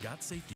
got safety.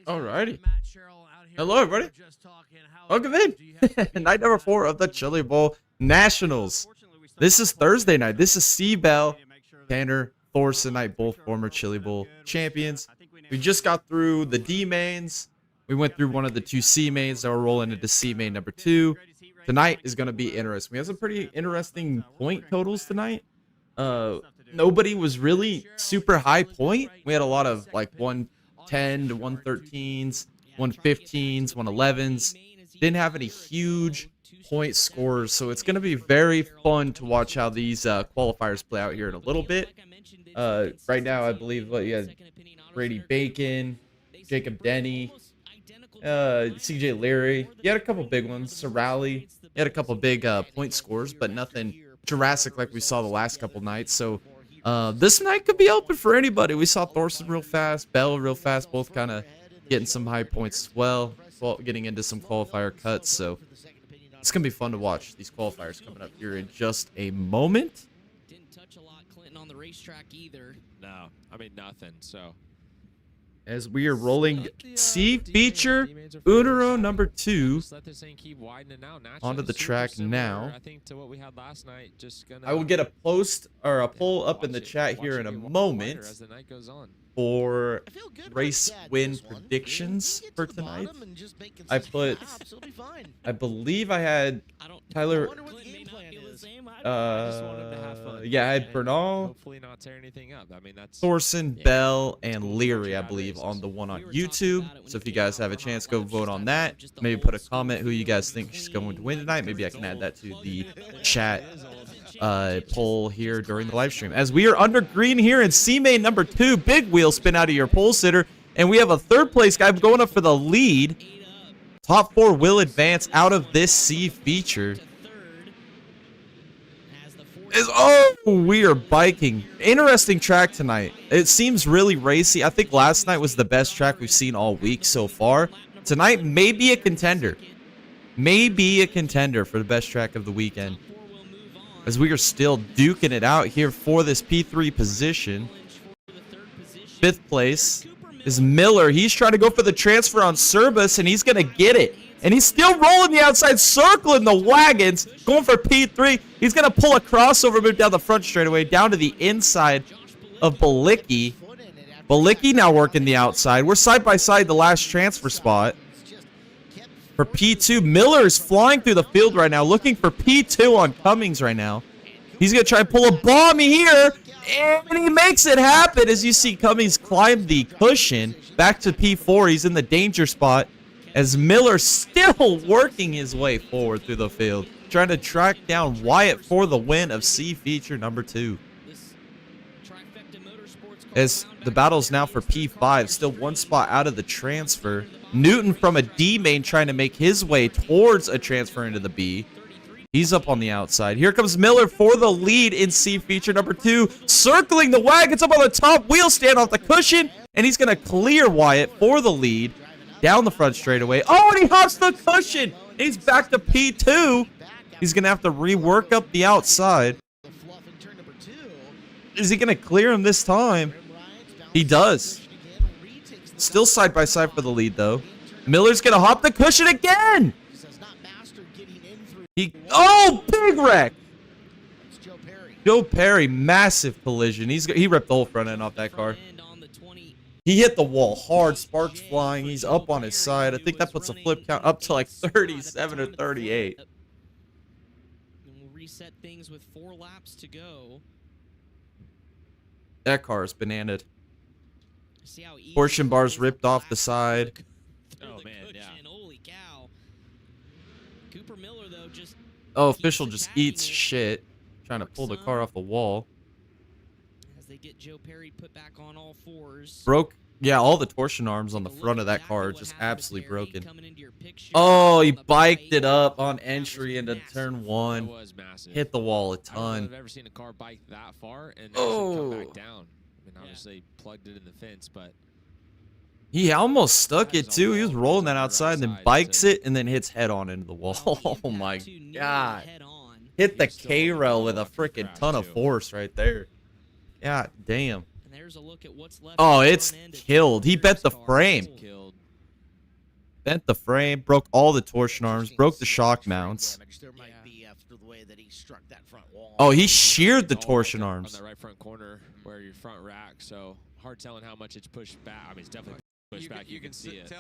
Alrighty. Hello, everybody. Welcome in. Night number 4 of the Chili Bowl Nationals. This is Thursday night. This is C-Bell, Tanner Thorson night, both former Chili Bowl champions. We just got through the D mains. We went through one of the 2 C mains. Now we're rolling into C main number 2. Tonight is going to be interesting. We have some pretty interesting point totals tonight. Nobody was really super high point. We had a lot of like 110 to 113s, 115s, 111s. Didn't have any huge point scores, so it's going to be very fun to watch how these qualifiers play out here in a little bit. Right now, I believe you had Brady Bacon, Jacob Denny, CJ Leary. You had a couple big ones. Sorali. You had a couple big point scores, but nothing Jurassic like we saw the last couple nights. So this night could be open for anybody. We saw Thorson real fast, Bell real fast, both kind of getting some high points as well, getting into some qualifier cuts. So it's going to be fun to watch these qualifiers coming up here in just a moment. Didn't touch a lot, Clinton, on the racetrack either. No, I mean nothing. So as we are rolling C feature Unero number 2 onto the track now. I will get a post or a poll up in the chat here in a moment for race win predictions for tonight. I believe I had Tyler. Yeah, I had Bernal, Thorson, Bell, and Leary, I believe, on the one on YouTube. So if you guys have a chance, go vote on that. Maybe put a comment who you guys think is going to win tonight. Maybe I can add that to the chat poll here during the live stream. As we are under green here in C main number 2, big wheel spin out of your pole sitter. And we have a third place guy going up for the lead. Top 4 will advance out of this C feature. We are biking. Interesting track tonight. It seems really racy. I think last night was the best track we've seen all week so far. Tonight may be a contender. Maybe a contender for the best track of the weekend. As we are still duking it out here for this P3 position. 5th place is Miller. He's trying to go for the transfer on Cerbus, and he's going to get it. And he's still rolling the outside, circling the wagons, going for P3. He's going to pull a crossover move down the front straightaway, down to the inside of Balicki. Balicki now working the outside. We're side by side the last transfer spot. For P2, Miller is flying through the field right now, looking for P2 on Cummings right now. He's going to try and pull a bomb here, and he makes it happen as you see Cummings climb the cushion back to P4. He's in the danger spot. As Miller still working his way forward through the field, trying to track down Wyatt for the win of C feature number 2. As the battle's now for P5, still 1 spot out of the transfer. Newton from a D main trying to make his way towards a transfer into the B. He's up on the outside. Here comes Miller for the lead in C feature number 2. Circling the wagons up on the top wheel stand off the cushion, and he's going to clear Wyatt for the lead. Down the front straightaway. Oh, and he hops the cushion. He's back to P2. He's going to have to rework up the outside. Is he going to clear him this time? He does. Still side by side for the lead, though. Miller's going to hop the cushion again. Oh, big wreck. Joe Perry, massive collision. He ripped the whole front end off that car. He hit the wall hard, sparks flying. He's up on his side. I think that puts a flip count up to like 37 or 38. We'll reset things with 4 laps to go. That car is bananaed. Portion bars ripped off the side. Oh man, yeah. Holy cow. Cooper Miller though just official just eats shit, trying to pull the car off the wall. As they get Joe Perry put back on all 4s. Broke, yeah, all the torsion arms on the front of that car are just absolutely broken. Oh, he biked it up on entry into turn 1. Hit the wall a ton. I've never seen a car bike that far and actually come back down. I mean, obviously plugged it in the fence, but he almost stuck it too. He was rolling that outside and then bikes it and then hits head on into the wall. Oh my god. Hit the K-rail with a freaking ton of force right there. God damn. Oh, it's killed. He bent the frame. Bent the frame, broke all the torsion arms, broke the shock mounts. Oh, he sheared the torsion arms. On the right front corner where your front rack, so hard telling how much it's pushed back. I mean, it's definitely pushed back. You can see it.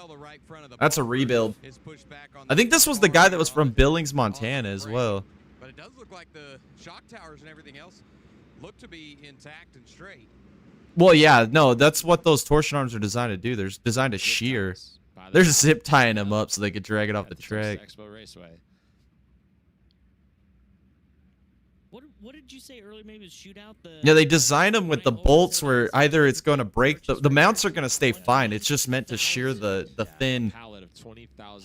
That's a rebuild. I think this was the guy that was from Billings, Montana as well. But it does look like the shock towers and everything else look to be intact and straight. Well, yeah, no, that's what those torsion arms are designed to do. They're designed to shear. They're zip tying them up so they could drag it off the track. What did you say earlier? Maybe it was shootout? Yeah, they designed them with the bolts where either it's going to break. The mounts are going to stay fine. It's just meant to shear the thin,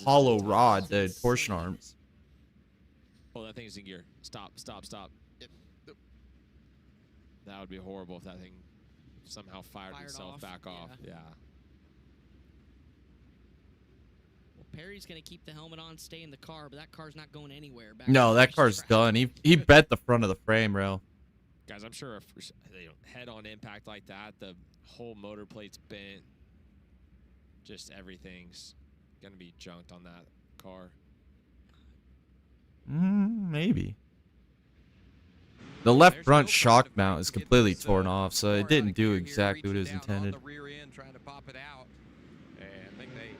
hollow rod, the torsion arms. Oh, that thing's in gear. Stop, stop, stop. That would be horrible if that thing somehow fired itself back off. Yeah. Well, Perry's going to keep the helmet on, stay in the car, but that car's not going anywhere. No, that car's done. He bent the front of the frame rail. Guys, I'm sure if head-on impact like that, the whole motor plate's bent. just everything's gonna be junked on that car. Maybe. The left front shock mount is completely torn off, so it didn't do exactly what it was intended. The rear end trying to pop it out, and I think they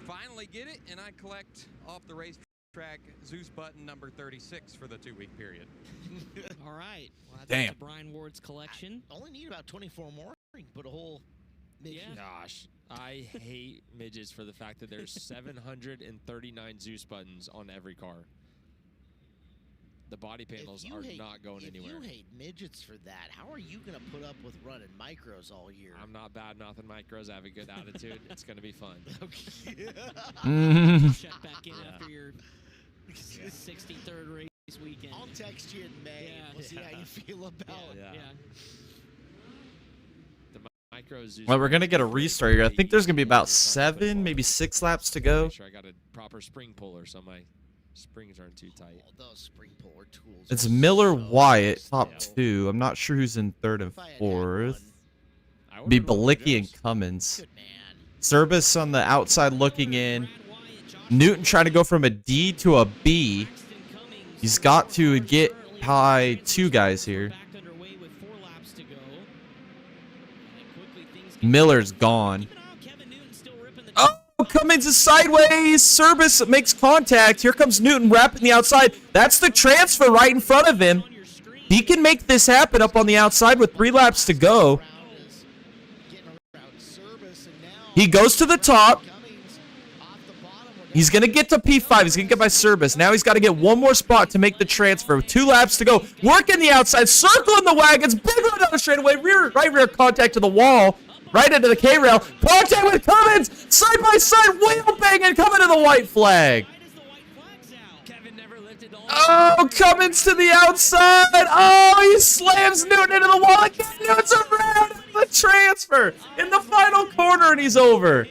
finally get it. And I collect off the racetrack Zeus button number 36 for the 2-week period. All right. Well, Damn. Brian Ward's collection. Only need about 24 more. You can put a whole midget. Yeah. Gosh, I hate midgets for the fact that there's 739 Zeus buttons on every car. The body panels are not going anywhere. If you hate midgets for that, how are you going to put up with running micros all year? I'm not bad mouthing micros. I have a good attitude. It's going to be fun. Okay. Check back in after your 63rd race weekend. I'll text you in May. Yeah. We'll see how you feel about it. Yeah. The micros. Well, we're going to get a restart here. I think there's going to be about 7, maybe 6 laps to go. Make sure I got a proper spring puller so my springs aren't too tight. Oh, those spring puller tools. It's are Miller so Wyatt, top stale. 2. I'm not sure who's in 3rd and If I had had 4th. one, Be Balicki and Cummins. good man. Service on the outside looking in. Newton trying to go from a D to a B. He's got to get high 2 guys here. Miller's gone. Oh, Cummins is sideways. Service makes contact. Here comes Newton wrapping the outside. That's the transfer right in front of him. He can make this happen up on the outside with 3 laps to go. He goes to the top. He's going to get to P5. He's going to get by Service. Now he's got to get one more spot to make the transfer. 2 laps to go. Working the outside. Circling the wagons. Big run down the straightaway. Right rear contact to the wall. Right into the K-rail. Contact with Cummins. Side by side. Wheel banging. Coming to the white flag. Oh, Cummins to the outside. Oh, he slams Newton into the wall again. Newton's around the transfer in the final corner, and he's over.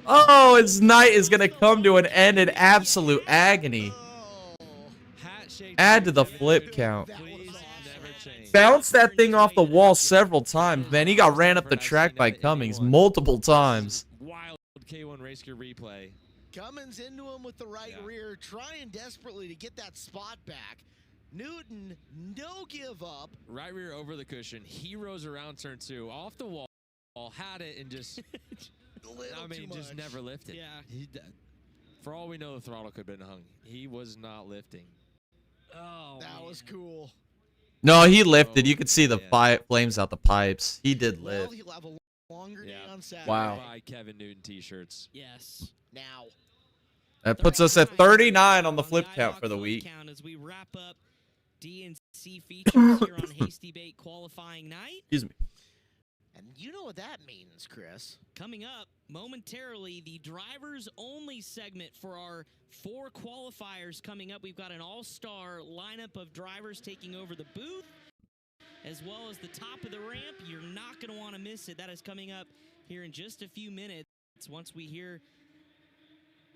Oh, his night is going to come to an end in absolute agony. Add to the flip count. Bounced that thing off the wall several times, man. He got ran up the track by Cummings multiple times. Wild K1 race gear replay. Cummins into him with the right rear, trying desperately to get that spot back. Newton, no give up. Right rear over the cushion. He rose around turn 2, off the wall, had it, and just, just never lifted. Yeah. For all we know, the throttle could have been hung. He was not lifting. Oh, that was cool. No, he lifted. You could see the flames out the pipes. He did lift. Well, he'll have a longer day on Saturday. Wow. Buy Kevin Newton t-shirts. Yes. Now. That puts us at 39 on the flip count for the week. As we wrap up DNC features here on Hasty Bait qualifying night. Excuse me. And you know what that means, Chris. Coming up momentarily, the drivers only segment for our 4 qualifiers coming up. We've got an all-star lineup of drivers taking over the booth, as well as the top of the ramp. You're not going to want to miss it. That is coming up here in just a few minutes once we hear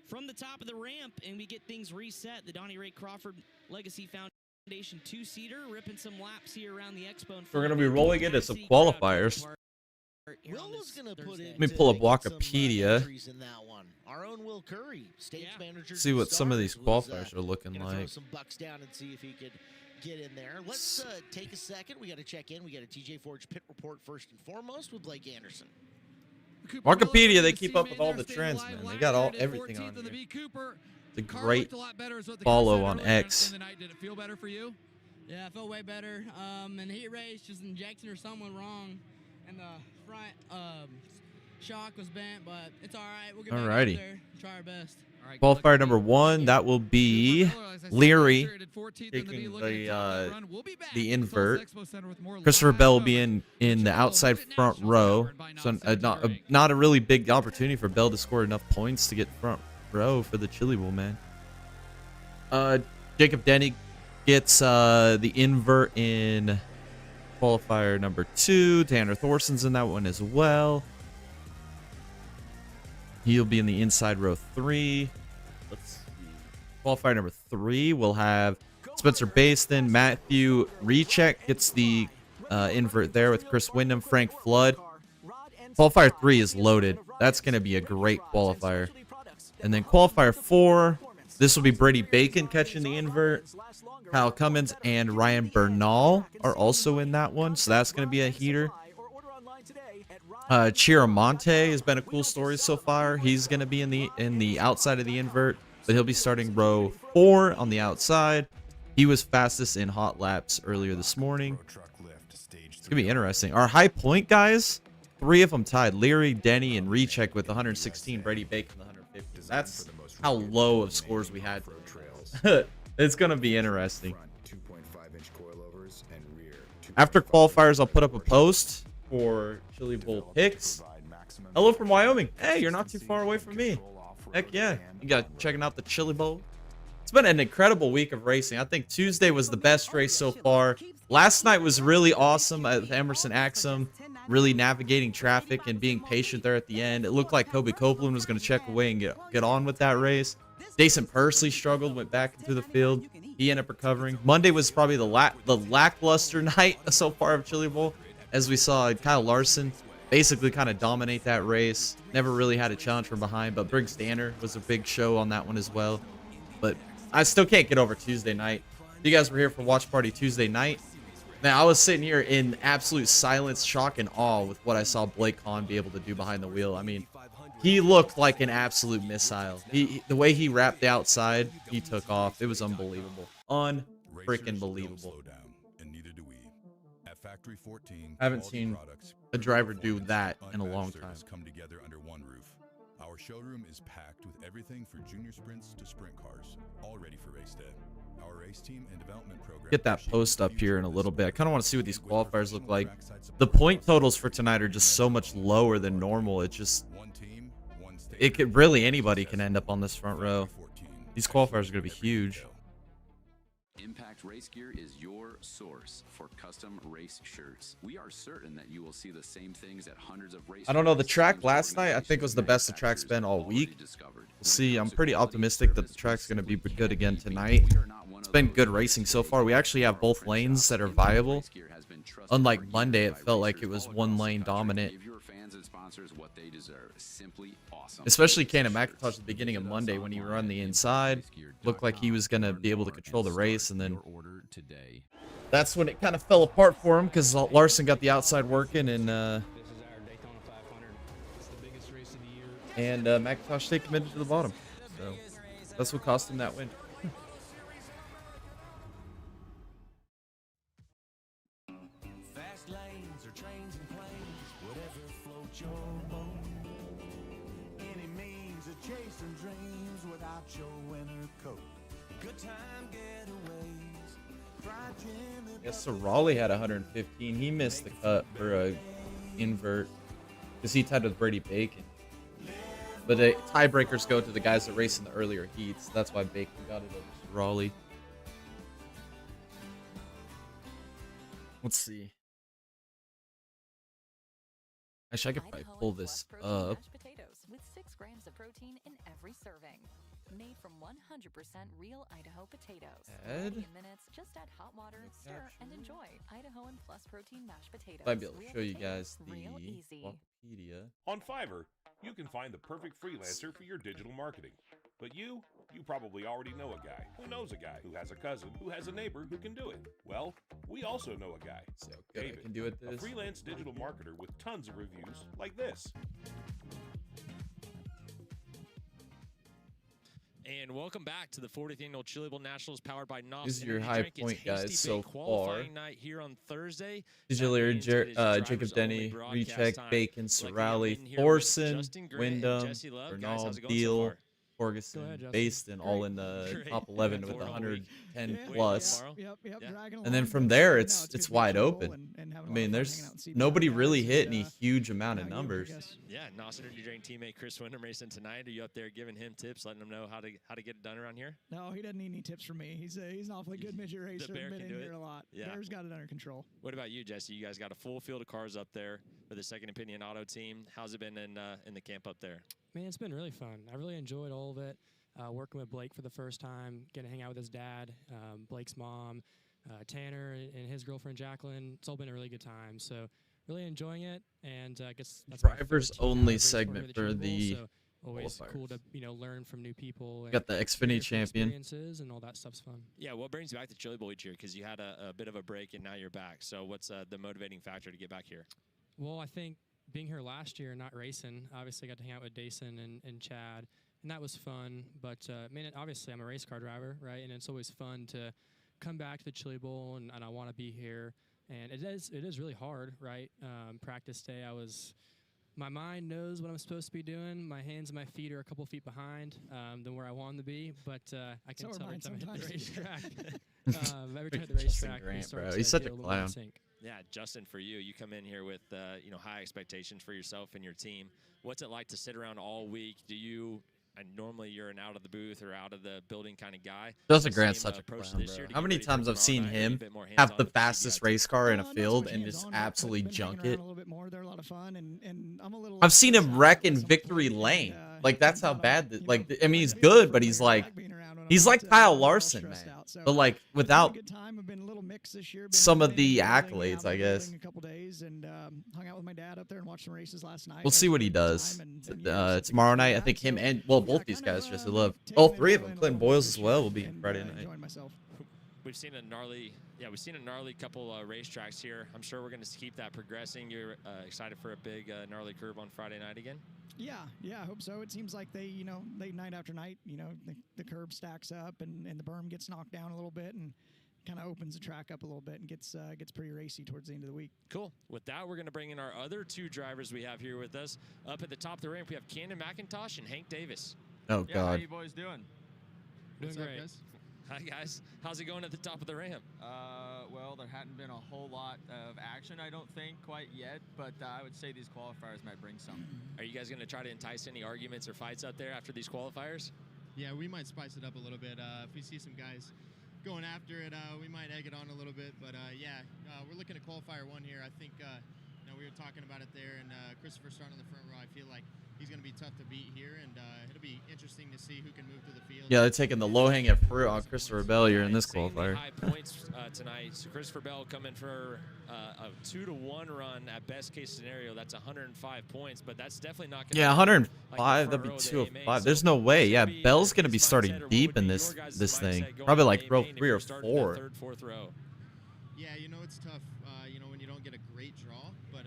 from the top of the ramp and we get things reset. The Donnie Ray Crawford Legacy Foundation 2-seater ripping some laps here around the expo. We're going to be rolling into some qualifiers. Will was going to put in. Let me pull up Wikipedia. In that one. Our own Will Curry, stage manager. See what some of these qualifiers are looking Throw like. some bucks down and see if he could get in there. Let's take a second. We got to check in. We got a TJ Forge pit report first and foremost with Blake Anderson. Wikipedia, they keep up with all the trends, man. They got everything on here. It's a great follow on X. Did it feel better for you? Yeah, I felt way better. In the heat race, just injection or something wrong, and the front shock was bent, but it's all right. We'll get back out there, try our best. Qualifier number 1, that will be Leary taking the invert. Christopher Bell will be in the outside front row. So not a really big opportunity for Bell to score enough points to get front row for the Chili Bowl, man. Jacob Denny gets the invert in qualifier number 2. Tanner Thorson's in that one as well. He'll be in the inside row 3. Let's see. Qualifier number 3, we'll have Spencer Bayston. Matthew Recheck gets the invert there with Chris Wyndham, Frank Flood. Qualifier 3 is loaded. That's going to be a great qualifier. And then qualifier 4, this will be Brady Bacon catching the invert. Kyle Cummins and Ryan Bernal are also in that one, so that's going to be a heater. Chiramonte has been a cool story so far. He's going to be in the outside of the invert, but he'll be starting row 4 on the outside. He was fastest in hot laps earlier this morning. It's going to be interesting. Our high point guys, 3 of them tied. Leary, Denny, and Recheck with 116. Brady Bacon with 150. That's how low of scores we had. It's going to be interesting. After qualifiers, I'll put up a post for Chili Bowl picks. Hello from Wyoming. Hey, you're not too far away from me. Heck yeah. You got checking out the Chili Bowl. It's been an incredible week of racing. I think Tuesday was the best race so far. Last night was really awesome at Emerson Axum, really navigating traffic and being patient there at the end. It looked like Kobe Copeland was going to check away and get on with that race. Jason Pursley struggled, went back into the field. He ended up recovering. Monday was probably the lackluster night so far of Chili Bowl, as we saw Kyle Larson basically kind of dominate that race. Never really had a challenge from behind, but Briggs Danner was a big show on that one as well. But I still can't get over Tuesday night. You guys were here for Watch Party Tuesday night. Man, I was sitting here in absolute silence, shock, and awe with what I saw Blake Hahn be able to do behind the wheel. I mean, he looked like an absolute missile. The way he wrapped the outside, he took off. It was unbelievable. Unfreaking believable. I haven't seen a driver do that in a long time. Come together under one roof. Our showroom is packed with everything for junior sprints to sprint cars, all ready for race day. Our race team and development program. Get that post up here in a little bit. I kind of want to see what these qualifiers look like. The point totals for tonight are just so much lower than normal. It just, it could really, anybody can end up on this front row. These qualifiers are going to be huge. Impact Race Gear is your source for custom race shirts. We are certain that you will see the same things at hundreds of race. I don't know, the track last night I think was the best the track's been all week. We'll see. I'm pretty optimistic that the track's going to be good again tonight. It's been good racing so far. We actually have both lanes that are viable. Unlike Monday, it felt like it was one lane dominant. Especially Cannon McIntosh at the beginning of Monday when he ran the inside. Looked like he was going to be able to control the race, and then that's when it kind of fell apart for him because Larson got the outside working, and McIntosh stayed committed to the bottom. So that's what cost him that win. Yes, so Raleigh had 115. He missed the cut for a invert because he tied with Brady Bacon. But the tiebreakers go to the guys that race in the earlier heats. That's why Bacon got it over to Raleigh. Let's see. Actually, I could probably pull this up. With 6 grams of protein in every serving. Made from 100% real Idaho potatoes. Ready in minutes, just add hot water, stir, and enjoy. Idahoan plus protein mashed potatoes. Might be able to show you guys the Wikipedia. On Fiverr, you can find the perfect freelancer for your digital marketing. But you probably already know a guy who knows a guy who has a cousin who has a neighbor who can do it. Well, we also know a guy, so David, I can do it a freelance digital marketer with tons of reviews like this. And welcome back to the 40th annual Chili Bowl Nationals, powered by Nos. This is your high point, guys, so far. Night here on Thursday. Digilier, Jacob Denny, Recheck, Bacon, Sorali, Thorson, Wyndham, Bernal, Deal, Ferguson, Bayston, all in the top 11 with 110 plus. And then from there, it's wide open. I mean, there's nobody really hit any huge amount of numbers. Yeah, Nos Energy Drink teammate Chris Wyndham racing tonight. Are you up there giving him tips, letting him know how to get it done around here? No, he doesn't need any tips from me. He's an awfully good midget racer. Been in here a lot. Yeah. Bear's got it under control. What about you, Jesse? You guys got a full field of cars up there with the Second Opinion Auto team. How's it been in the camp up there? Man, it's been really fun. I really enjoyed all of it. Working with Blake for the first time, getting to hang out with his dad, Blake's mom, Tanner and his girlfriend Jacqueline. It's all been a really good time. So really enjoying it, and I guess that's drivers only segment for the so always cool to learn from new people. And got the Xfinity champion experiences and all that stuff's fun. Yeah, what brings you back to Chili Bowl each year? Because you had a bit of a break and now you're back. So what's the motivating factor to get back here? Well, I think being here last year, not racing, obviously got to hang out with Bayston and Chad, and that was fun. But obviously I'm a race car driver, right? And it's always fun to come back to the Chili Bowl, and I want to be here. And it is really hard, right? Practice day, my mind knows what I'm supposed to be doing. My hands and my feet are a couple feet behind than where I want them to be, but I can tell every time I hit the racetrack. Every time I hit the racetrack, he's such a clown. Yeah, Justin, for you come in here with high expectations for yourself and your team. What's it like to sit around all week? And normally you're an out of the booth or out of the building kind of guy. Justin Grant's such a clown, bro. How many times I've seen him have the fastest race car in a field and just absolutely junk it? I've seen him wreck in victory lane. Like, that's how bad. He's good, but he's like Kyle Larson, man. But like without some of the accolades, I guess. We'll see what he does tomorrow night. I think him and both these guys just love. All three of them. Clinton Boyles as well will be Friday night. We've seen a gnarly couple racetracks here. I'm sure we're going to keep that progressing. You're excited for a big gnarly curve on Friday night again? Yeah, I hope so. It seems like they night after night, the curb stacks up and the berm gets knocked down a little bit and kind of opens the track up a little bit and gets pretty racy towards the end of the week. Cool. With that, we're going to bring in our other two drivers we have here with us. Up at the top of the ramp, we have Camden McIntosh and Hank Davis. Oh, God. How you boys doing? Doing great. Guys? Hi, guys. How's it going at the top of the ramp? Well, there hadn't been a whole lot of action, I don't think, quite yet, but I would say these qualifiers might bring some. Are you guys going to try to entice any arguments or fights out there after these qualifiers? Yeah, we might spice it up a little bit. If we see some guys going after it, we might egg it on a little bit. But, we're looking at qualifier 1 here. I think, we were talking about it there, and Christopher starting on the front row, I feel like he's going to be tough to beat here, and it'll be interesting to see who can move through the field. Yeah, they're taking the low-hanging fruit on Christopher Bell here in this qualifier. High points tonight. So Christopher Bell coming for a 2-to-1 run at best case scenario. That's 105 points, but that's definitely not going to 105. That'd be 205. There's no way. Yeah, Bell's going to be starting deep in this thing. Probably like row 3 or 4. Third, fourth row. Yeah, it's tough. When you don't get a great draw, but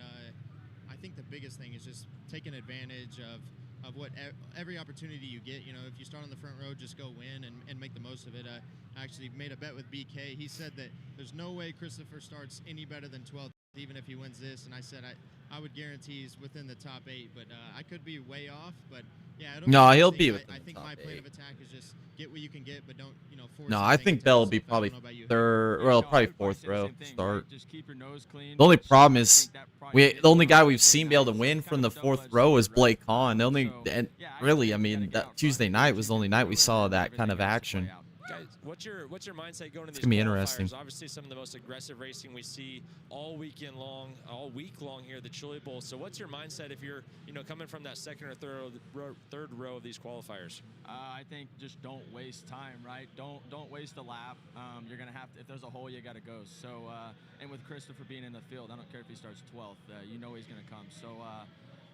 I think the biggest thing is just taking advantage of what every opportunity you get. If you start on the front row, just go win and make the most of it. I actually made a bet with BK. He said that there's no way Christopher starts any better than 12th, even if he wins this. And I said I would guarantee he's within the top 8, but I could be way off. But yeah, he'll be within I think my plan of attack is just get what you can get, but don't force. No, I think Bell will be probably third, well, probably 4th row start. Just keep your nose clean. The only problem is the only guy we've seen be able to win from the 4th row is Blake Hahn. That Tuesday night was the only night we saw that kind of action. Guys, what's your mindset going to these gonna be interesting. Obviously, some of the most aggressive racing we see all week long here at the Chili Bowl. So, what's your mindset if you're coming from that second or third row of these qualifiers? I think just don't waste time, right? Don't waste a lap. You're gonna have to, if there's a hole, you got to go. So, and with Christopher being in the field, I don't care if he starts 12th. He's gonna come. So,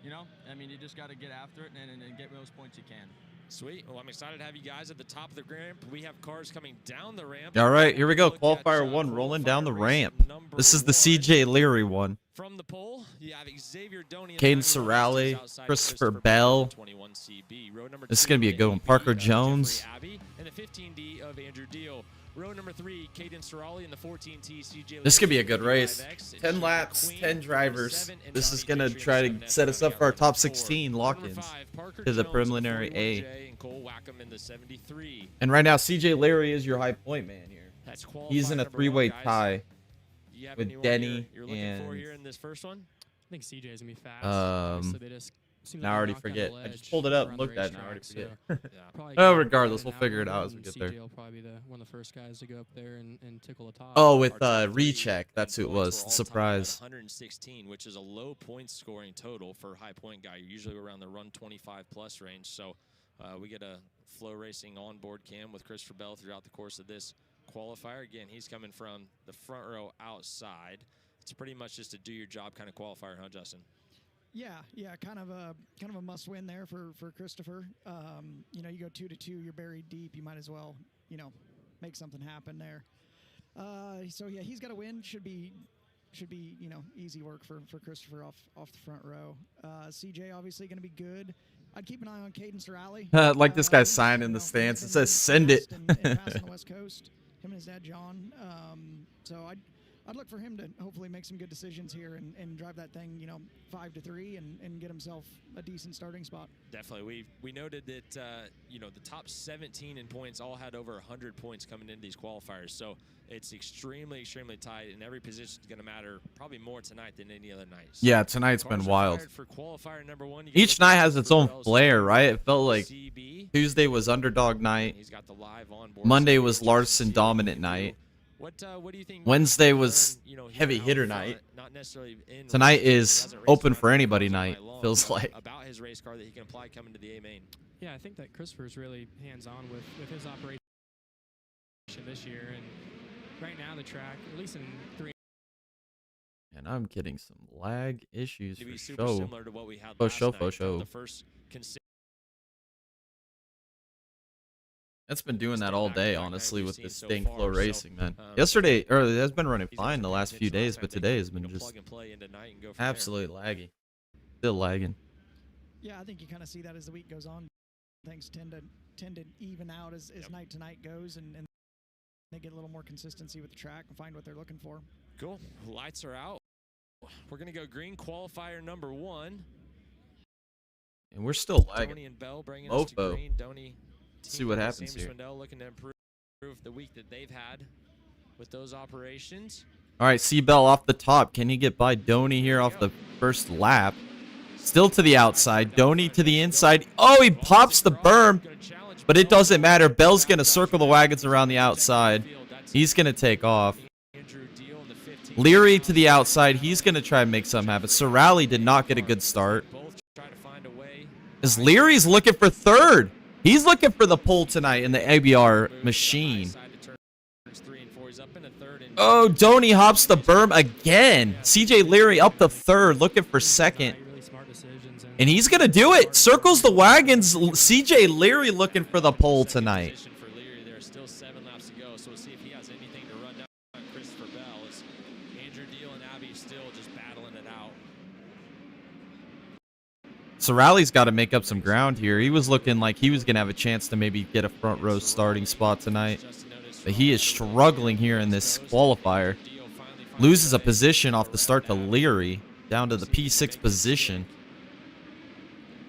you just got to get after it and get those points you can. Sweet. Well, I'm excited to have you guys at the top of the ramp. We have cars coming down the ramp. All right, here we go. Qualifier 1 rolling down the ramp. This is the CJ Leary one. From the pole, you have Xavier Doney, Caden Sorale, Christopher Bell. This is going to be a good one. Parker Jones. And the 15D of Andrew Deal. Row number 3, Caden Sorale, and the 14T CJ. This could be a good race. 10 laps, 10 drivers. This is going to try to set us up for our top 16 lock-ins to the preliminary A. And right now, CJ Leary is your high point man here. He's in a 3-way tie with Denny and. In this first one? I think CJ is going to be fast. Now I already forget. I just pulled it up and looked at it and I already forget. Oh, regardless, we'll figure it out as we get there. CJ will probably be one of the first guys to go up there and tickle the top. Oh, with recheck. That's who it was. Surprise. 116, which is a low point scoring total for a high point guy. You're usually around the run 25 plus range. So we get a flow racing onboard cam with Christopher Bell throughout the course of this qualifier. Again, he's coming from the front row outside. it's pretty much just a do your job kind of qualifier, huh, Justin? Yeah, kind of a must win there for Christopher. You know, you go 2-2, you're buried deep. You might as well, you know, make something happen there. So yeah, he's got to win. Should be you know, easy work for Christopher off the front row. CJ obviously going to be good. I'd keep an eye on Cadence Rally. Like this guy's sign in the stands. It says send it. and passing the West Coast. Him and his dad John. So I'd look for him to hopefully make some good decisions here and drive that thing, you know, 5-3 and get himself a decent starting spot. Definitely. We noted that, you know, the top 17 in points all had over 100 points coming into these qualifiers. So it's extremely, extremely tight, and every position is going to matter probably more tonight than any other night. So yeah, tonight's been wild. For qualifier number 1, each night has its own flair, right? It felt like Tuesday was underdog night. He's got the live on board. Monday was Larson dominant night. What do you think? Wednesday was heavy hitter night. Tonight is open for anybody night, feels like. About his race car that he can apply coming to the A main. Yeah, I think that Christopher's really hands-on with his operation this year, and right now the track, at least in 3. And I'm getting some lag issues for super show. similar to what we had For show. The first That's been doing that all day, honestly, with this Sting Flow Racing, man. Yesterday, or it has been running fine the last few days, but today has been just absolutely laggy. Still lagging. Yeah, I think you kind of see that as the week goes on. Things tend to even out as night to night goes, and they get a little more consistency with the track and find what they're looking for. Cool. Lights are out. We're going to go green qualifier number 1. And we're still lagging. Donnie and Bell bringing us to green. Donnie, see what happens here. Looking to improve the week that they've had with those operations. All right, C-Bell off the top. Can he get by Donnie here off the first lap? Still to the outside. Donnie to the inside. Oh, he pops the berm, but it doesn't matter. Bell's going to circle the wagons around the outside. He's going to take off. Leary to the outside. He's going to try and make something happen. Sorali did not get a good start. As Leary's looking for third. He's looking for the pole tonight in the ABR machine. Oh, Donnie hops the berm again. CJ Leary up to third, looking for second. And he's going to do it. Circles the wagons. CJ Leary looking for the pole tonight. There's still 7 laps to go, so we'll see if he has anything to run down Christopher Bell. As Andrew Deal and Abby still just battling it out. Sorali's got to make up some ground here. He was looking like he was going to have a chance to maybe get a front row starting spot tonight. But he is struggling here in this qualifier. Loses a position off the start to Leary, down to the P6 position.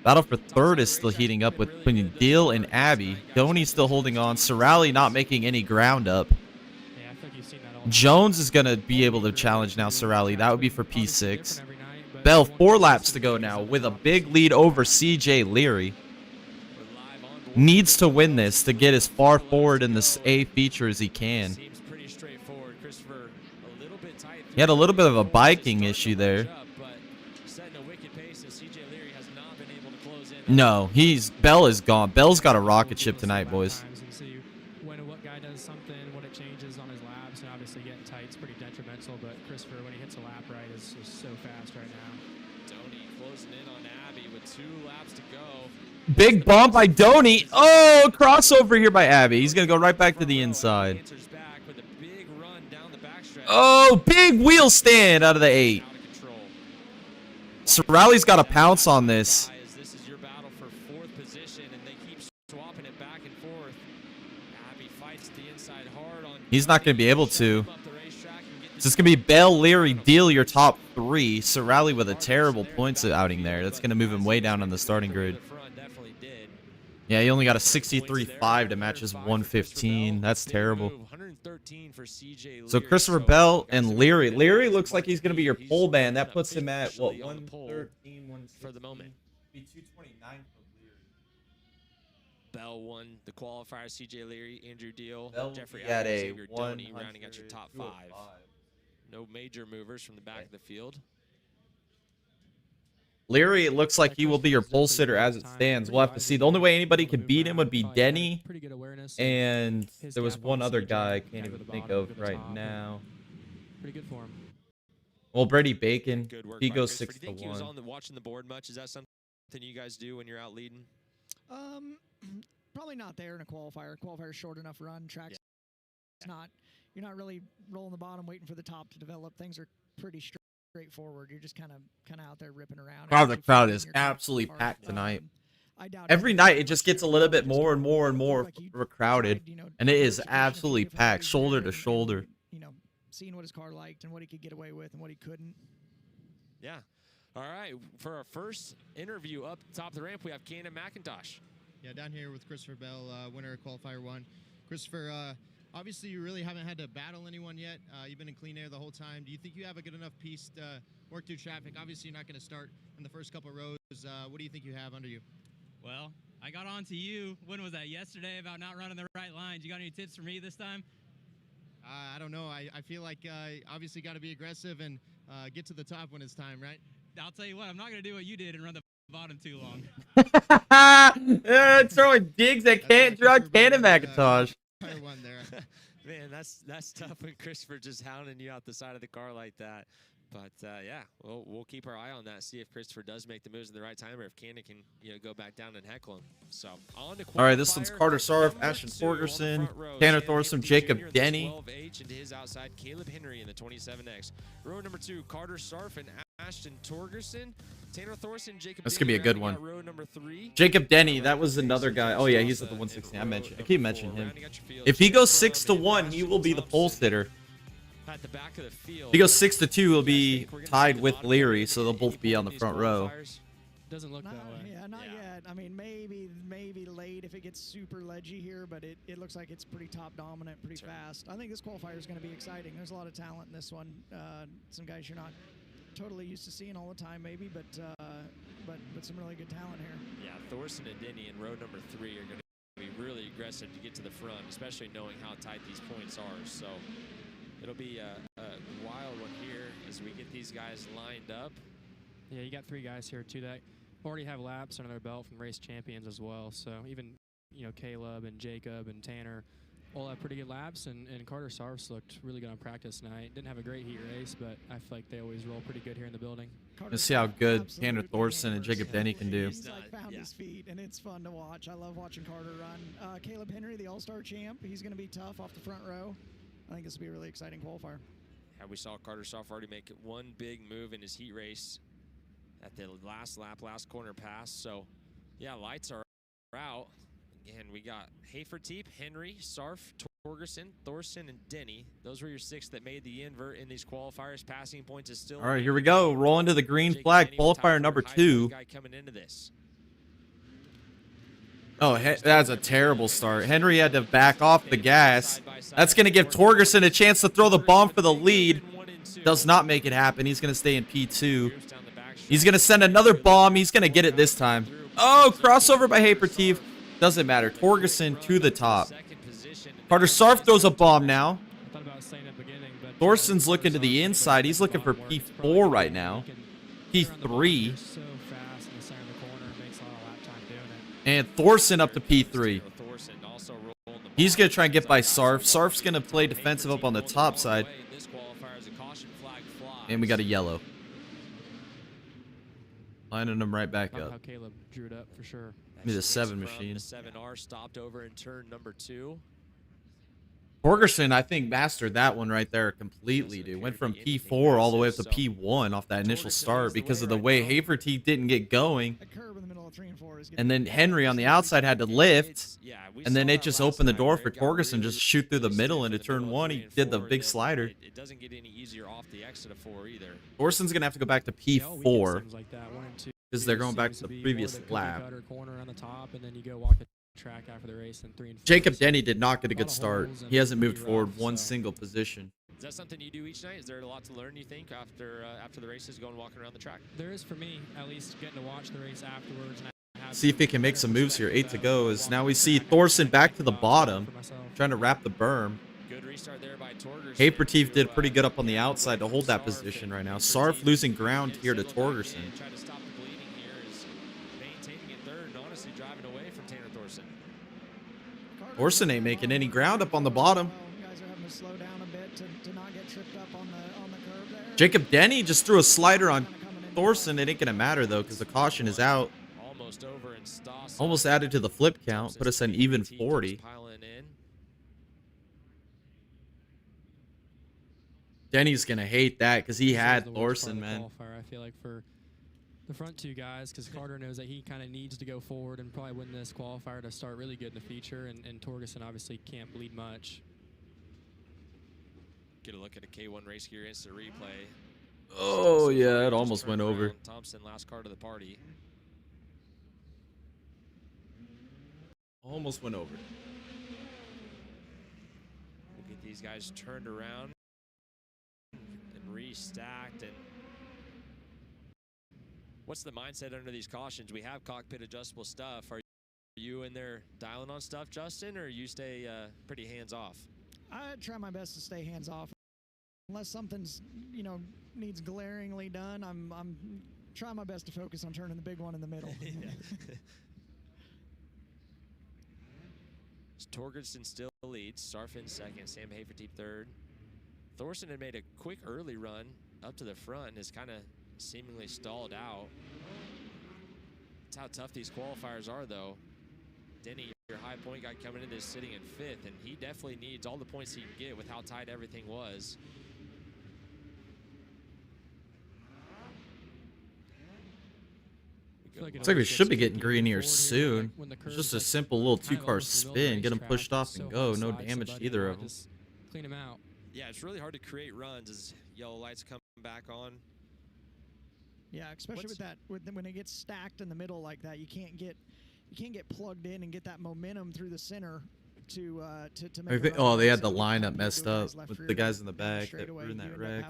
Battle for third is still heating up with between Deal and Abby. Donnie's still holding on. Sorali not making any ground up. Jones is going to be able to challenge now Sorali. That would be for P6. Bell, 4 laps to go now with a big lead over CJ Leary. Needs to win this to get as far forward in this A feature as he can. He had a little bit of a biking issue there. No, Bell is gone. Bell's got a rocket ship tonight, boys. When what guy does something, what it changes on his laps, and obviously getting tight is pretty detrimental. But Christopher, when he hits a lap right, is so fast right now. Donnie closing in on Abby with 2 laps to go. Big bump by Donnie. Oh, crossover here by Abby. He's going to go right back to the inside. Oh, big wheel stand out of the 8. Sorali's got to pounce on this. This is your battle for 4th position, and they keep swapping it back and forth. Abby fights the inside hard on. He's not going to be able to. So it's going to be Bell, Leary, Deal, your top 3. Sorali with a terrible points outing there. That's going to move him way down on the starting grid. Yeah, he only got a 63.5 to match his 115. That's terrible. So Christopher Bell and Leary. Leary looks like he's going to be your pole man. That puts him at, what, 113, 116? For the moment. Be 229 for Leary. Bell won the qualifier. CJ Leary, Andrew Deal, Jeffrey had Adams, a Xavier Donnie rounding out your top 5. No major movers from the back of the field. Leary, it looks like he will be your pole sitter as it stands. We'll have to see. The only way anybody could beat him would be Denny. And there was one other guy I can't even think of right now. Pretty good for him. Well, Brady Bacon, Good work he by goes Christopher. 6 Do to you think he was 1. watching the board much? Is that something you guys do when you're out leading? Probably not there in a qualifier. Qualifier's short enough run. Track's not. You're not really rolling the bottom, waiting for the top to develop. Things are pretty straightforward. You're just kind of out there ripping around. Wow, the crowd is absolutely packed tonight. Every night it just gets a little bit more and more and more crowded, and it is absolutely packed, shoulder to shoulder. Seeing what his car liked and what he could get away with and what he couldn't. Yeah. All right. For our first interview up top of the ramp, we have Cannon McIntosh. Yeah, down here with Christopher Bell, winner of Qualifier 1. Christopher, obviously you really haven't had to battle anyone yet. You've been in clean air the whole time. Do you think you have a good enough piece to work through traffic? Obviously, you're not going to start in the first couple of rows. What do you think you have under you? Well, I got on to you, when was that, yesterday, about not running the right lines. You got any tips for me this time? I don't know. I feel like obviously got to be aggressive and get to the top when it's time, right? I'll tell you what, I'm not going to do what you did and run the bottom too long. Throwing digs at Cannon McIntosh. Man, that's tough when Christopher just hounding you out the side of the car like that. But yeah, we'll keep our eye on that. See if Christopher does make the moves at the right time, or if Cannon can go back down and heckle him. So on to all right, this one's Carter Sarf, Ashton Torgerson, Tanner Thorson, Jacob Denny. 12H into his outside, Caleb Henry in the 27X. Row number 2, Carter Sarf and Ashton Torgerson. Tanner Thorson, Jacob. That's gonna be a good one. Row number 3. Jacob Denny, that was another guy. Oh yeah, he's at the 116. I keep mentioning him. If he goes 6 to 1, he will be the pole sitter. At the back of the field. If he goes 6 to 2, he'll be tied with Leary, so they'll both be on the front row. Doesn't look that way. Yeah, not yet. I mean, maybe late if it gets super ledgy here, but it looks like it's pretty top dominant, pretty fast. I think this qualifier is going to be exciting. There's a lot of talent in this one. Some guys you're not totally used to seeing all the time, maybe, but some really good talent here. Yeah, Thorson and Denny in row number 3 are going to be really aggressive to get to the front, especially knowing how tight these points are. So it'll be a wild one here as we get these guys lined up. Yeah, you got 3 guys here too that already have laps under their belt from race champions as well. So even Caleb and Jacob and Tanner all have pretty good laps, and Carter Sarfs looked really good on practice night. Didn't have a great heat race, but I feel like they always roll pretty good here in the building. Let's see how good Tanner Thorson and Jacob Denny can do. He's found his feet, and it's fun to watch. I love watching Carter run. Caleb Henry, the All-Star champ, he's going to be tough off the front row. I think this will be a really exciting qualifier. Yeah, we saw Carter Sarf already make one big move in his heat race at the last lap, last corner pass. So, yeah, lights are out. Again, we got Haferteep, Henry, Sarf, Torgerson, Thorson, and Denny. Those were your 6 that made the invert in these qualifiers. Passing points is still. All right, here we go. Roll into the green flag. Qualifier number 2. Guy coming into this. Oh, that's a terrible start. Henry had to back off the gas. That's going to give Torgerson a chance to throw the bomb for the lead. Does not make it happen. He's going to stay in P2. He's going to send another bomb. He's going to get it this time. Oh, crossover by Haferteep. Doesn't matter. Torgerson to the top. Carter Sarf throws a bomb now. Thorson's looking to the inside. He's looking for P4 right now. P3. And Thorson up to P3. He's going to try and get by Sarf. Sarf's going to play defensive up on the top side. And we got a yellow. Lining them right back up. How Caleb drew it up for sure. Maybe the 7 machine. The 7R stopped over in turn number 2. Torgerson, I think, mastered that one right there completely, dude. Went from P4 all the way up to P1 off that initial start because of the way Haferteep didn't get going. And then Henry on the outside had to lift. And then it just opened the door for Torgerson just shoot through the middle into turn 1. He did the big slider. It doesn't get any easier off the exit of 4 either. Thorson's going to have to go back to P4 because they're going back to the previous lap. Track after the race in 3 and 4. Jacob Denny did not get a good start. He hasn't moved forward one single position. Is that something you do each night? Is there a lot to learn, you think, after the races, going walking around the track? There is for me, at least getting to watch the race afterwards. And see if he can make some moves here. 8 to go. As now we see Thorson back to the bottom, trying to wrap the berm. Good restart there by Torgerson. Haferteep did pretty good up on the outside to hold that position right now. Sarf losing ground here to Torgerson. Try to stop the bleeding here is maintaining it third and honestly driving away from Tanner Thorson. Thorson ain't making any ground up on the bottom. You guys are having to slow down a bit to not get tripped up on the curve there. Jacob Denny just threw a slider on Thorson. It ain't gonna matter though, because the caution is out. Almost over in Stoss. Almost added to the flip count. Put us at even 40. Denny's gonna hate that because he had Thorson, man. I feel like for the front two guys, because Carter knows that he kind of needs to go forward and probably win this qualifier to start really good in the feature, and Torgerson obviously can't bleed much. Get a look at a K1 race gear instant replay. Oh yeah, it almost went over. Thompson, last card of the party. Almost went over. We'll get these guys turned around and restacked. And what's the mindset under these cautions? We have cockpit adjustable stuff. Are you in there dialing on stuff, Justin, or you stay pretty hands off? I try my best to stay hands off. Unless something's, you know, needs glaringly done, I'm trying my best to focus on turning the big one in the middle. Torgerson still leads. Sarfin second. Sam Haferteep third. Thorson had made a quick early run up to the front and has kind of seemingly stalled out. That's how tough these qualifiers are, though. Denny, your high point guy coming in, is sitting in fifth, and he definitely needs all the points he can get with how tight everything was. Looks like we should be getting green here soon. It's just a simple little two-car spin, get them pushed off and go. No damage to either of them. Clean them out. Yeah, it's really hard to create runs as yellow lights come back on. Yeah, especially with that, when it gets stacked in the middle like that, you can't get plugged in and get that momentum through the center to make. Oh, they had the lineup messed up with the guys in the back that were in that wreck.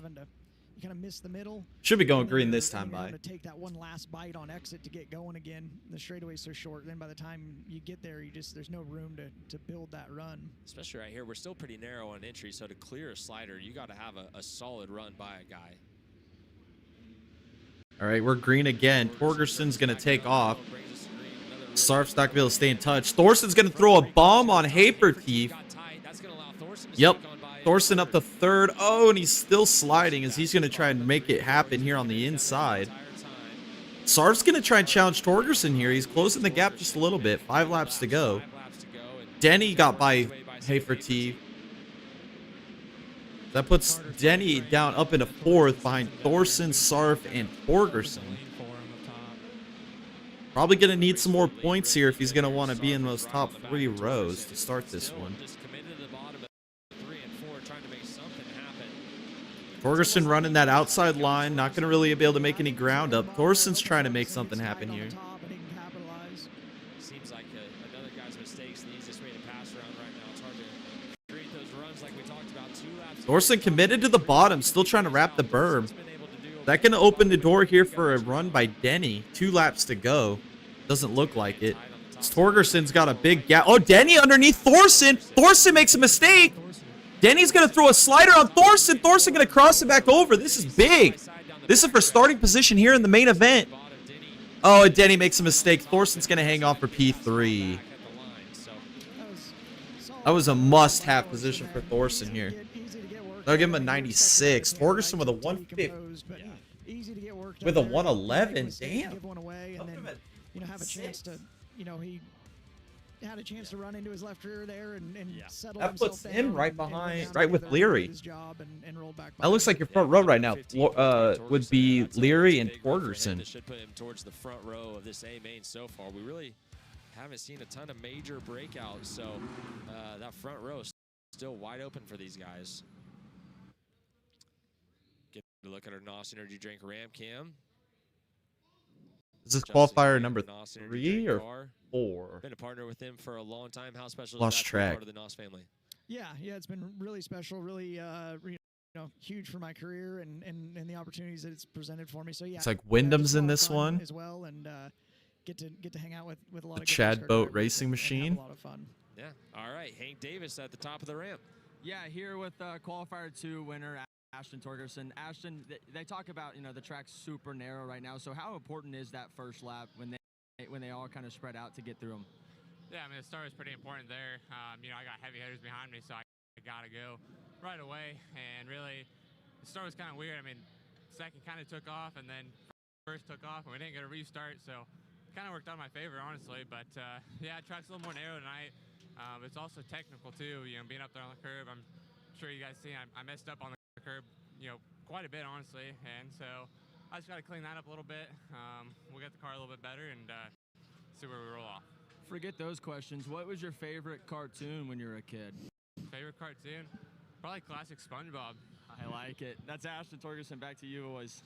You kind of miss the middle. Should be going green this time by. To take that one last bite on exit to get going again. The straightaway's so short. Then by the time you get there, there's no room to build that run. Especially right here, we're still pretty narrow on entry, so to clear a slider, you got to have a solid run by a guy. All right, we're green again. Torgerson's gonna take off. Sarf's not gonna be able to stay in touch. Thorson's gonna throw a bomb on Haferteep. Yep. Thorson up to third. Oh, and he's still sliding as he's going to try and make it happen here on the inside. Sarf's going to try and challenge Torgerson here. He's closing the gap just a little bit. 5 laps to go. Denny got by Haferteep. That puts Denny down up into fourth behind Thorson, Sarf, and Torgerson. Probably going to need some more points here if he's going to want to be in those top 3 rows to start this one. Torgerson running that outside line, not going to really be able to make any ground up. Thorson's trying to make something happen here. Seems like another guy's mistakes the easiest way to pass around right now. It's hard to create those runs like we talked about. 2 laps. Thorson committed to the bottom, still trying to wrap the berm. That going to open the door here for a run by Denny. 2 laps to go. Doesn't look like it. Torgerson's got a big gap. Oh, Denny underneath Thorson. Thorson makes a mistake. Denny's going to throw a slider on Thorson. Thorson going to cross it back over. This is big. This is for starting position here in the main event. Oh, and Denny makes a mistake. Thorson's going to hang off for P3. That was a must-have position for Thorson here. They'll give him a 96. Torgerson with a 150. With a 111. Damn. Have a chance to, he had a chance to run into his left rear there and settle that himself puts down him right and behind, right with Leary. and rolled back That looks like your front row right now would be Leary and Torgerson. This should put him towards the front row of this A main so far. We really haven't seen a ton of major breakouts, so that front row is still wide open for these guys. Get a look at our NOS Energy Drink Ram Cam. Is this qualifier number 3 or 4? Been a partner with them for a long time. How special Lost is that track. part of the NOS family? Yeah, it's been really special, really huge for my career and the opportunities that it's presented for me. So yeah, It's like Wyndham's in this one. as well, and get to hang out with a lot The of Chad Boat Racing and Machine. have a lot of fun. Yeah. All right. Hank Davis at the top of the ramp. Yeah, here with qualifier 2 winner Ashton Torgerson. Ashton, they talk about the track's super narrow right now. So how important is that first lap when they all kind of spread out to get through them? Yeah, I mean the start was pretty important there. I got heavy hitters behind me, so I got to go right away. And really, the start was kind of weird. I mean, second kind of took off, and then first took off, and we didn't get a restart, so kind of worked out in my favor, honestly. But yeah, track's a little more narrow tonight. It's also technical too. You know, being up there on the curb, I'm sure you guys see I messed up on the curb, you know, quite a bit, honestly, and so I just got to clean that up a little bit. We'll get the car a little bit better and see where we roll off. Forget those questions. What was your favorite cartoon when you were a kid? Favorite cartoon? Probably classic SpongeBob. I like it. That's Ashton Torgerson. Back to you, boys.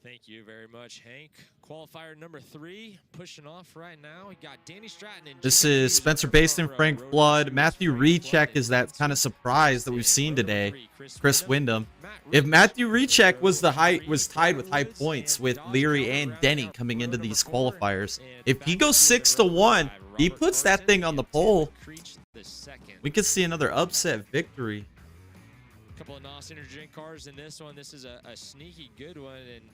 Thank you very much, Hank. Qualifier number 3 pushing off right now. We got Danny Stratton and This is Spencer Bayston, Frank Flood. Matthew Recheck is that kind of surprise that we've seen today. Chris Wyndham. If Matthew Recheck was tied with high points with Leary and Denny coming into these qualifiers, if he goes 6-1, he puts that thing on the pole. We could see another upset victory. A couple of NOS Energy Drink cars in this one. This is a sneaky good one, and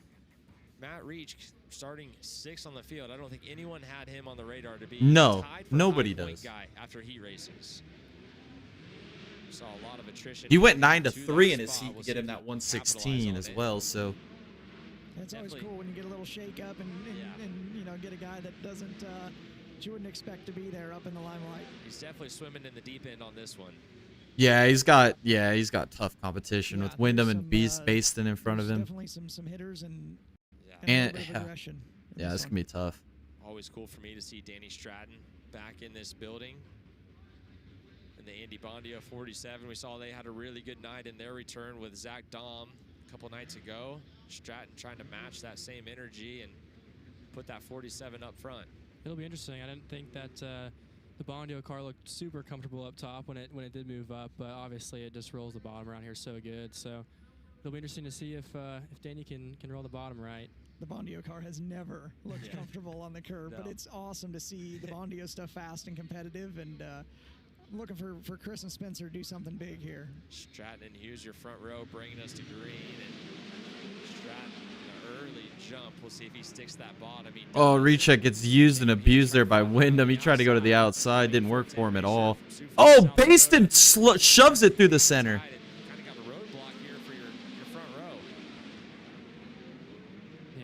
Matt Reach starting 6th on the field. I don't think anyone had him on the radar to be tied for nobody high point does. Guy after heat races. Saw a lot of attrition. He went 9-3 in his heat to get him that 116 as well. So it's always cool when you get a little shake up and you know, get a guy that doesn't that you wouldn't expect to be there up in the limelight. He's definitely swimming in the deep end on this one. yeah, he's got tough competition with Wyndham and Bayston in front of him. Definitely some hitters and yeah, this can be tough. Always cool for me to see Danny Stratton back in this building. And the Andy Bondio 47, we saw they had a really good night in their return with Zach Dahm a couple nights ago. Stratton trying to match that same energy and put that 47 up front. It'll be interesting. I didn't think that the Bondio car looked super comfortable up top when it did move up, but obviously it just rolls the bottom around here so good. So it'll be interesting to see if Danny can roll the bottom right. The Bondio car has never looked comfortable on the curb, but it's awesome to see the Bondio stuff fast and competitive, and I'm looking for Chris and Spencer to do something big here. Stratton and Hughes, your front row, bringing us to green, and Stratton, an early jump. We'll see if he sticks that bottom. Oh, Recheck gets used and abused there by Wyndham. He tried to go to the outside, didn't work for him at all. Oh, Bayston shoves it through the center.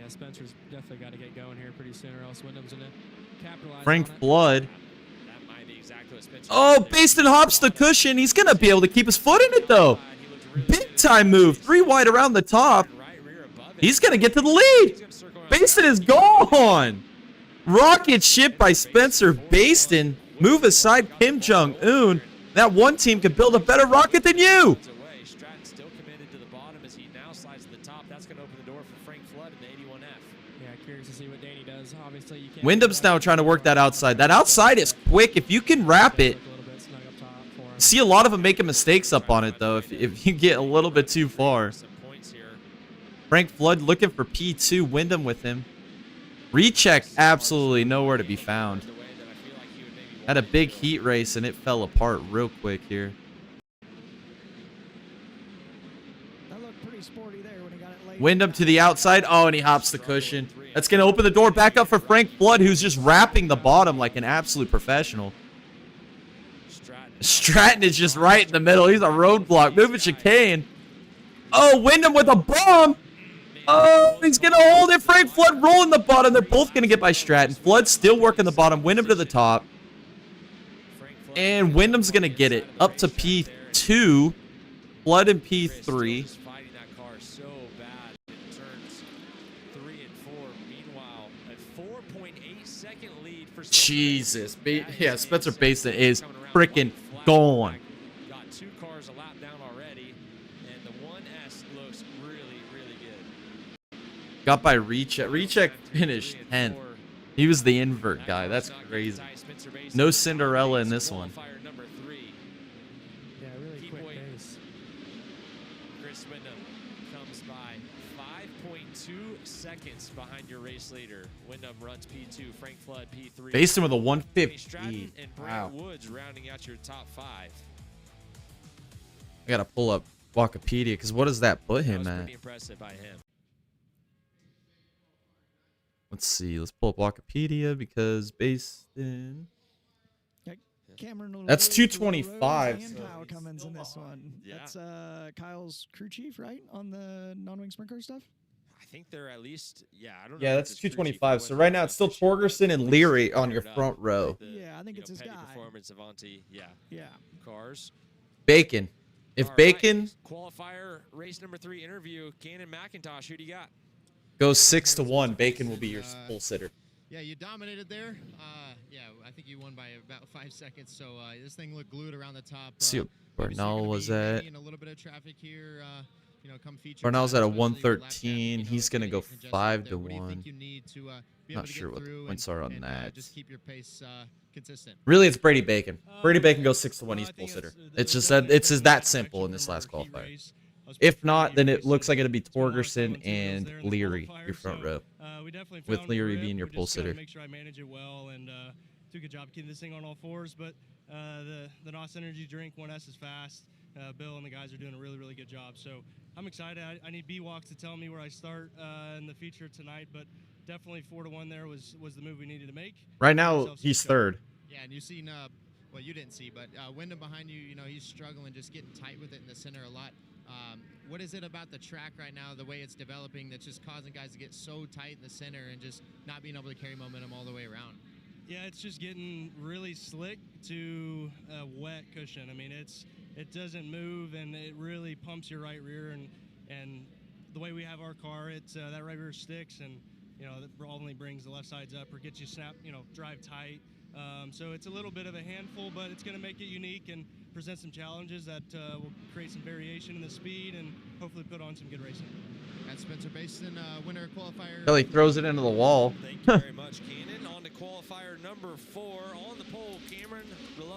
Spencer's definitely got to get going here pretty soon, or else Wyndham's going to capitalize Frank on it. Flood. That might be exactly what Spencer Oh, Bayston hops the cushion. He's going to be able to keep his foot in it, though. Big time move. 3 wide around the top. He's going to get to the lead. Bayston is gone. Rocket ship by Spencer Bayston. Move aside Kim Jong-un. That one team could build a better rocket than you. Stratton still committed to the bottom as he now slides to the top. That's going to open the door for Frank Flood in the 81F. Yeah, curious to see what Danny does. Obviously, you can't. Wyndham's now trying to work that outside. That outside is quick. If you can wrap it. See a lot of them making mistakes up on it, though, if you get a little bit too far. Frank Flood looking for P2. Wyndham with him. Recheck absolutely nowhere to be found. Had a big heat race, and it fell apart real quick here. That looked pretty sporty there when he got it late. Wyndham to the outside. Oh, and he hops the cushion. That's going to open the door back up for Frank Flood, who's just wrapping the bottom like an absolute professional. Stratton is just right in the middle. He's a roadblock. Moving chicane. Oh, Wyndham with a bomb. Oh, he's going to hold it. Frank Flood rolling the bottom. They're both going to get by Stratton. Flood still working the bottom. Wyndham to the top. And Wyndham's going to get it up to P2. Flood in P3. Fighting that car so bad in turns 3 and 4. Meanwhile, a 4.8-second lead for Jesus. Yeah, Spencer Bayston is freaking gone. Got 2 cars a lap down already, and the 1S looks really, really good. Got by Recheck. Recheck finished 10th. He was the invert guy. That's crazy. No Cinderella in this one. Yeah, really quick pace. Chris Wyndham comes by 5.2 seconds behind your race leader. Wyndham runs P2, Frank Flood P3. Bayston with a 150. Stratton and Brant Wow. Woods rounding out your top 5. I got to pull up Wikipedia because what does that put him at? Pretty impressive by him. Let's see. Let's pull up Wikipedia because Bayston. Yeah, That's 225. And Kyle Cummins in this one. Yeah. That's Kyle's crew chief, right? On the non-wing sprint car stuff? I think they're at least, I don't know. Yeah, if that's it's crew chief 225. or So what, right now it's still Torgerson and Leary on your front row. Yeah, I think it's his Petty guy. Performance Avanti, Yeah. cars. Bacon. If All Bacon right. Qualifier race number 3 interview, Cannon McIntosh, who do you got? goes 6-1, Bacon will be your pole sitter. Yeah, you dominated there. Yeah, I think you won by about 5 seconds. So this thing looked glued around the top. See what Bernal was at. A little bit of traffic here. You know, come feature. Bernal's at a 113. He's gonna go 5-1. Not sure what the points are on that. Just keep your pace consistent. Really, it's Brady Bacon. Brady Bacon goes 6-1. He's pole sitter. It's just that it's just that simple in this last qualifier. If not, then it looks like it'll be Torgerson and Leary, your front row. With Leary being your pole sitter. Make sure I manage it well and do a good job keeping this thing on all fours. But the NOS Energy drink 1S is fast. Bill and the guys are doing a really, really good job. So I'm excited. I need B-Walks to tell me where I start in the feature tonight. But definitely 4-1 there was the move we needed to make. Right now, he's third. Yeah, and you've seen, well, you didn't see, but Wyndham behind you, you know, he's struggling, just getting tight with it in the center a lot. What is it about the track right now, the way it's developing, that's just causing guys to get so tight in the center and just not being able to carry momentum all the way around? Yeah, it's just getting really slick to a wet cushion. I mean, it doesn't move, and it really pumps your right rear. And the way we have our car, it's that right rear sticks, and that only brings the left sides up or gets you drive tight. So it's a little bit of a handful, but it's going to make it unique and present some challenges that will create some variation in the speed and hopefully put on some good racing. And Spencer Bayston, winner qualifier. Kelly throws it into the wall. Thank you very much, Cannon. On to qualifier number 4 on the pole, Cameron.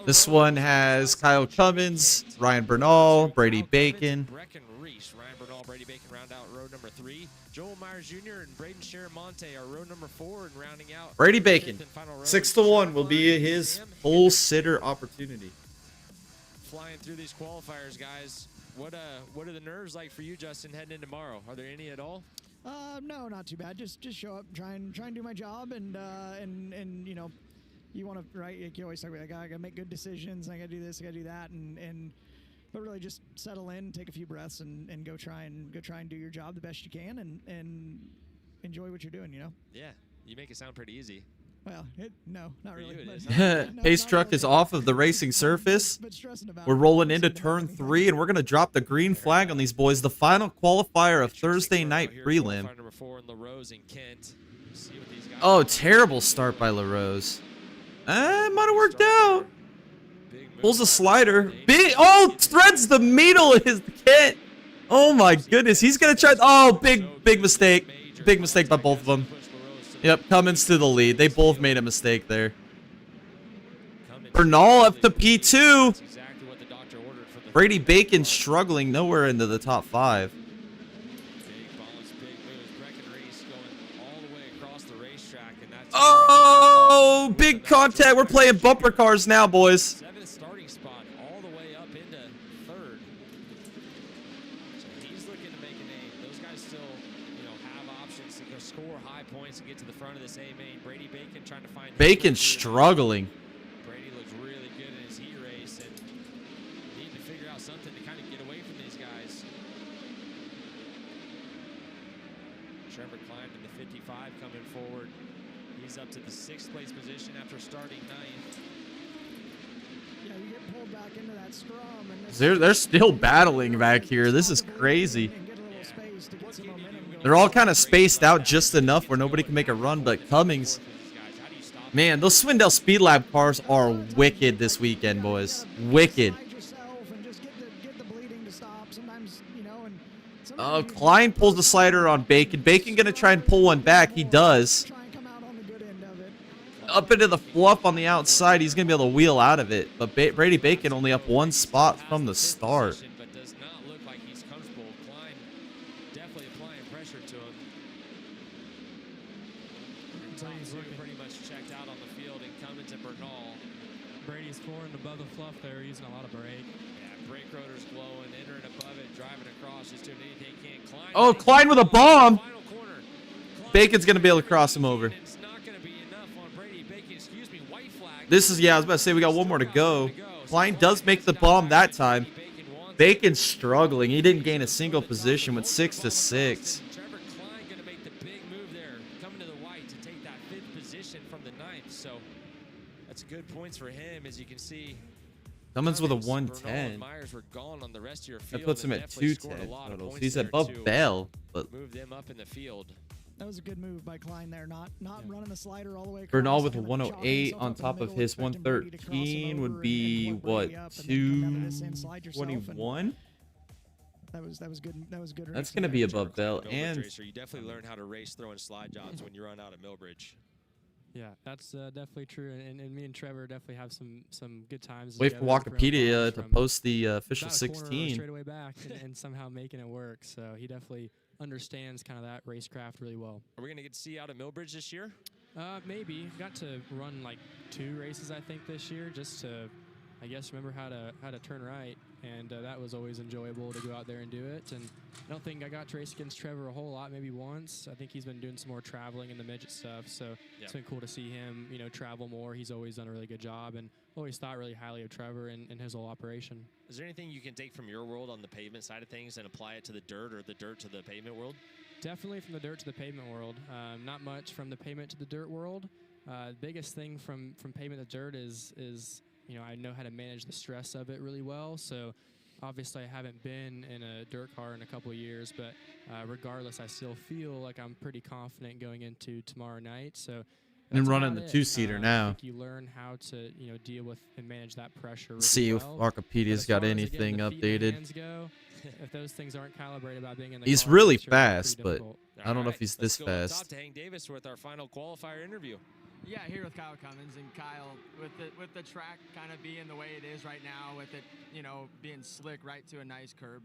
This one has Kyle Cummins, Ryan Bernal, Brady Bacon. Brecken Reese, Ryan Bernal, Brady Bacon round out row number 3. Joel Myers Jr. and Braden Sharamonte are row number 4 and rounding out. Brady Bacon, 6-1 will be his pole sitter opportunity. Flying through these qualifiers, guys. What are the nerves like for you, Justin, heading into tomorrow? Are there any at all? No, not too bad. Just show up, try and do my job, and you want to, right? Like you always talk about, I gotta make good decisions. I gotta do this, I gotta do that, but really just settle in, take a few breaths, and go try and do your job the best you can, and enjoy what you're doing. Yeah, you make it sound pretty easy. Well, no, not really. Pace truck is off of the racing surface. We're rolling into turn 3, and we're going to drop the green flag on these boys. The final qualifier of Thursday night prelim. Oh, terrible start by LaRose. Might have worked out. Pulls a slider. Threads the needle in his kit. Oh my goodness. He's going to try. Oh, big mistake. Big mistake by both of them. Yep, Cummins to the lead. They both made a mistake there. Bernal up to P2. Brady Bacon struggling nowhere into the top 5. Oh, big contact. We're playing bumper cars now, boys. 7th starting spot all the way up into 3rd. So he's looking to make a name. Those guys still, have options to go score high points and get to the front of this A main. Brady Bacon trying to find. Bacon struggling. Brady looks really good in his heat race and need to figure out something to kind of get away from these guys. Trevor climbed in the 55 coming forward. He's up to the 6th place position after starting 9th. Yeah, you get pulled back into that scrum, and They're still battling back here. This is crazy. They're all kind of spaced out just enough where nobody can make a run, but Cummings. Man, those Swindell Speed Lab cars are wicked this weekend, boys. Wicked. Oh, Klein pulls the slider on Bacon. Bacon gonna try and pull one back. He does. Up into the fluff on the outside. He's gonna be able to wheel out of it. But Brady Bacon only up 1 spot from the start. But does not look like he's comfortable. Klein definitely applying pressure to him. He's pretty much checked out on the field and Cummins and Bernal. Brady's forward above the fluff there, using a lot of brake. Yeah, brake rotor's glowing, entering above it, driving across, just doing anything he can. Klein. Oh, Klein with a bomb. Bacon's gonna be able to cross him over. It's not going to be enough on Brady Bacon. Excuse me, white flag. This is, yeah, I was about to say we got one more to go. Klein does make the bomb that time. Bacon's struggling. He didn't gain a single position with 6-6. Trevor Klein going to make the big move there, coming to the white to take that 5th position from the 9th. So that's good points for him, as you can see. Cummins with a Bernal and 110. Myers were gone on the rest of your field. That puts him and at definitely scored a 210 lot of totals. points He's there, above too. Bell, but Move them up in the field. That was a good move by Klein there, not running the slider all the way across. Bernal with a kinda 108 jogging on himself up top in of the his middle, expecting Brady to cross him 113 over would and be pull what, Brady up and then come down to this end, slide yourself, and 221? That was good. That was good. That's racing gonna there. be above Bell, Millbridge and racer, you definitely learn how to race throwing slide jobs when you run out of Millbridge. Yeah, that's definitely true, and me and Trevor definitely have some good times. wait for Wikipedia to post the official about a corner 16. straight away back and somehow making it work. So he definitely understands kind of that racecraft really well. Are we going to get to see out at Millbridge this year? Maybe. Got to run like 2 races, I think, this year, just to, I guess, remember how to turn right, and that was always enjoyable to go out there and do it. And I don't think I got to race against Trevor a whole lot, maybe once. I think he's been doing some more traveling in the midget stuff, so it's been cool to see him, travel more. He's always done a really good job, and always thought really highly of Trevor and his whole operation. Is there anything you can take from your world on the pavement side of things and apply it to the dirt, or the dirt to the pavement world? Definitely from the dirt to the pavement world. Not much from the pavement to the dirt world. Biggest thing from pavement to dirt is I know how to manage the stress of it really well. So obviously I haven't been in a dirt car in a couple of years, but regardless, I still feel like I'm pretty confident going into tomorrow night. So And that's running about the it. 2-seater I now. think you learn how to deal with and manage that pressure. Really See if well. Wikipedia's But got as far as, again, anything the feet and updated. hands go, if those things aren't calibrated about being in the He's car, really it's sure pretty fast, but difficult. I don't know if he's this Let's go up top fast. to Hank Davis with our final qualifier interview. Yeah, here with Kyle Cummins, and Kyle, with the track kind of being the way it is right now, with it being slick right to a nice curb.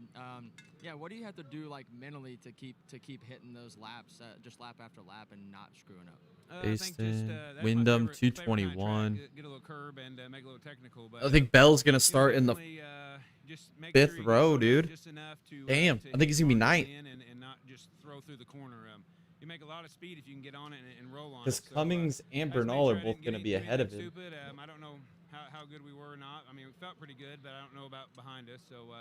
Yeah, what do you have to do like mentally to keep hitting those laps, just lap after lap, and not screwing up? Bayston, Wyndham, 221. Get a little curb and make a little technical. But I think Bell's gonna start in the just make 5th sure you row, get dude. just enough to, Damn, I think he's gonna be 9th. and not just throw through the corner. You make a lot of speed if you can get on it and roll on it. Because So, Cummings and I just made Bernal are sure I both didn't going to get be anything ahead of that's him. Stupid. I don't know how good we were or not. I mean, we felt pretty good, but I don't know about behind us. So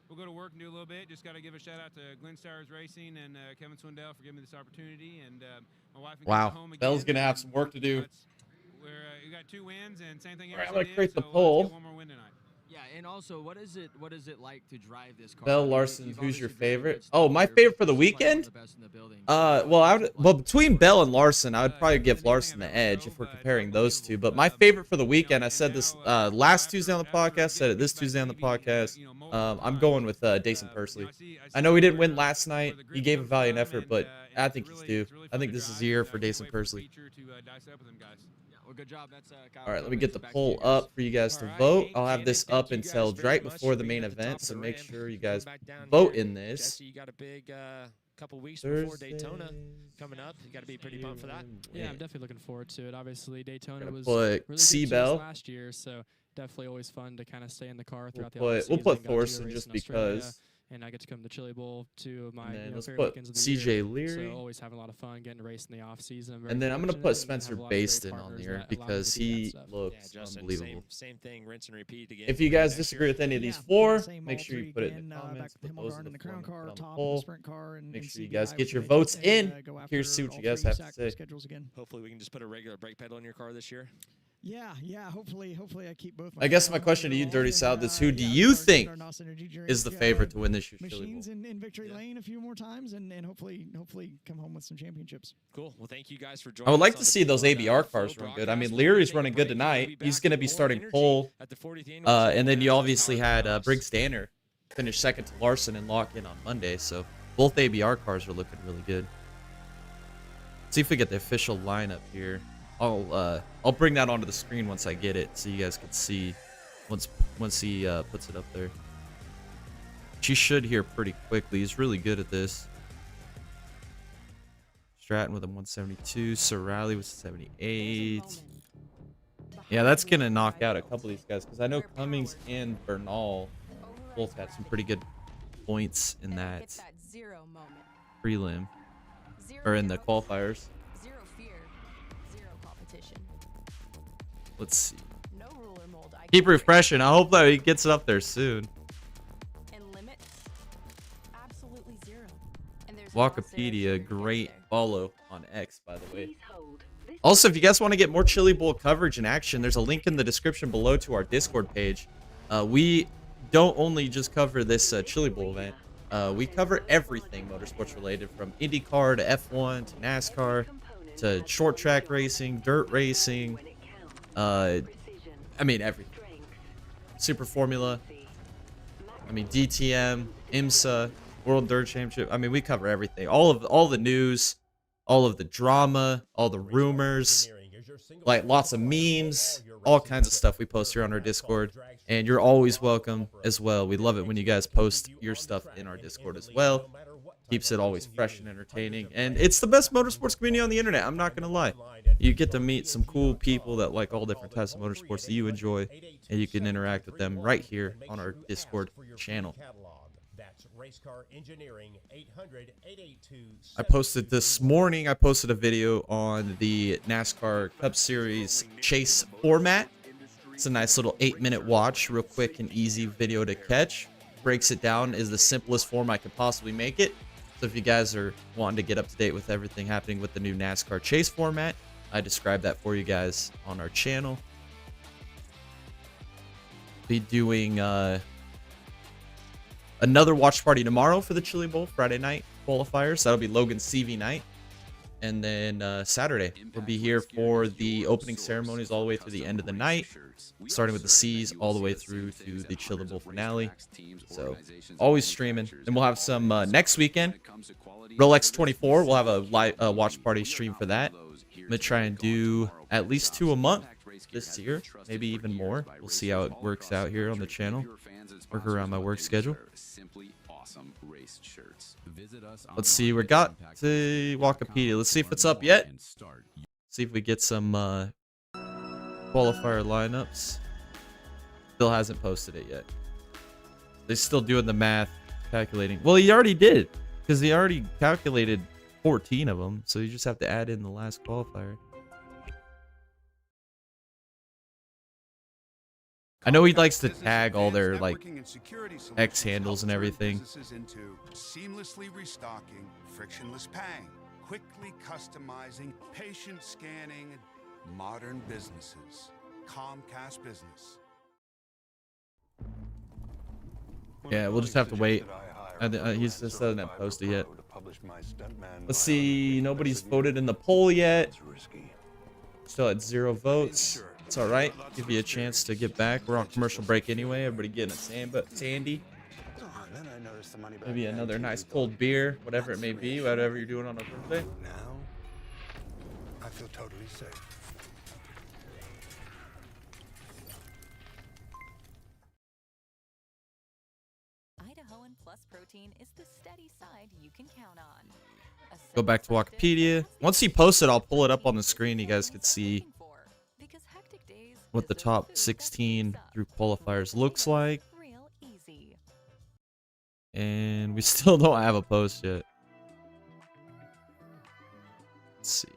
we'll go to work and do a little bit. Just got to give a shout out to Glenn Stowers Racing and Kevin Swindell for giving me this opportunity. And my wife and kids are home again. Bell's going to have some work to do. We got 2 wins, and same thing. All right, I'm going to did, create the so let's poll. get one more win tonight. Yeah, and also, what is it like to drive this car? Bell Larson, who's your favorite? Oh, my favorite for the weekend? Well, between Bell and Larson, I would probably give Larson the edge if we're comparing those two. But my favorite for the weekend, I said this last Tuesday on the podcast, said it this Tuesday on the podcast. I'm going with Dason Pursley. I know he didn't win last night. He gave a valiant effort, but I think he's due. I think this is the year for Dason Pursley. Well, good job. That's Kyle. All right, let me get the poll up for you guys to vote. I'll have this up until right before the main event, so make sure you guys vote in this. Jesse, you got a big couple weeks before Daytona coming up. You got to be pretty pumped for that. Yeah, I'm definitely looking forward to it. Obviously, Daytona was put really good to us Bell. last year, so definitely always fun to kind of stay in the car throughout the We'll off-season. put Got to Thorson race just in Australia, because. and I get to come to the Chili Bowl, 2 of my And then let's favorite put weekends of the CJ year. Leary. So always having a lot of fun getting to race in the off season. And then I'm gonna put Spencer Bayston on there because he looks Justin, unbelievable. Same thing, rinse and repeat again. If you guys disagree with any of these 4, make sure you put it in again, the back comments. with Put those Himmelgarn in in the the crown car, on the top, poll. the sprint car, and Make sure you CBI guys get with your the votes midgets, in. and, go Curious to see after what you all guys 3 have to SAC say. schedules again. Hopefully, we can just put a regular brake pedal in your car this year. Yeah, hopefully I keep both. I guess my question to you, Dirty South, is who do you think is the favorite to win this year's Chili Machines Bowl? in victory lane a few more times, and hopefully come home with some championships. Cool. Well, thank you guys for joining. I would like us to on see the those Full ABR Full cars run good. I broadcast. mean, We're Leary's gonna running take a good break, and we'll tonight. be He's back going to with be more starting energy pole. at the 40th annual And then you Chili obviously Bowl had powered by Briggs Danner finish second to Larson and lock in on Monday. So both ABR cars are looking really good. See if we get the official lineup here. I'll bring that onto the screen once I get it, so you guys can see once he puts it up there. She should hear pretty quickly. He's really good at this. Stratton with a 172. Sorali with 78. Yeah, that's gonna knock out a couple of these guys because I know Cummings and Bernal both had some pretty good points in that prelim or in the qualifiers. Zero fear, zero competition. Let's see. Keep refreshing. I hope that he gets it up there soon. Wikipedia, great follow on X, by the way. Also, if you guys want to get more Chili Bowl coverage and action, there's a link in the description below to our Discord page. We don't only just cover this Chili Bowl event. We cover everything motorsports related, from IndyCar to F1 to NASCAR to short track racing, dirt racing. I mean, everything. Super Formula. I mean, DTM, IMSA, World Dirt Championship. I mean, we cover everything. All the news, all of the drama, all the rumors, like lots of memes, all kinds of stuff we post here on our Discord. And you're always welcome as well. We love it when you guys post your stuff in our Discord as well. Keeps it always fresh and entertaining. And it's the best motorsports community on the internet. I'm not going to lie. You get to meet some cool people that like all different types of motorsports that you enjoy. And you can interact with them right here on our Discord channel. I posted this morning, I posted a video on the NASCAR Cup Series chase format. It's a nice little 8-minute watch, real quick and easy video to catch. Breaks it down is the simplest form I could possibly make it. So if you guys are wanting to get up to date with everything happening with the new NASCAR chase format, I described that for you guys on our channel. Be doing another watch party tomorrow for the Chili Bowl Friday night qualifiers. That'll be Logan CV night. And then Saturday, we'll be here for the opening ceremonies all the way through the end of the night, starting with the C's all the way through to the Chili Bowl finale. So always streaming. And we'll have some next weekend. Rolex 24, we'll have a live watch party stream for that. I'm going to try and do at least 2 a month this year, maybe even more. We'll see how it works out here on the channel. Work around my work schedule. Let's see, we got to Wikipedia. Let's see if it's up yet. See if we get some qualifier lineups. Still hasn't posted it yet. They're still doing the math, calculating. Well, he already did, because he already calculated 14 of them. So you just have to add in the last qualifier. I know he likes to tag all their like X handles and everything. Into seamlessly restocking, frictionless paying, quickly customizing, patient scanning, modern businesses. Comcast Business. Yeah, we'll just have to wait. He just hasn't posted yet. Let's see. Nobody's voted in the poll yet. Still at 0 votes. It's all right. Give you a chance to get back. We're on commercial break anyway. Everybody getting a sandy. Maybe another nice cold beer, whatever it may be, whatever you're doing on a Thursday. Now, I feel totally safe. Idahoan Plus Protein is the steady side you can count on. Go back to Wikipedia. Once he posts it, I'll pull it up on the screen. You guys can see what the top 16 through qualifiers looks like. And we still don't have a post yet. Let's see.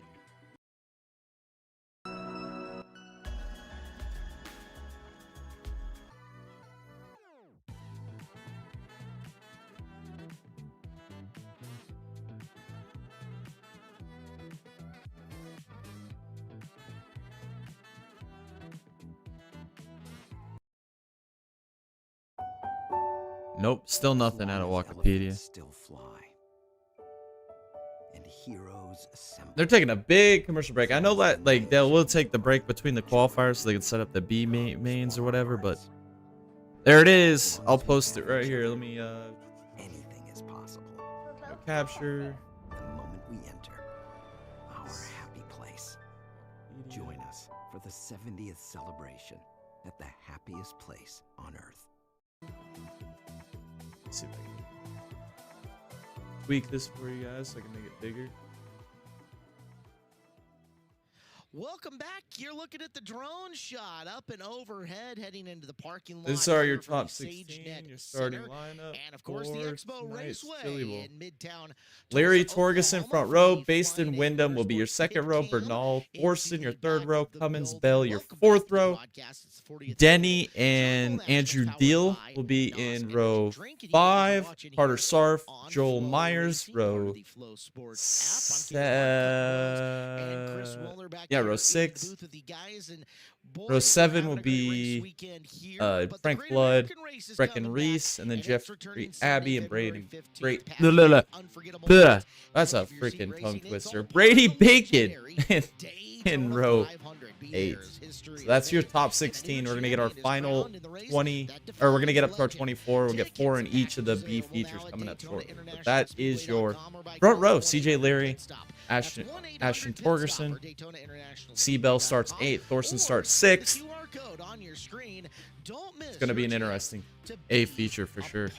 Nope, still nothing out of Wikipedia. Still fly. And heroes assemble. They're taking a big commercial break. I know that like they will take the break between the qualifiers so they can set up the B mains or whatever, but there it is. I'll post it right here. Let me anything is possible. Capture. The moment we enter our happy place. Join us for the 70th celebration at the happiest place on earth. Let's see if I can tweak this for you guys so I can make it bigger. Welcome back. You're looking at the drone shot up and overhead heading into the parking lot. These are your here for top the 16, SageNet your starting Center. lineup. And of course, the Expo tonight's Raceway Chili Bowl. in Midtown. Larry Tulsa, Torgerson, Oklahoma, front for row. the Bayston, Flying Wyndham will be your second row. Bernal, Thorson, your third row. Cummins, Bell, your fourth row. Denny and Andrew Deal will be in row 5. Carter Sarf, Joel Myers, row 6. Row 7 will be Frank Blood, Brecken Reese, and then Jeffrey Abbey and Brady. That's a freaking tongue twister. Brady Bacon in row 8. So that's your top 16. We're going to get our final 20, or we're going to get up to our 24. We'll get 4 in each of the B features coming up shortly. But that is your front row. CJ Leary, Ashton Torgerson. C-Bell starts 8th. Thorson starts 6th. It's going to be an interesting A feature for sure.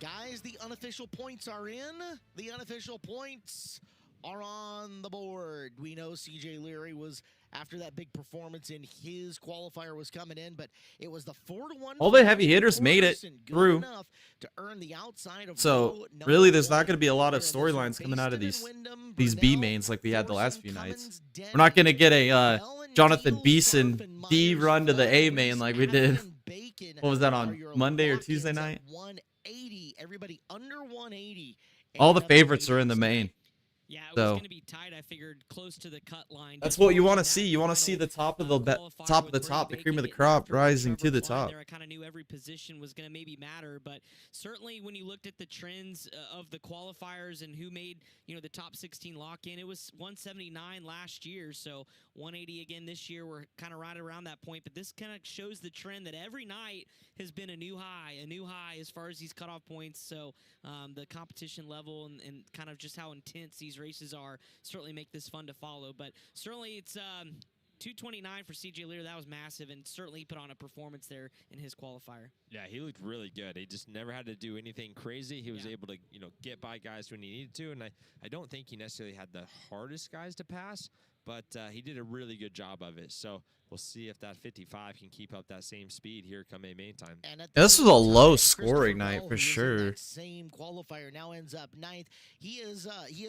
Guys, the unofficial points are in. The unofficial points are on the board. We know CJ Leary was, after that big performance in his qualifier, was coming in, but it was the 4-1. All the heavy hitters made it through. To earn the outside of so really, there's not going to be a lot of storylines coming out of these B mains like we had the last few nights. We're not going to get a Jonathan Beeson D run to the A main like we did. What was that, on Monday or Tuesday night? 180. Everybody under 180. All the favorites are in the main. Yeah, it was going to be tight. I figured close to the cut line. That's what you want to see. You want to see the top of the the cream of the crop rising to the top. I kind of knew every position was going to maybe matter, but certainly when you looked at the trends of the qualifiers and who made, the top 16 lock in, it was 179 last year, so 180 again this year. We're kind of right around that point, but this kind of shows the trend that every night has been a new high as far as these cutoff points. So the competition level and kind of just how intense these races are certainly make this fun to follow. But certainly it's 229 for CJ Lear. That was massive, and certainly he put on a performance there in his qualifier. Yeah, he looked really good. He just never had to do anything crazy. He was able to, get by guys when he needed to, and I don't think he necessarily had the hardest guys to pass, but he did a really good job of it. So we'll see if that 55 can keep up that same speed here come a main time. This was a low scoring night for sure. Same qualifier now ends up 9th. He has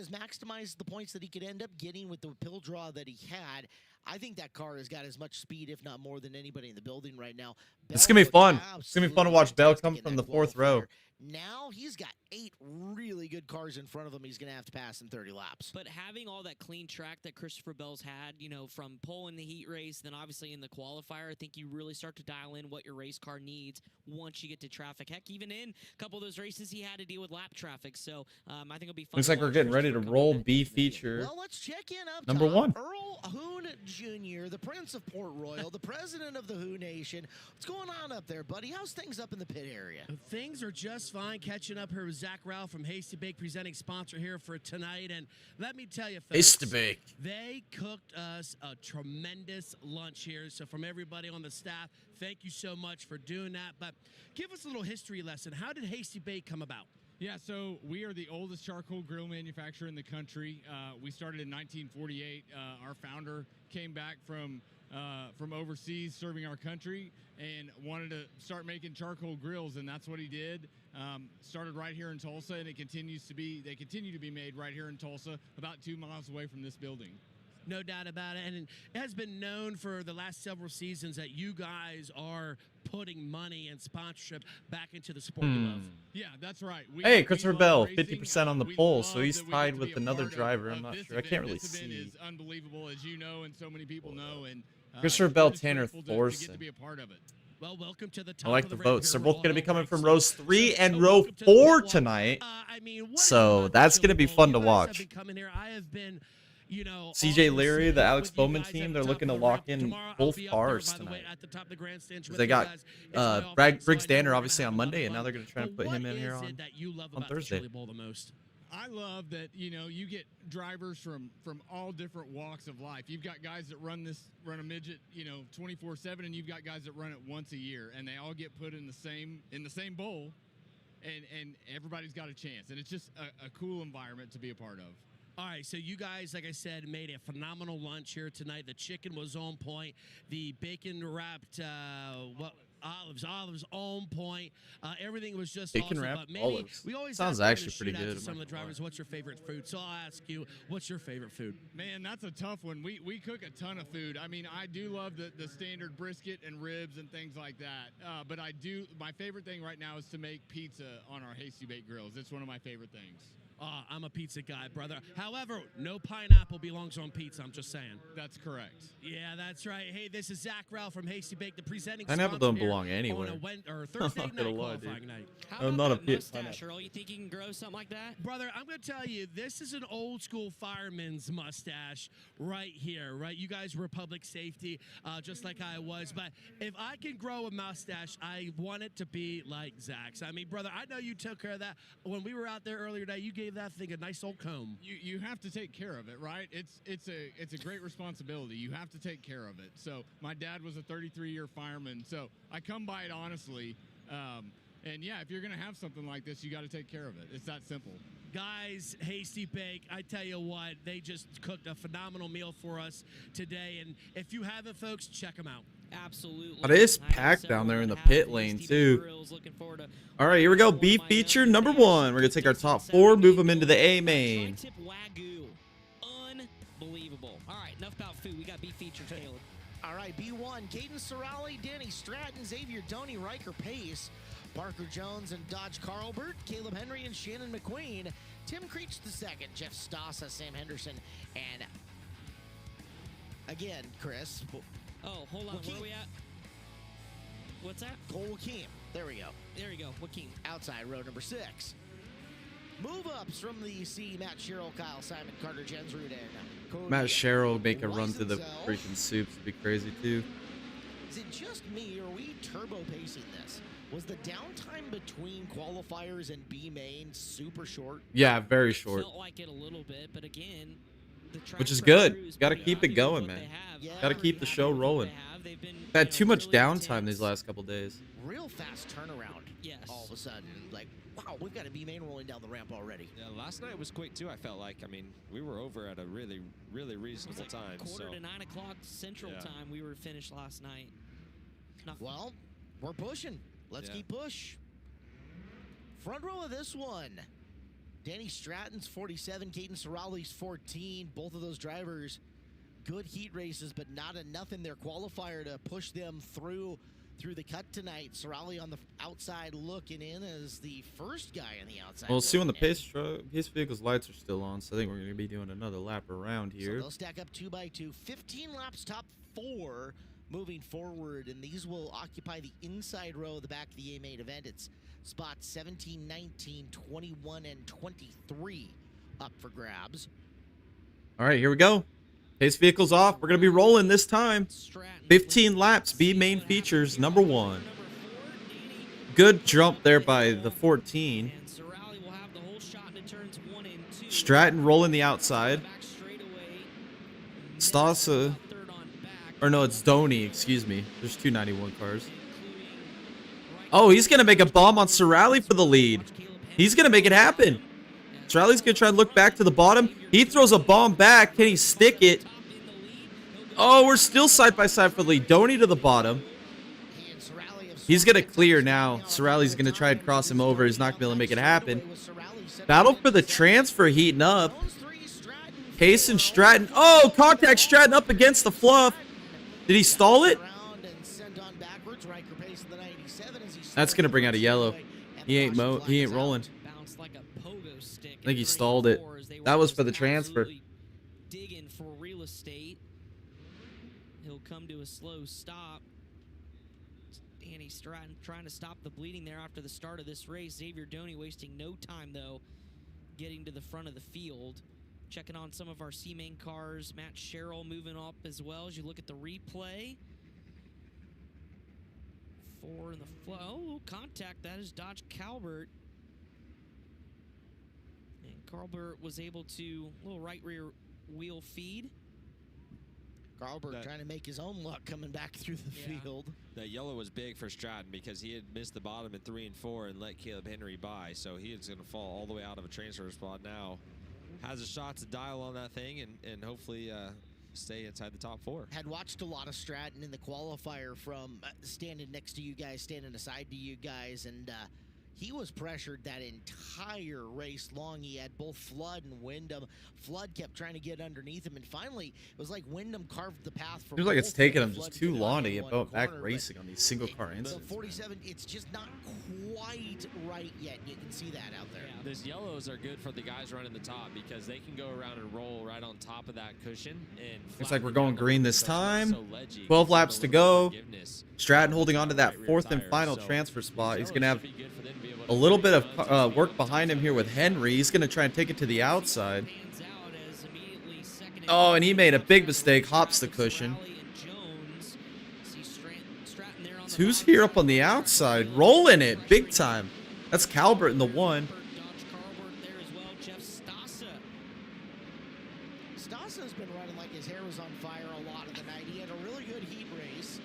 maximized the points that he could end up getting with the pill draw that he had. I think that car has got as much speed, if not more, than anybody in the building right now. It's going to be fun. It's going to be fun to watch Bell come from the 4th row. Now he's got 8 really good cars in front of him. He's going to have to pass in 30 laps. But having all that clean track that Christopher Bell's had, from pole in the heat race, then obviously in the qualifier, I think you really start to dial in what your race car needs once you get to traffic. Heck, even in a couple of those races, he had to deal with lap traffic. So I think it'll be fun. Looks like we're getting ready to roll B feature. Well, let's check in up number top. 1. Earl Hoon Jr., the Prince of Port Royal, the president of the Who Nation. What's going on up there, buddy? How's things up in the pit area? Things are just fine. Catching up here with Zach Ralph from Hasty Bake, presenting sponsor here for tonight. And let me tell you, folks, Hasty Bake. They cooked us a tremendous lunch here. So from everybody on the staff, thank you so much for doing that. But give us a little history lesson. How did Hasty Bake come about? Yeah, so we are the oldest charcoal grill manufacturer in the country. We started in 1948. Our founder came back from overseas serving our country and wanted to start making charcoal grills, and that's what he did. Started right here in Tulsa, and they continue to be made right here in Tulsa, about 2 miles away from this building. No doubt about it. And it has been known for the last several seasons that you guys are putting money and sponsorship back into the sport you love. Yeah, that's right. Hey, Christopher Bell, 50% on the poll, so he's tied with another driver. I'm not sure. I can't really see. This event is unbelievable, as you know, and so many people know. And Christopher Bell, Tanner Thorson. To get to be a part of it. Well, welcome to the top. I like the votes. They're both going to be coming from rows 3 and row 4 tonight. So that's going to be fun to watch. CJ Leary, the Alex Bowman team, they're looking to lock in both cars tonight. They got Briggs Danner obviously on Monday, and now they're going to try and put him in here on Thursday. I love that, you get drivers from all different walks of life. You've got guys that run a midget, 24/7, and you've got guys that run it once a year, and they all get put in the same bowl. and everybody's got a chance, and it's just a cool environment to be a part of. All right, so you guys, like I said, made a phenomenal lunch here tonight. The chicken was on point. The bacon-wrapped olives on point. Everything was just awesome. Bacon-wrapped But olives. we always Sounds ask actually pretty good. Some of the drivers, what's your favorite food? So I'll ask you, what's your favorite food? Man, that's a tough one. We cook a ton of food. I mean, I do love the standard brisket and ribs and things like that. But my favorite thing right now is to make pizza on our Hasty Bake grills. It's one of my favorite things. I'm a pizza guy, brother. However, no pineapple belongs on pizza. I'm just saying. That's correct. Yeah, that's right. Hey, this is Zach Rao from Hasty Bake, the presenting Pineapple sponsor don't belong anywhere. On a Thursday I'm not gonna night lie, qualifying dude. night. I'm not a pit mustache, pineapple. Earl? You think you can grow something like that? Brother, I'm going to tell you, this is an old school fireman's mustache right here, right? You guys were public safety, just like I was. But if I can grow a mustache, I want it to be like Zach's. I mean, brother, I know you took care of that. When we were out there earlier today, you gave that thing a nice old comb. You have to take care of it, right? It's a great responsibility. You have to take care of it. So my dad was a 33-year fireman, so I come by it honestly. And yeah, if you're gonna have something like this, you got to take care of it. It's that simple. Guys, Hasty Bake, I tell you what, they just cooked a phenomenal meal for us today. And if you haven't, folks, check them out. Absolutely. But it is packed down there in the pit lane, too. All right, here we go. Beef feature number 1. We're going to take our top 4, move them into the A main. Tri-tip Wagyu. Unbelievable. All right, enough about food. We got beef feature, Caleb. All right, B1, Caden Sorali, Danny Stratton, Xavier Doney, Riker Pace, Parker Jones and Dodge Carlbert, Caleb Henry and Shannon McQueen, Tim Creech II, Jeff Stossa, Sam Henderson, and again, Chris. Oh, hold on. Where are we at? What's that? Cole Wakeem. There we go. There you go. Wakeem. Outside row number 6. Move-ups from the C, Matt Sherrill, Kyle Simon, Carter Jensrud, and Cody Matt Sherrill make a run through the freaking soups would be crazy, too. Is it just me, or are we turbo-pacing this? Was the downtime between qualifiers and B main super short? Yeah, very short. Felt like it a little bit, but again, the track which is for good. crew is Got to pretty keep it obvious going, what man. they have. Got to keep the show rolling. They've been, Had too much really downtime intense. these last couple days. Real fast turnaround. Yes. All of a sudden, like, wow, we've got a B main rolling down the ramp already. Yeah, last night was quick too. I felt like. I mean, we were over at a really reasonable It was like time. quarter so. to 9 o'clock Central Time. We were finished last night. Well, we're pushing. Let's keep push. Front row of this one. Danny Stratton's 47, Caden Sorali's 14. Both of those drivers, good heat races, but not enough in their qualifier to push them through the cut tonight. Sorali on the outside looking in as the first guy on the outside. We'll see when the looking in. pace vehicle's lights are still on, so I think we're going to be doing another lap around So here. they'll stack up 2 by 2, 15 laps, top 4 moving forward, and these will occupy the inside row of the back of the A main event. It's spots 17, 19, 21, and 23 up for grabs. All right, here we go. Pace vehicle's off. We're going to be rolling this time. 15 laps, B main features, number 1. Good jump there by the 14. Stratton rolling the outside. Stossa, or no, it's Doney, excuse me. There's 291 cars. Oh, he's going to make a bomb on Sorali for the lead. He's going to make it happen. Sorali's going to try and look back to the bottom. He throws a bomb back. Can he stick it? Oh, we're still side by side for the lead. Doney to the bottom. He's going to clear now. Sorali's going to try and cross him over. He's not going to be able to make it happen. Battle for the transfer heating up. Pace and Stratton. Oh, contact Stratton up against the fluff. Did he stall it? That's going to bring out a yellow. He ain't rolling. I think he stalled it. That was for the transfer. Digging for real estate. He'll come to a slow stop. Danny Stratton trying to stop the bleeding there after the start of this race. Xavier Doney wasting no time, though, getting to the front of the field. Checking on some of our C-main cars. Matt Sherrill moving up as well as you look at the replay. 4 in the flow. Oh, contact. That is Dodge Calbert. And Calbert was able to, little right rear wheel feed. Carlberg trying to make his own luck coming back through the field. That yellow was big for Stratton because he had missed the bottom at 3 and 4 and let Caleb Henry by. So he is going to fall all the way out of a transfer spot now. Has a shot to dial on that thing and hopefully stay inside the top 4. Had watched a lot of Stratton in the qualifier from standing next to you guys, standing aside to you guys, and he was pressured that entire race long. He had both Flood and Wyndham. Flood kept trying to get underneath him, and finally, it was like Wyndham carved the path for Seems like it's both taking of him them. just Flood too could long to get get one both back corner, racing on these single car the incidents. 47, it's just not quite right yet. You can see that out there. Those yellows are good for the guys running the top because they can go around and roll right on top of that cushion. And Looks like we're going green this time. 12 laps to go. Stratton holding on to that 4th and final transfer spot. He's going to have a little bit of work behind him here with Henry. He's going to try and take it to the outside. Oh, and he made a big mistake. Hops the cushion. So who's here up on the outside? Rolling it big time. That's Calvert in the 1. Stasa's been running like his hair was on fire a lot of the night. He had a really good heat race.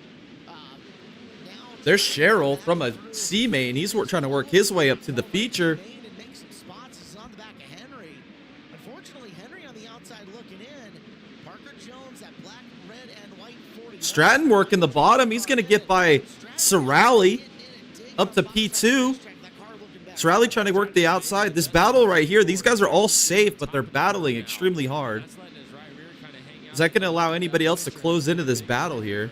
There's Cheryl from a C main. He's trying to work his way up to the feature. Unfortunately, Henry on the outside looking in. Parker Jones, that black, red, and white 40. Stratton working the bottom. He's going to get by Sorali up to P2. Sorali trying to work the outside. This battle right here, these guys are all safe, but they're battling extremely hard. Is that going to allow anybody else to close into this battle here?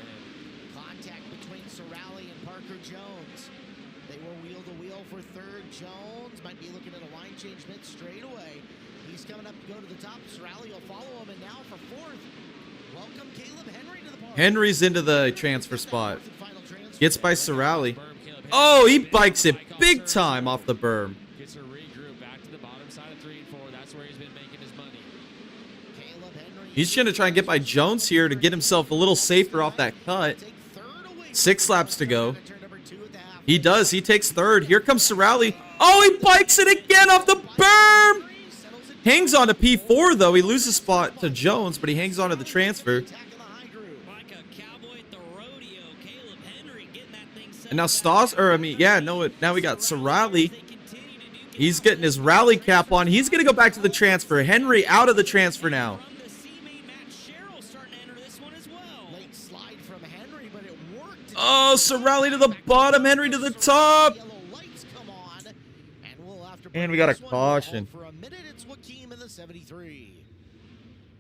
Contact between Sorali and Parker Jones. They were wheel to wheel for third. Jones might be looking at a line change mid straightaway. He's coming up to go to the top. Sorali will follow him, and now for 4th. Welcome Caleb Henry to the park. Henry's into the transfer spot. Gets by Sorali. Oh, he bikes it big time off the berm. Gets a regroup back to the bottom side of 3 and 4. That's where he's been making his money. He's going to try and get by Jones here to get himself a little safer off that cut. 6 laps to go. He does. He takes 3rd. Here comes Sorali. Oh, he bikes it again off the berm. Hangs on to P4, though. He loses spot to Jones, but he hangs on to the transfer. And now now we got Sorali. He's getting his rally cap on. He's going to go back to the transfer. Henry out of the transfer now. Oh, Sorali to the bottom, Henry to the top. And we got a caution. For a minute, it's Joaquim in the 73.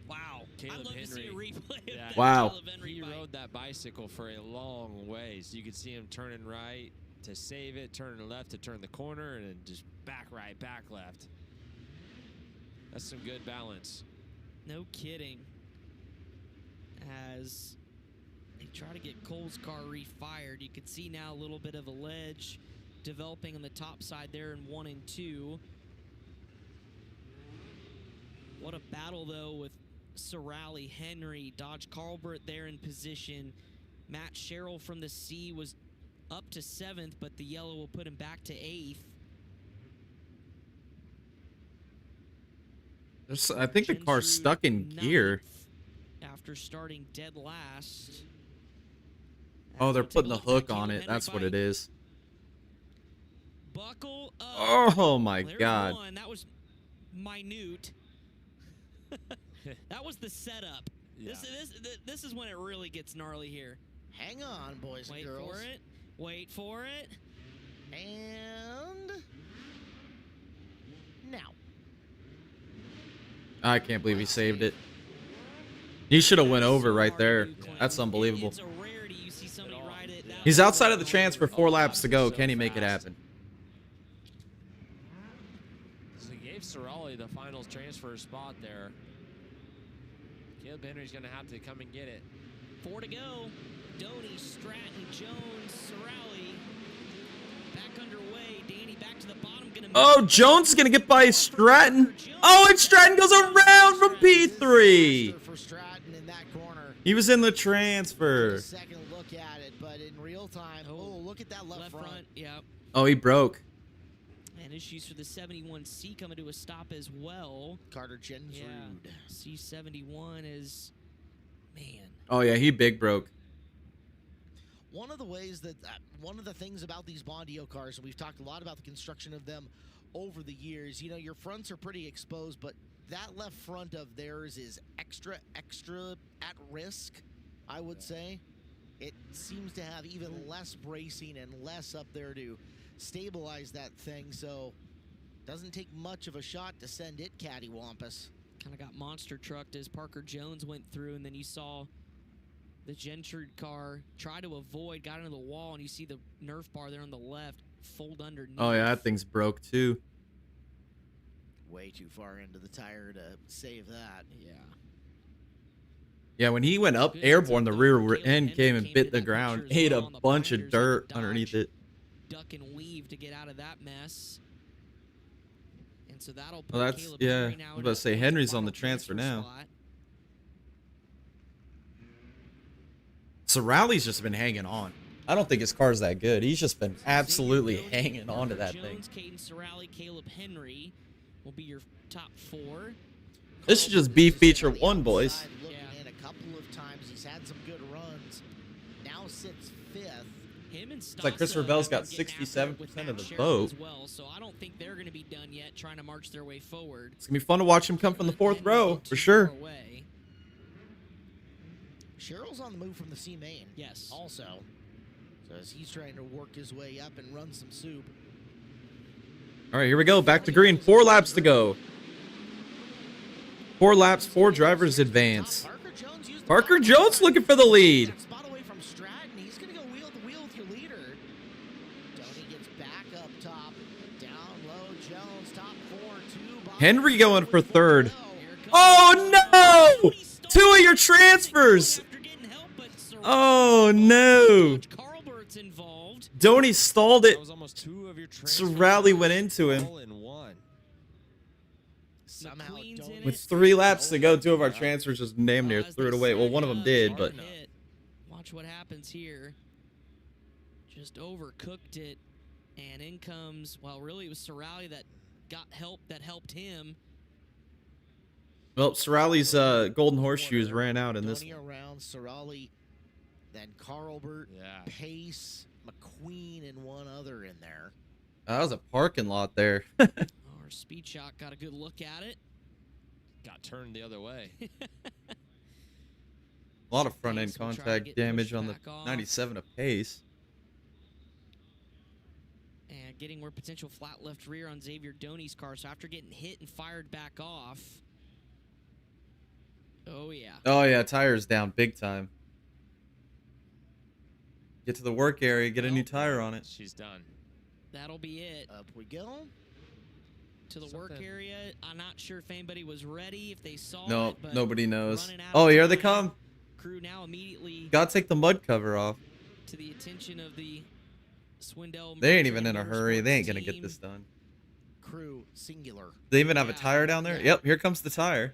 Wow. Caleb I'd love Henry. to see a replay of that. Wow. Caleb Henry He bike. rode that bicycle for a long ways. You could see him turning right to save it, turning left to turn the corner, and then just back right, back left. That's some good balance. No kidding. As they try to get Cole's car refired, you can see now a little bit of a ledge developing on the top side there in 1 and 2. What a battle, though, with Sorali, Henry, Dodge Carlbert there in position. Matt Sherrill from the C was up to 7th, but the yellow will put him back to 8th. I think the car's stuck in gear. After starting dead last. Oh, they're putting the hook on it. That's what it is. Buckle up. Oh, my God. That was minute. That was the setup. Yeah. This is when it really gets gnarly here. Hang on, boys and girls. Wait for it. Wait for it. And now. I can't believe he saved it. He should have went over right there. That's unbelievable. It's a rarity you see somebody ride it. He's outside of the transfer. 4 laps to go. Can he make it happen? So he gave Sorali the finals transfer spot there. Caleb Henry's going to have to come and get it. 4 to go. Doney, Stratton, Jones, Sorali. Back underway. Danny back to the bottom. Oh, Jones is going to get by Stratton. Oh, and Stratton goes around from P3. For Stratton in that corner. He was in the transfer. Second look at it, but in real time, oh, look at that left front. Yep. Oh, he broke. And issues for the 71C coming to a stop as well. Carter Jensrud. C71 is, man. Oh yeah, he big broke. One of the ways that one of the things about these Bondio cars, and we've talked a lot about the construction of them over the years, you know, your fronts are pretty exposed, but that left front of theirs is extra at risk, I would say. It seems to have even less bracing and less up there to stabilize that thing, so doesn't take much of a shot to send it cattywampus. Kind of got monster trucked as Parker Jones went through, and then you saw the Gentry car try to avoid, got into the wall, and you see the Nerf bar there on the left fold underneath. Oh yeah, that thing's broke too. Way too far into the tire to save that. Yeah. Yeah, when he went up airborne, the rear end came and bit the ground, ate a bunch of dirt underneath it. Duck and weave to get out of that mess. And so that'll put Well, that's, Caleb yeah, Henry now I was about to say Henry's on the transfer now. Slot. Sorelli's just been hanging on. I don't think his car's that good. He's just been absolutely hanging on to that thing. Caden Sorelli, Caleb Henry will be your top 4. This should just be feature 1, boys. In a couple of times, he's had some good runs. Now sits 5th. Him and It's like Christopher Bell's got 67% of the vote. As well, so I don't think they're going to be done yet trying to march their way forward. It's going to be fun to watch him come from the 4th row, for sure. Cheryl's on the move from the C main. Yes. Also. So as he's trying to work his way up and run some soup. All right, here we go. Back to green. 4 laps to go. 4 laps, 4 drivers advance. Parker Jones looking for the lead. Spot away from Stratton. He's going to go wheel to wheel with your leader. Donnie gets back up top. Down low. Jones top 4. 2. Henry going for 3rd. Oh, no! 2 of your transfers. Oh, no. Donnie stalled it. Sorelli went into him. With 3 laps to go, 2 of our transfers just damn near threw it away. Well, one of them did, but... Watch what happens here. Just overcooked it, and in comes... Well, really, it was Sorelli that got help that helped him. Well, Sorelli's golden horseshoes ran out in this one. Around Sorelli, then Carlbert, Pace, McQueen, and one other in there. That was a parking lot there. Our speed shot got a good look at it. Got turned the other way. A lot of front end contact damage on the 97 of Pace. And getting more potential flat left rear on Xavier Doney's car. So after getting hit and fired back off. Oh, yeah. Oh, yeah. Tires down big time. Get to the work area. Get a new tire on it. She's done. That'll be it. Up we go. To the work area. I'm not sure if anybody was ready, if they saw it. No, But nobody knows. Oh, here they come. Crew now immediately. Gotta take the mud cover off. To the attention of the Swindell. They ain't even in a hurry. They ain't gonna get this done. Crew singular. They even have a tire down there? Yep, here comes the tire.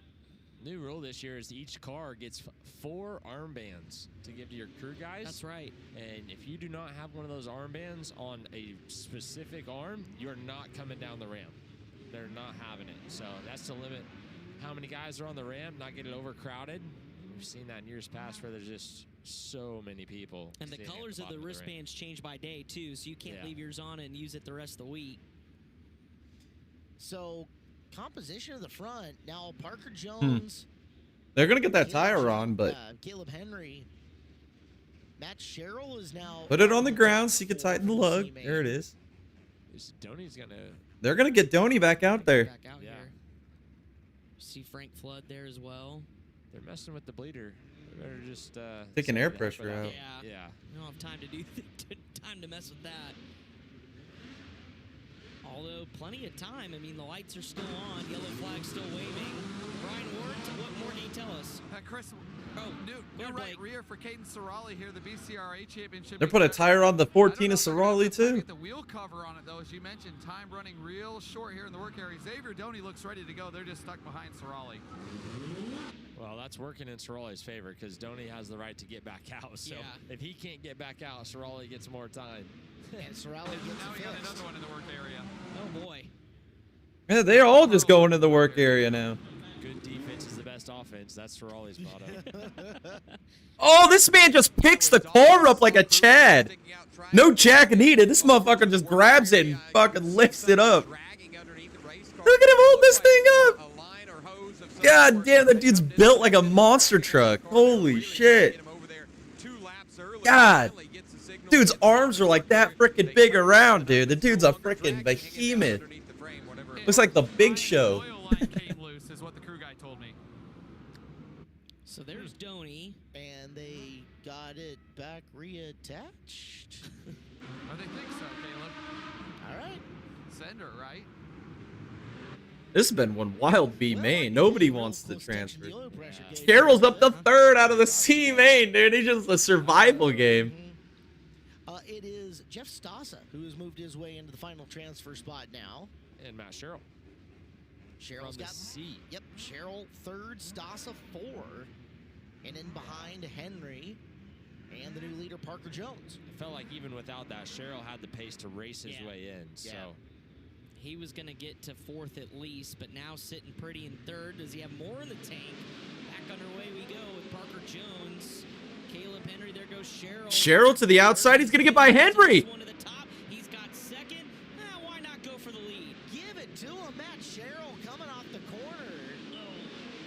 New rule this year is each car gets 4 armbands to give to your crew guys. That's right. And if you do not have one of those armbands on a specific arm, you're not coming down the ramp. They're not having it. So that's the limit. How many guys are on the ramp, not getting overcrowded. We've seen that in years past where there's just so many people. And the colors of the wristbands change by day, too, so you can't leave yours on and use it the rest of the week. So, composition of the front. Now, Parker Jones. They're going to get that tire on, but... Caleb Henry. Matt Sherrill is now... Put it on the ground so you can tighten the lug. There it is. Donnie's going to... They're going to get Donnie back out there. See Frank Flood there as well. They're messing with the bleeder. They better just... taking air pressure out. Yeah. We don't have time to do time to mess with that. Although, plenty of time. I mean, the lights are still on. Yellow flag's still waving. Brian Ward, what more can you tell us? Chris, new right rear for Caden Sorelli here, the BCRA championship. They're putting a tire on the 14 of Sorelli, too. Get the wheel cover on it, though, as you mentioned. Time running real short here in the work area. Xavier Doney looks ready to go. They're just stuck behind Sorelli. Well, that's working in Sorelli's favor because Doney has the right to get back out. So if he can't get back out, Sorelli gets more time. And Sorelli gets now we got another one in the work area. Oh, boy. Yeah, they're all just going to the work area now. Good defense is the best best offense. That's for all he's brought up. Oh, this man just picks the car up like a Chad. No jack needed. This motherfucker just grabs it and fucking lifts it up. Look at him hold this thing up. God damn, that dude's built like a monster truck. Holy shit. God. Dude's arms are like that freaking big around, dude. The dude's a freaking behemoth. Looks like the Big Show. So there's Donnie. And they got it back reattached. I think so, Caleb. All right. Send her, right? This has been one wild B main. Nobody wants to transfer. Carroll's up to third out of the C main, dude. He's just a survival game. It is Jeff Stassa who has moved his way into the final transfer spot now. And Matt Sherrill. Sherrill's got C. Yep, Sherrill third, Stassa 4. And in behind Henry and the new leader Parker Jones. It felt like even without that, Sherrill had the pace to race his way in. So he was going to get to fourth at least, but now sitting pretty in third. Does he have more in the tank? Back underway we go with Parker Jones. Caleb Henry, there goes Sherrill. Sherrill to the outside. He's going to get by Henry. One to the top. He's got second. Why not go for the lead? Give it to him. Matt Sherrill coming off the corner.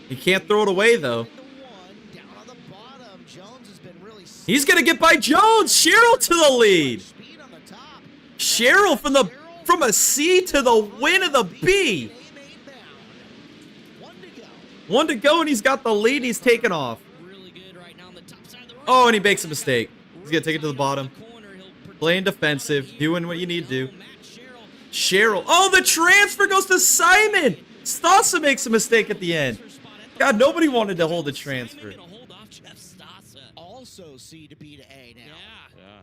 He can't throw it away, though. Down on the bottom. Jones has been really He's going to get by Jones. Sherrill to the lead. Sherrill from a C to the win of the B. One to go, and he's got the lead. He's taken off. Oh, and he makes a mistake. He's going to take it to the bottom. Playing defensive. Doing what you need to do. Sherrill. Oh, the transfer goes to Simon. Stassa makes a mistake at the end. God, nobody wanted to hold the transfer. Also C to B to A now. Yeah.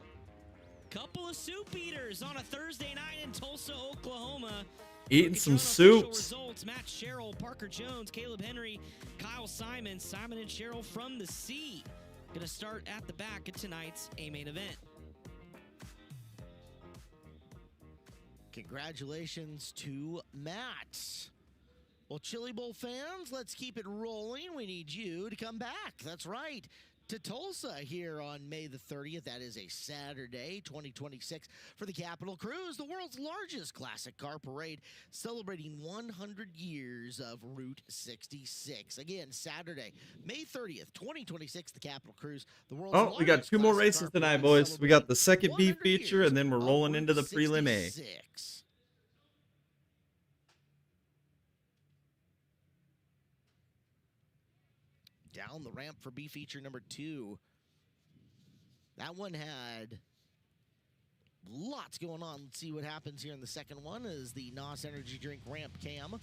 Couple of soup eaters on a Thursday night in Tulsa, Oklahoma. Eating some soups. Results: Matt Sherrill, Parker Jones, Caleb Henry, Kyle Simon, Simon and Sherrill from the C. Gonna start at the back of tonight's A-main event. Congratulations to Matt. Well, Chili Bowl fans, let's keep it rolling. We need you to come back. That's right. To Tulsa here on May the 30th. That is a Saturday, 2026, for the Capitol Cruise, the world's largest classic car parade, celebrating 100 years of Route 66. Again, Saturday, May 30th, 2026, the Capitol Cruise, the world's largest. Oh, we got two more races tonight, boys. We got the second B feature, and then we're rolling into the Prelim A. Down the ramp for B feature number 2. That one had lots going on. Let's see what happens here in the second one as the NOS Energy Drink ramp cam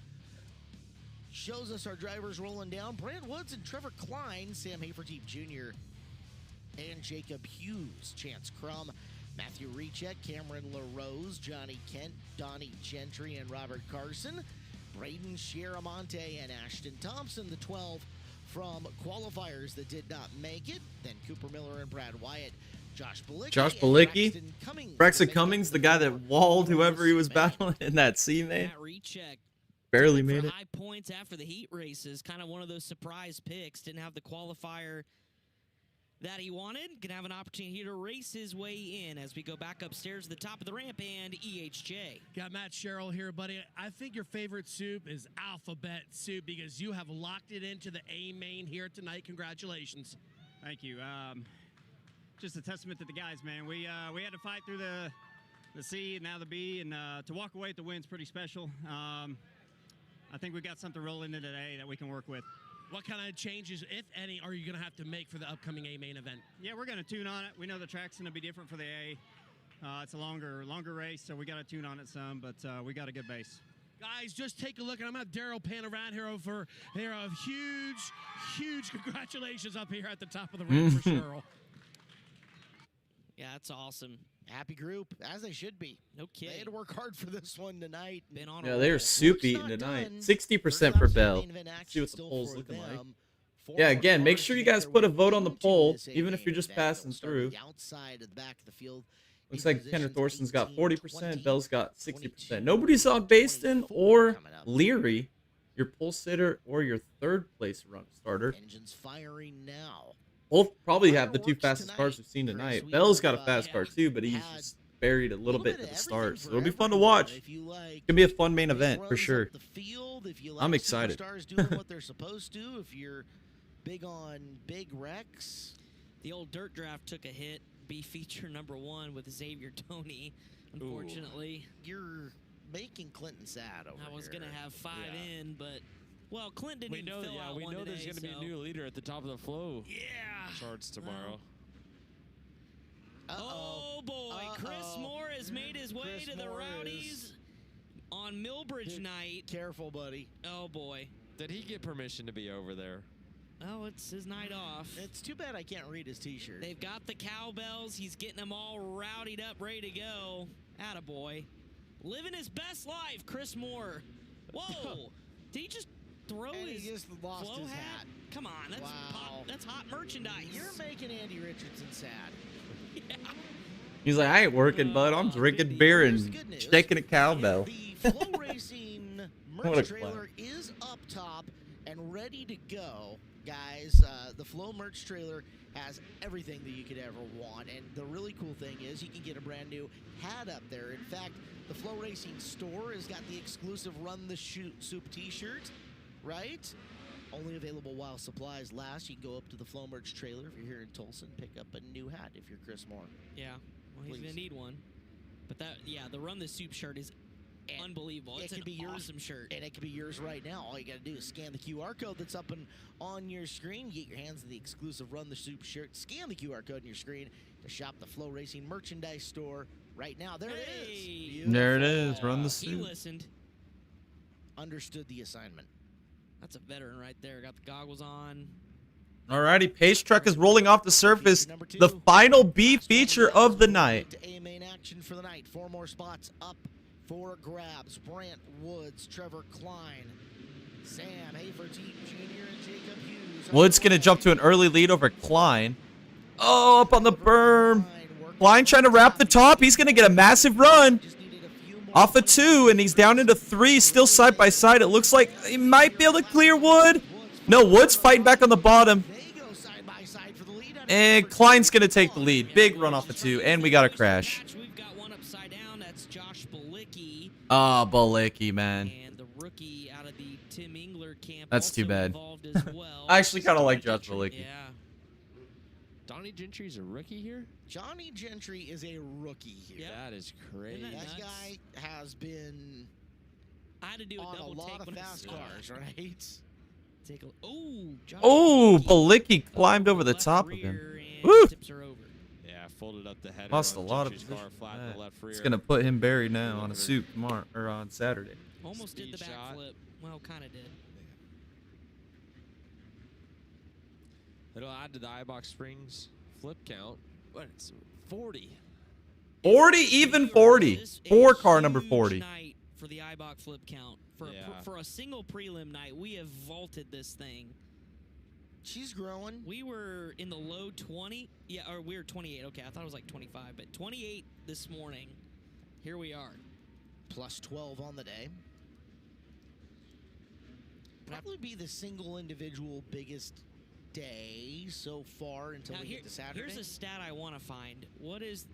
shows us our drivers rolling down. Brant Woods and Trevor Klein, Sam Haferteep Jr. and Jacob Hughes, Chance Crum, Matthew Recheck, Cameron LaRose, Johnny Kent, Donnie Gentry, and Robert Carson, Braden Chiaramonte and Ashton Thompson, the 12 from qualifiers that did not make it. Then Cooper Miller and Brad Wyatt, Josh Balicki, Braxton Cummings, the guy that walled whoever he was battling in that C main. Barely made it. High points after the heat races. Kind of one of those surprise picks. Didn't have the qualifier that he wanted. Gonna have an opportunity to race his way in as we go back upstairs to the top of the ramp and EHJ. Got Matt Sherrill here, buddy. I think your favorite soup is alphabet soup because you have locked it into the A main here tonight. Congratulations. Thank you. Just a testament to the guys, man. We had to fight through the C and now the B, and to walk away with the win's pretty special. I think we got something rolling into today that we can work with. What kind of changes, if any, are you going to have to make for the upcoming A main event? Yeah, we're going to tune on it. We know the track's going to be different for the A. It's a longer race, so we got to tune on it some, but we got a good base. Guys, just take a look, and I'm going to have Daryl pan around here over here. Huge congratulations up here at the top of the ramp for Sherrill. Yeah, that's awesome. Happy group, as they should be. No kidding. They had to work hard for this one tonight. Been on Yeah, they're soup eating tonight. 60% for Bell. See what the poll's looking like. Yeah, again, make sure you guys put a vote on the poll, even if you're just passing through. Outside of the back of the field. Looks like Tanner Thorson's got 40%, Bell's got 60%. Nobody saw Bayston or Leary. your pole sitter or your third place run starter. Engines firing now. Both probably have the two fastest cars we've seen tonight. Bell's got a fast car too, but he's just buried a little bit to the start. So it'll be fun to watch. It's gonna be a fun main event for sure. I'm excited. Superstars doing what they're supposed to. If you're big on big wrecks, the old dirt draft took a hit. B feature number 1 with Xavier Tony. Unfortunately, you're making Clinton sad over I was here. gonna have 5 in, but well, Clinton didn't even fill out we one know today, there's going to be a new leader at the top of the flow charts tomorrow. Oh boy, Chris Moore has made his way to the Rowdies on Millbridge night. Careful, buddy. Oh boy. Did he get permission to be over there? Oh, it's his night off. It's too bad I can't read his t-shirt. They've got the cowbells. He's getting them all rowdied up, ready to go. Attaboy. Living his best life, Chris Moore. Whoa. Did he just throw his he just lost flow his hat? hat. Come on, that's hot merchandise. You're making Andy Richardson sad. Yeah. He's like, I ain't working, bud. I'm drinking beer and shaking a cowbell. The Flow Racing What a merch class. trailer is up top and ready to go. Guys, the Flow merch trailer has everything that you could ever want, and the really cool thing is you can get a brand new hat up there. In fact, the Flow Racing store has got the exclusive Run the Soup t-shirt, right? Only available while supplies last. You can go up to the Flow merch trailer if you're here in Tulsa and pick up a new hat if you're Chris Moore. Yeah, well, he's gonna need one. But the Run the Soup shirt is unbelievable. It's an awesome shirt. And it can be yours right now. All you got to do is scan the QR code that's up on your screen. Get your hands on the exclusive Run the Soup shirt. Scan the QR code on your screen to shop the Flow Racing merchandise store right now. There it is. Beautiful. There it is. Run the He suit. listened. Understood the assignment. That's a veteran right there. Got the goggles on. Alrighty, Pace Truck is rolling off the surface. The final B feature of the night. To A main action for the night. 4 more spots up for grabs. Brant Woods, Trevor Klein, Sam Hayford Jr., and Jacob Hughes. Woods gonna jump to an early lead over Klein. Oh, up on the berm. Klein trying to wrap the top. He's gonna get a massive run. Off of 2, and he's down into 3, still side by side. It looks like he might be able to clear Wood. No, Wood's fighting back on the bottom. And Klein's going to take the lead. Big run off of 2, and we got a crash. We've got one upside down. That's Josh Balicki. Ah, Balicki, man. And the rookie out of the Tim Engler camp. That's too bad. Involved as well. I actually kind of like Josh Balicki. Yeah. Donnie Gentry's a rookie here? Johnny Gentry is a rookie here. That is crazy. That guy has been I had to do on a double lot take of when I fast saw cars, that. right? Take a Josh Oh, Balicki climbed over the top of him. and Woo! tips are over. Yeah, folded up the header. Lost a on lot of Gentry's car, position. flat in the left rear. It's going to put him buried now on a soup tomorrow, or on Saturday. Almost did the Speed shot. backflip. Well, kind of did. It'll add to the iBox Springs flip count. What? It's 40. 40, even 40. 4 car number 40. Night for the IBOC flip count. For a single prelim night, we have vaulted this thing. She's growing. We were in the low 20. Yeah, or we were 28. Okay, I thought it was like 25, but 28 this morning. Here we are. Plus 12 on the day. Probably be the single individual biggest day so far until we get to Saturday. Here's a stat I want to find. What is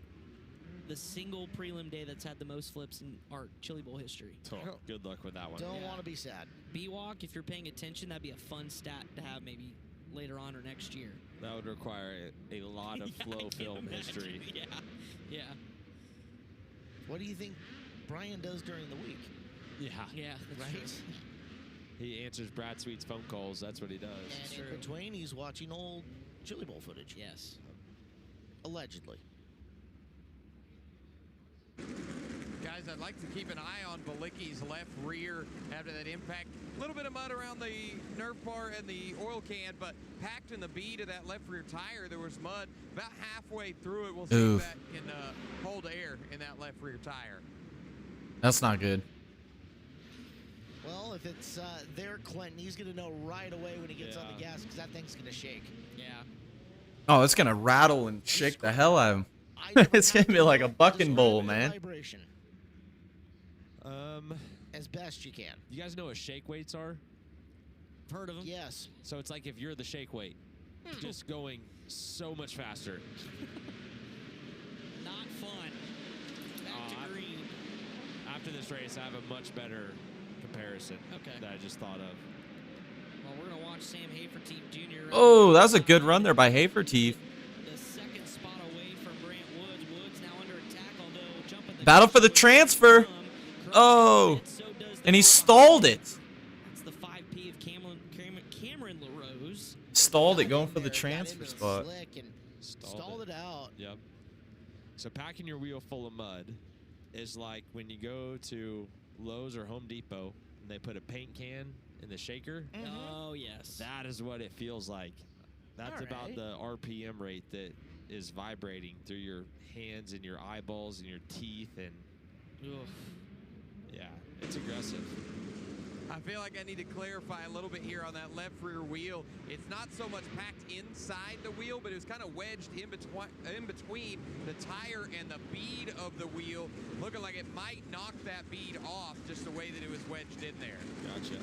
the single prelim day that's had the most flips in our Chili Bowl history? Oh, good luck with that one. Don't want to be sad. B-Walk, if you're paying attention, that'd be a fun stat to have maybe later on or next year. That would require a lot of flow film history. Yeah, yeah. What do you think Brian does during the week? Yeah. Yeah, that's Right? true. He answers Brad Sweet's phone calls. That's what he does. And in between, he's watching old Chili Bowl footage. Yes. Allegedly. Guys, I'd like to keep an eye on Balicki's left rear after that impact. A little bit of mud around the nerve bar and the oil can, but packed in the bead of that left rear tire, there was mud about halfway through it. We'll see if that can hold air in that left rear tire. That's not good. Well, if it's there, Clinton, he's going to know right away when he gets on the gas because that thing's going to shake. Yeah. Oh, it's going to rattle and shake the hell out of him. It's going to be like a bucking bowl, man. Vibration. as best you can. You guys know what shake weights are? Heard of them? Yes. So it's like if you're the shake weight, just going so much faster. Not fun. Back to green. After this race, I have a much better comparison that I just thought of. Well, we're going to watch Sam Haferteef Jr. Oh, that was a good run there by Haferteef. The second spot away from Brant Woods. Woods now under attack, although jumping the Battle for the transfer. Oh, and he stalled it. That's the 5P of Cameron LaRose. Stalled it going for the transfer spot. Stalled it out. Yep. So packing your wheel full of mud is like when you go to Lowe's or Home Depot and they put a paint can in the shaker. Oh, yes. That is what it feels like. That's about the RPM rate that is vibrating through your hands and your eyeballs and your teeth. And yeah, it's aggressive. I feel like I need to clarify a little bit here on that left rear wheel. It's not so much packed inside the wheel, but it was kind of wedged in between the tire and the bead of the wheel, looking like it might knock that bead off just the way that it was wedged in there. Gotcha.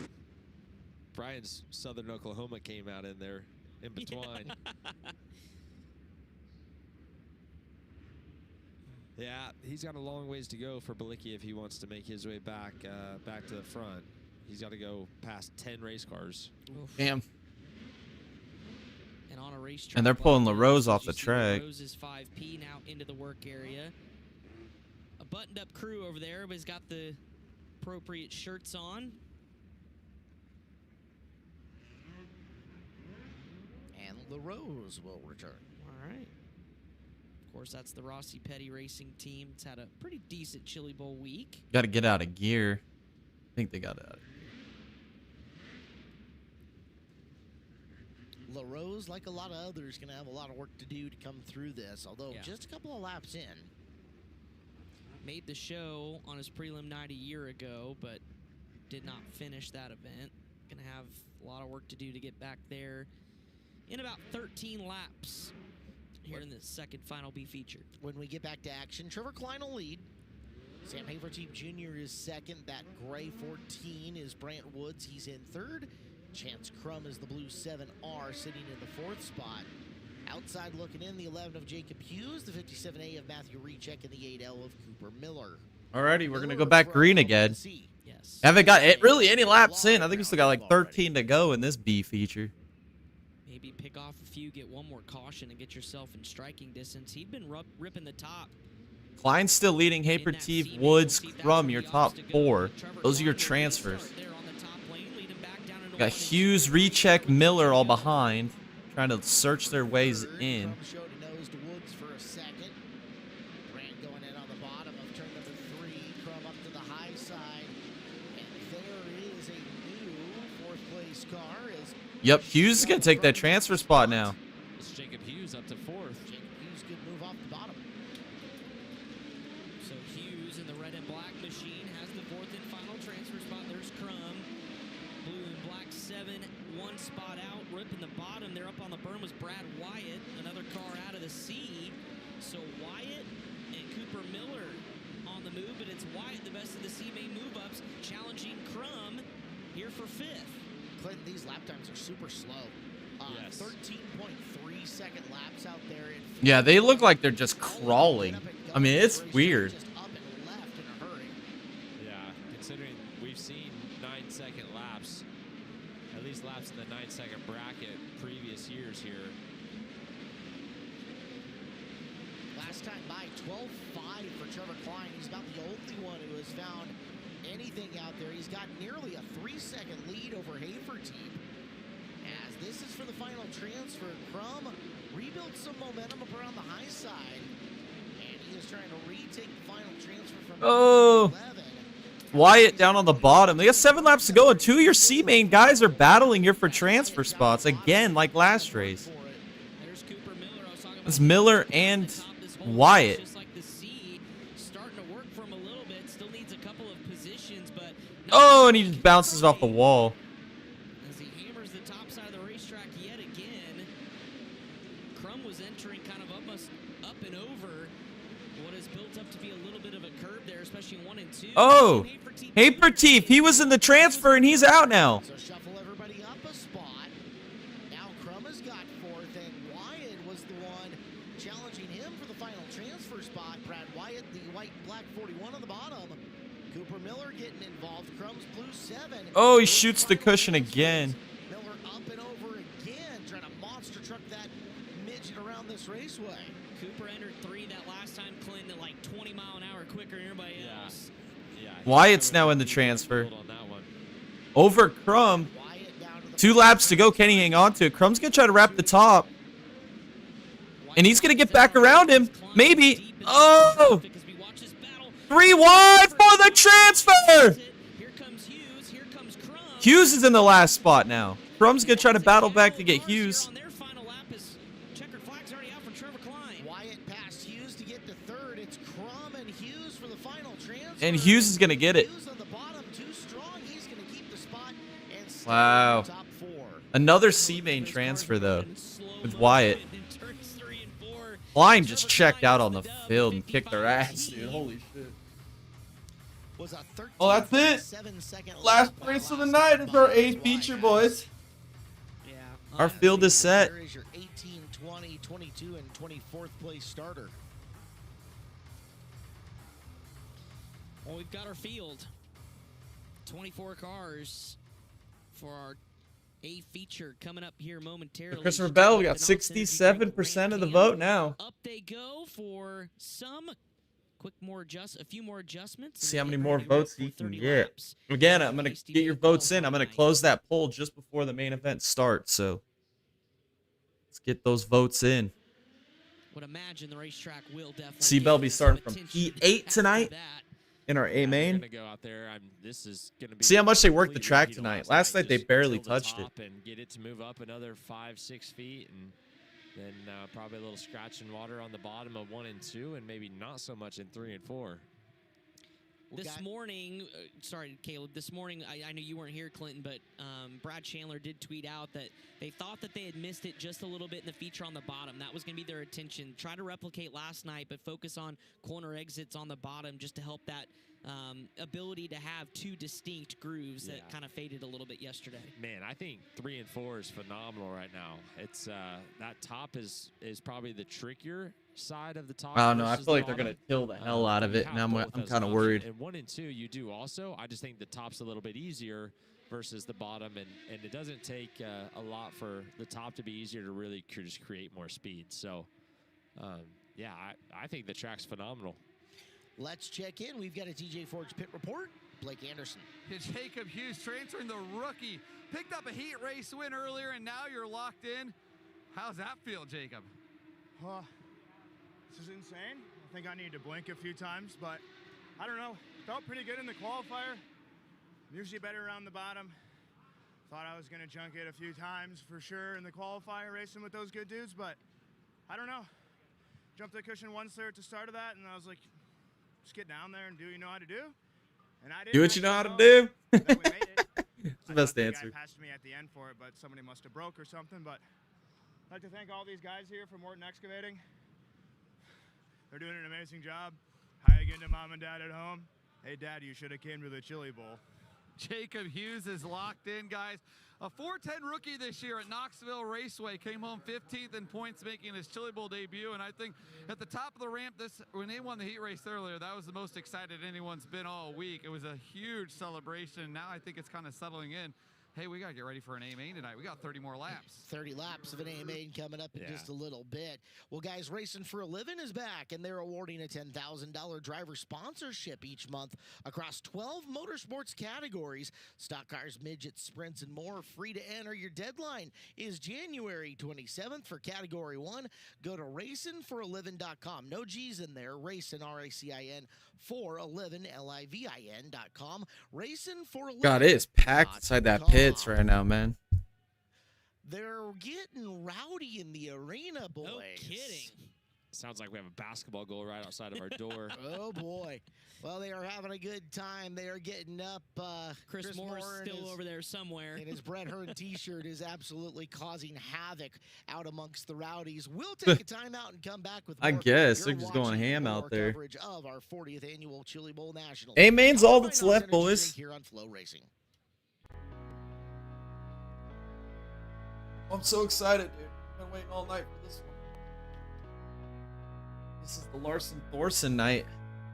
Brian's Southern Oklahoma came out in there in between. Yeah, he's got a long ways to go for Balicki if he wants to make his way back to the front. He's got to go past 10 race cars. Damn. And on a racetrack. And they're pulling LaRose off the track. LaRose is 5P now into the work area. A buttoned-up crew over there. Everybody's got the appropriate shirts on. And LaRose will return. All right. Of course, that's the Rossi Petty Racing team. It's had a pretty decent Chili Bowl week. Got to get out of gear. I think they got it out. LaRose, like a lot of others, going to have a lot of work to do to come through this, although just a couple of laps in. Made the show on his prelim night a year ago, but did not finish that event. Going to have a lot of work to do to get back there in about 13 laps here in the second final B feature. When we get back to action, Trevor Klein will lead. Sam Haferteef Jr. is second. That gray 14 is Brant Woods. He's in third. Chance Crum is the blue 7R sitting in the fourth spot. Outside looking in, the 11 of Jacob Hughes, the 57A of Matthew Recheck, and the 8L of Cooper Miller. Alrighty, we're going to go back green again. Yes. Haven't got really any laps in. I think we still got like 13 to go in this B feature. Maybe pick off a few, get one more caution, and get yourself in striking distance. He'd been ripping the top. Klein's still leading. Haferteef, Woods, Crum, your top four. Those are your transfers. Got Hughes, Recheck, Miller all behind, trying to search their ways in. Showed a nose to Woods for a second. Brand going in on the bottom of turn number 3. Crum up to the high side. And there is a new fourth place car. Yep, Hughes is going to take that transfer spot now. It's Jacob Hughes up to fourth. Jacob Hughes could move off the bottom. So Hughes in the red and black machine has the fourth and final transfer spot. There's Crum. Blue and black 7, one spot out. Ripping the bottom. There up on the berm was Brad Wyatt. Another car out of the C. So Wyatt and Cooper Miller on the move, but it's Wyatt, the best of the C main move-ups, challenging Crum here for fifth. Clinton, these lap times are super slow. 13.3 second laps out there. Yeah, they look like they're just crawling. I mean, it's weird. Yeah, considering we've seen 9-second laps, at least laps in the 9-second bracket previous years here. Last time by 12.5 for Trevor Klein. He's about the only one who has found anything out there. He's got nearly a 3-second lead over Haferteef. As this is for the final transfer, Crum rebuilt some momentum up around the high side. And he is trying to retake the final transfer from 11. Wyatt down on the bottom. They got 7 laps to go, and 2 of your C main guys are battling here for transfer spots again, like last race. It's Miller and Wyatt. Oh, and he just bounces off the wall. As he hammers the top side of the racetrack yet again. Crum was entering kind of almost up and over What has built up to be a little bit of a curve there, especially 1 and 2. Oh, Haperteef. He was in the transfer and he's out now. So shuffle everybody up a spot. Now Crum has got 4th, and Wyatt was the one challenging him for the final transfer spot. Brad Wyatt, the white and black 41 on the bottom. Cooper Miller getting involved. Crum's blue 7. Oh, he shoots the cushion again. Miller up and over again, trying to monster truck that midget around this raceway. Cooper entered 3 that last time, Clinton, at like 20 mile an hour quicker than everybody else. Yeah. Wyatt's now in the transfer. Over Crum. 2 laps to go. Can he hang on to it? Crum's going to try to wrap the top. And he's going to get back around him. Maybe. Oh! 3 wide for the transfer! Hughes is in the last spot now. Crum's going to try to battle back to get Hughes. Wyatt passed Hughes to get to 3rd. It's Crum and Hughes for the final transfer. And Hughes is going to get it. Hughes on the bottom, too strong. He's going to keep the spot and stay Wow. in the top 4. Another C-main transfer, though, with Wyatt. Klein just checked out on the field and kicked their ass, dude. Holy shit. Oh, that's it. Last race of the night is our 8th feature, boys. Our field is set. There is your 18, 20, 22, and 24th place starter. Well, we've got our field. 24 cars for our A feature coming up here momentarily. Christopher Bell, we got 67% of the vote now. Up they go for some a few more adjustments. See how many more votes you can get. Again, I'm going to get your votes in. I'm going to close that poll just before the main event starts. So let's get those votes in. Would imagine the racetrack will definitely. C-Bell be starting from P8 tonight in our A main. See how much they worked the track tonight. Last night they barely touched it. And get it to move up another 5-6 feet, and then probably a little scratch and water on the bottom of 1 and 2, and maybe not so much in 3 and 4. This morning, sorry, Caleb, this morning, I know you weren't here, Clinton, but Brad Chandler did tweet out that they thought that they had missed it just a little bit in the feature on the bottom. That was going to be their attention. Try to replicate last night, but focus on corner exits on the bottom just to help that ability to have 2 distinct grooves that kind of faded a little bit yesterday. Man, I think 3 and 4 is phenomenal right now. It's that top is probably the trickier side of the top. I don't know. I feel like they're going to kill the hell out of it, and I'm kind of worried. And 1 and 2, you do also. I just think the top's a little bit easier versus the bottom, and it doesn't take a lot for the top to be easier to really just create more speed. So, yeah, I think the track's phenomenal. Let's check in. We've got a TJ Forge pit report. Blake Anderson. Jacob Hughes transferring the rookie. Picked up a heat race win earlier, and now you're locked in. How's that feel, Jacob? This is insane. I think I need to blink a few times, but I don't know. Felt pretty good in the qualifier. Usually better around the bottom. Thought I was going to junk it a few times for sure in the qualifier racing with those good dudes, but I don't know. Jumped the cushion once there at the start of that, and I was like, just get down there and do what you know how to do. And I did. Do what you know how to do. It's the best answer. answer. Guy passed me at the end for it, but somebody must have broke or something. But I'd like to thank all these guys here from Morton Excavating. They're doing an amazing job. Hi again to mom and dad at home. Hey, Dad, you should have came to the Chili Bowl. Jacob Hughes is locked in, guys. A 410 rookie this year at Knoxville Raceway. Came home 15th in points, making his Chili Bowl debut. And I think at the top of the ramp, when they won the heat race earlier, that was the most excited anyone's been all week. It was a huge celebration. Now I think it's kind of settling in. Hey, we got to get ready for an A-main tonight. We got 30 more laps. 30 laps of an A-main coming up in just a little bit. Well, guys, Racing for a Living is back, and they're awarding a $10,000 driver sponsorship each month across 12 motorsports categories. Stock cars, midgets, sprints, and more. Free to enter. Your deadline is January 27th for Category 1. Go to racinforaliving.com. No G's in there. Racing, R-A-C-I-N, for a living, L-I-V-I-N.com. Racing for a Living. God, it is packed inside that pits right now, man. They're getting rowdy in the arena, boys. No kidding. Sounds like we have a basketball goal right outside of our door. Oh boy. Well, they are having a good time. They are getting up. Chris Moore is still over there somewhere. And his Brett Hearn t-shirt is absolutely causing havoc out amongst the rowdies. We'll take a timeout and come back with more. I guess they're You're just going ham watching out there. coverage of our 40th annual Chili Bowl Nationals. A-Main's all that's Right on left, Energy boys. Drink here on Flow Racing. I'm so excited, dude. I've been waiting all night for this one. This is the Larson Thorson night,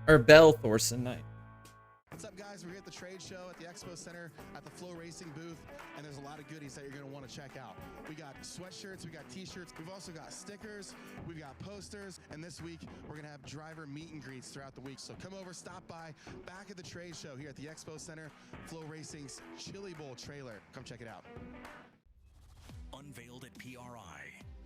or Bell Thorson night. What's up, guys? We're here at the trade show at the Expo Center at the Flow Racing booth, and there's a lot of goodies that you're going to want to check out. We got sweatshirts, we got t-shirts, we've also got stickers, we've got posters, and this week we're going to have driver meet and greets throughout the week. So come over, stop by, back at the trade show here at the Expo Center, Flow Racing's Chili Bowl trailer. Come check it out. Unveiled at PRI.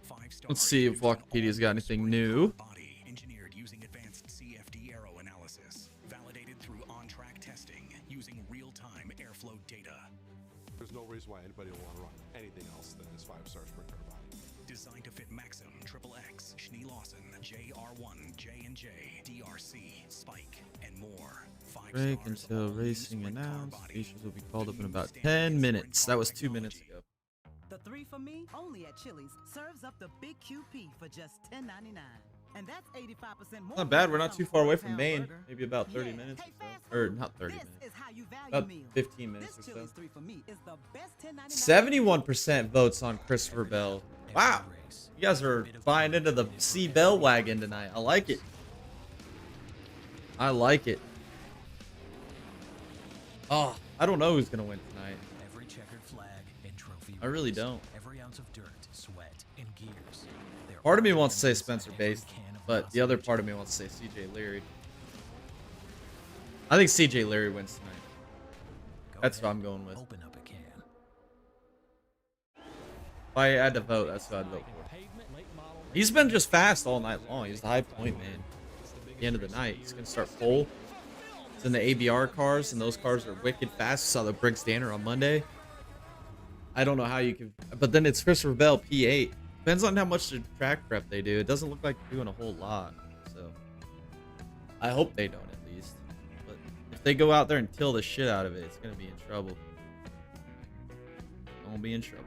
5-star. Let's see if Wikipedia's got anything new. Body engineered using advanced CFD aero analysis, validated through on-track testing using real-time airflow data. There's no reason why anybody will want to run anything else than this 5-star sprint car body. Designed to fit Maxim, XXX, Schnee Lawson, JR1, J&J, DRC, Spike, and more. Break until racing announced. Features will be called up in about 10 minutes. That was 2 minutes ago. The 3 for Me, only at Chili's, serves up the big QP for just $10.99. And that's 85% more. Not bad. We're not too far away from Maine. Maybe about 30 minutes or so. Or not 30 minutes. About 15 minutes or so. 71% votes on Christopher Bell. Wow. You guys are buying into the C. Bell wagon tonight. I like it. I like it. Oh, I don't know who's going to win tonight. Every checkered flag and trophy. I really don't. Every ounce of dirt, sweat, and gears. Part of me wants to say Spencer Bayston, but the other part of me wants to say CJ Leary. I think CJ Leary wins tonight. That's what I'm going with. Open up a can. If I had to vote, that's what I'd vote for. He's been just fast all night long. He's the high point man. At the end of the night, he's gonna start full. It's in the ABR cars, and those cars are wicked fast. Saw the Briggs Danner on Monday. I don't know how you can, but then it's Christopher Bell P8. Depends on how much the track prep they do. It doesn't look like they're doing a whole lot, so I hope they don't at least. But if they go out there and till the shit out of it, it's gonna be in trouble. Gonna be in trouble.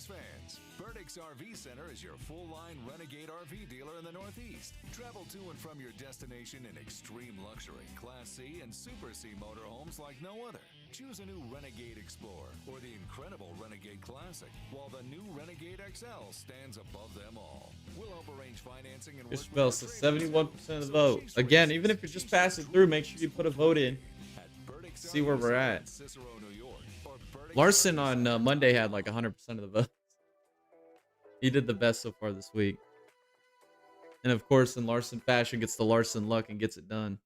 Fans, Burdick's RV Center is your full-line Renegade RV dealer in the Northeast. Travel to and from your destination in extreme luxury, Class C and Super C motorhomes like no other. Choose a new Renegade Explorer or the incredible Renegade Classic, while the new Renegade XL stands above them all. We'll help arrange financing and Christopher Bell says 71% of the vote. Again, even if you're just passing through, make sure you put a vote in. See where we're at. Larson on Monday had like 100% of the vote. He did the best so far this week. And of course, in Larson fashion, gets the Larson luck and gets it done.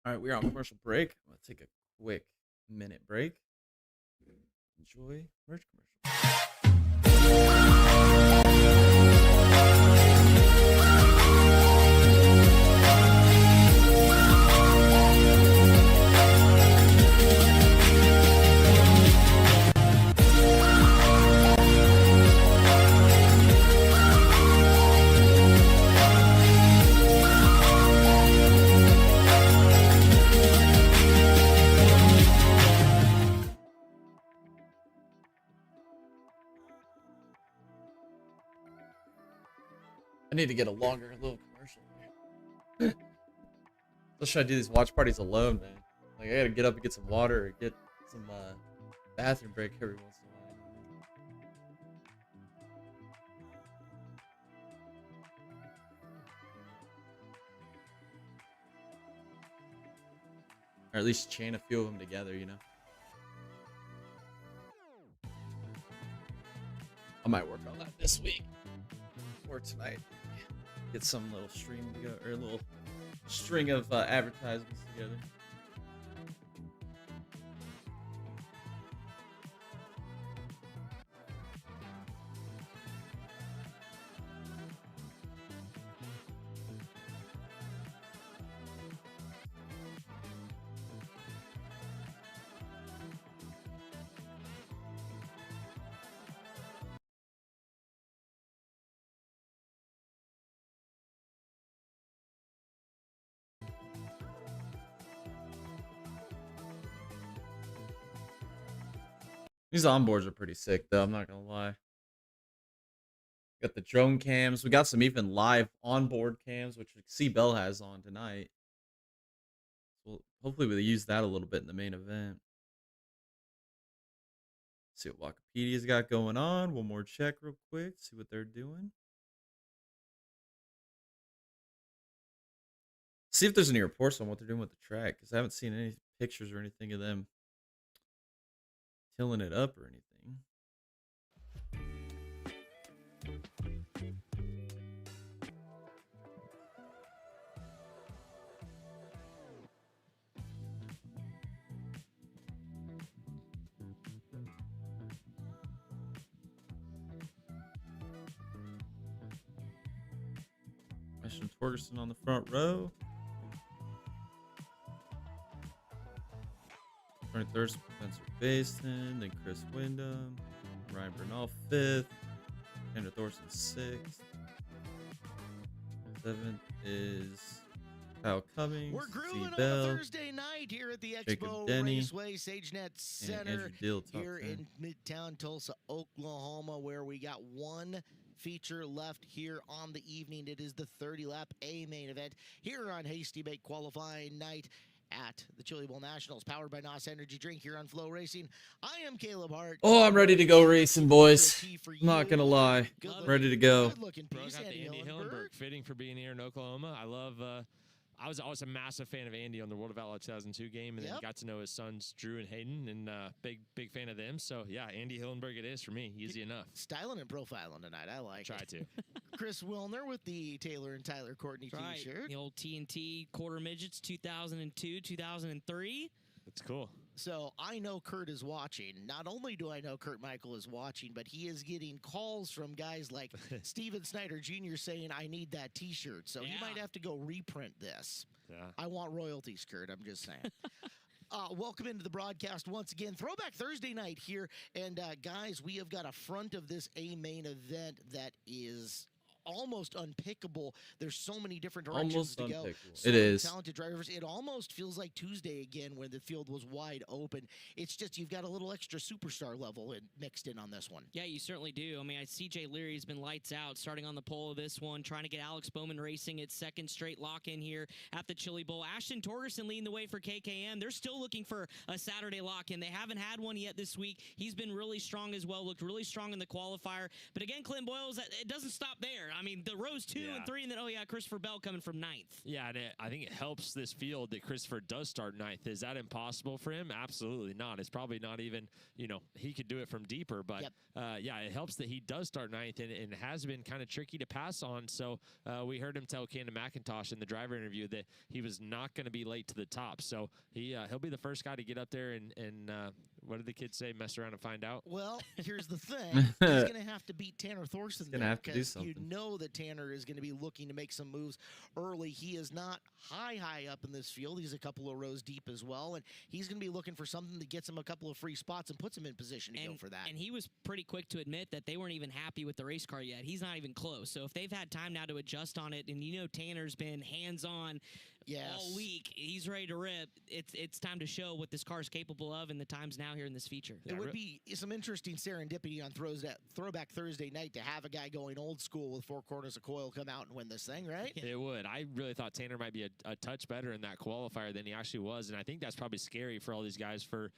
All right, we're on commercial break. I'm gonna take a quick minute break. Enjoy merch commercial. I need to get a longer little commercial. Let's try to do these watch parties alone, man. Like I gotta get up and get some water or get some bathroom break every once in a while. Or at least chain a few of them together, you know? I might work on that this week or tonight. Get some little stream to go, or a little string of advertisements together. These onboards are pretty sick, though. I'm not gonna lie. Got the drone cams. We got some even live onboard cams, which C Bell has on tonight. So hopefully we'll use that a little bit in the main event. See what Wikipedia's got going on. One more check real quick. See what they're doing. See if there's any reports on what they're doing with the track, because I haven't seen any pictures or anything of them tilling it up or anything. Ashton Torgerson on the front row. Tanner Thorson, Spencer Bayston, then Chris Wyndham, Ryan Bernal 5th, Tanner Thorson 6th. 7th is Kyle Cummings, We're grooving Bell, on a Thursday night here at the Jacob Expo Denny, Raceway SageNet Center here in Midtown Tulsa, Oklahoma, where we got one feature left here on the evening. It is the 30-lap A main event here on Hasty Bake qualifying night at the Chili Bowl Nationals, powered by NOS Energy Drink here on Flow Racing. I am Caleb Hart. Oh, I'm ready to go racing, boys. I'm not gonna lie. I'm ready to go. Bro, got the Andy Hillenberg fitting for being here in Oklahoma. I love. I was always a massive fan of Andy on the World of Outlaw 2002 game, and then got to know his sons Drew and Hayden, and big fan of them. So yeah, Andy Hillenberg it is for me. Easy enough. Styling and profiling tonight. I like. Try to. Chris Wilner with the Taylor and Tyler Courtney T-shirt. The old TNT quarter midgets, 2002, 2003. That's cool. So I know Kurt is watching. Not only do I know Kurt Michael is watching, but he is getting calls from guys like Steven Snyder Jr. saying, I need that T-shirt. So he might have to go reprint this. Yeah. I want royalties, Kurt. I'm just saying. Welcome into the broadcast once again. Throwback Thursday night here. And guys, we have got a front of this A main event that is almost unpickable. There's so many different directions to go. So it is talented drivers. It almost feels like Tuesday again when the field was wide open. It's just you've got a little extra superstar level mixed in on this one. Yeah, you certainly do. I mean, CJ Leary's been lights out starting on the pole of this one, trying to get Alex Bowman racing its second straight lock-in here at the Chili Bowl. Ashton Torgerson leading the way for KKM. They're still looking for a Saturday lock-in. They haven't had one yet this week. He's been really strong as well, looked really strong in the qualifier. But again, Clint Boyles, it doesn't stop there. I mean, the rows 2 and 3, and then, Christopher Bell coming from 9th. Yeah, and I think it helps this field that Christopher does start 9th. Is that impossible for him? Absolutely not. It's probably not even, he could do it from deeper. But, yeah, it helps that he does start 9th and has been kind of tricky to pass on. So we heard him tell Camden McIntosh in the driver interview that he was not going to be late to the top. So he'll be the first guy to get up there and what did the kids say? Mess around and find out? Well, here's the thing. He's going to have to beat Tanner Thorson He's going to have to do something. You know that Tanner is going to be looking to make some moves early. He is not high up in this field. He's a couple of rows deep as well, and he's going to be looking for something that gets him a couple of free spots and puts him in position to go for that. And he was pretty quick to admit that they weren't even happy with the race car yet. He's not even close. So if they've had time now to adjust on it, and Tanner's been hands-on all week, he's ready to rip. It's time to show what this car is capable of in the times now here in this feature. It would be some interesting serendipity on Throwback Thursday night to have a guy going old school with 4 corners of coil come out and win this thing, right? It would. I really thought Tanner might be a touch better in that qualifier than he actually was, and I think that's probably scary for all these guys for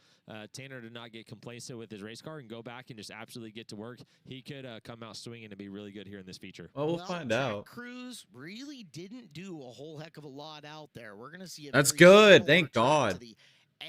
Tanner to not get complacent with his race car and go back and just absolutely get to work. He could come out swinging and be really good here in this feature. Well, we'll find out. Cruz really didn't do a whole heck of a lot out out there. We're going to see a That's very good. similar Thank track God. to the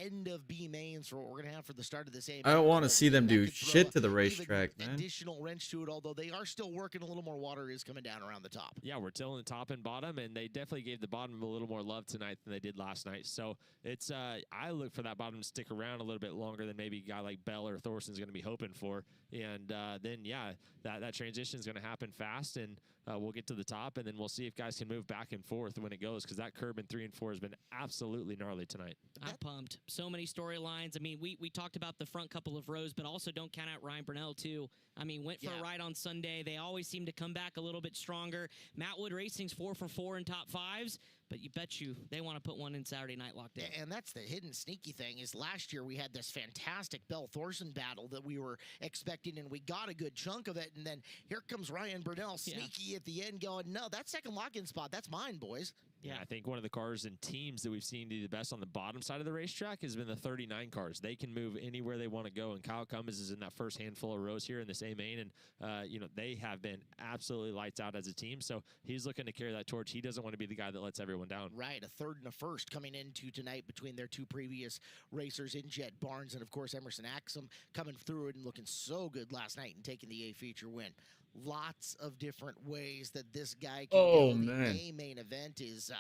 end of B mains for what we're going to have for the start of this A. I don't want to Colby, see them and that do could throw shit a to the even racetrack, man. additional wrench to it, although they are still working. A little more water is coming down around the top. Yeah, we're tilling the top and bottom, and they definitely gave the bottom a little more love tonight than they did last night. So it's I look for that bottom to stick around a little bit longer than maybe a guy like Bell or Thorson is going to be hoping for. And then, yeah, that transition is going to happen fast, and we'll get to the top, and then we'll see if guys can move back and forth when it goes, because that curb in 3 and 4 has been absolutely gnarly tonight. I'm pumped. So many storylines. I mean, we talked about the front couple of rows, but also don't count out Ryan Bernal, too. I mean, went for a ride on Sunday. They always seem to come back a little bit stronger. Matt Wood Racing's 4 for 4 in top fives, but you bet you they want to put one in Saturday night locked in. And that's the hidden sneaky thing is last year we had this fantastic Bell Thorson battle that we were expecting, and we got a good chunk of it. And then here comes Ryan Bernal sneaky at the end going, no, that second lock-in spot, that's mine, boys. Yeah, I think one of the cars and teams that we've seen do the best on the bottom side of the racetrack has been the 39 cars. They can move anywhere they want to go, and Kyle Cummins is in that first handful of rows here in this A main, and you know, they have been absolutely lights out as a team. So he's looking to carry that torch. He doesn't want to be the guy that lets everyone down. Right, a third and a first coming into tonight between their two previous racers in Jet Barnes and, of course, Emerson Axum coming through it and looking so good last night and taking the A feature win. Lots of different ways that this guy can go. Man. The A main event is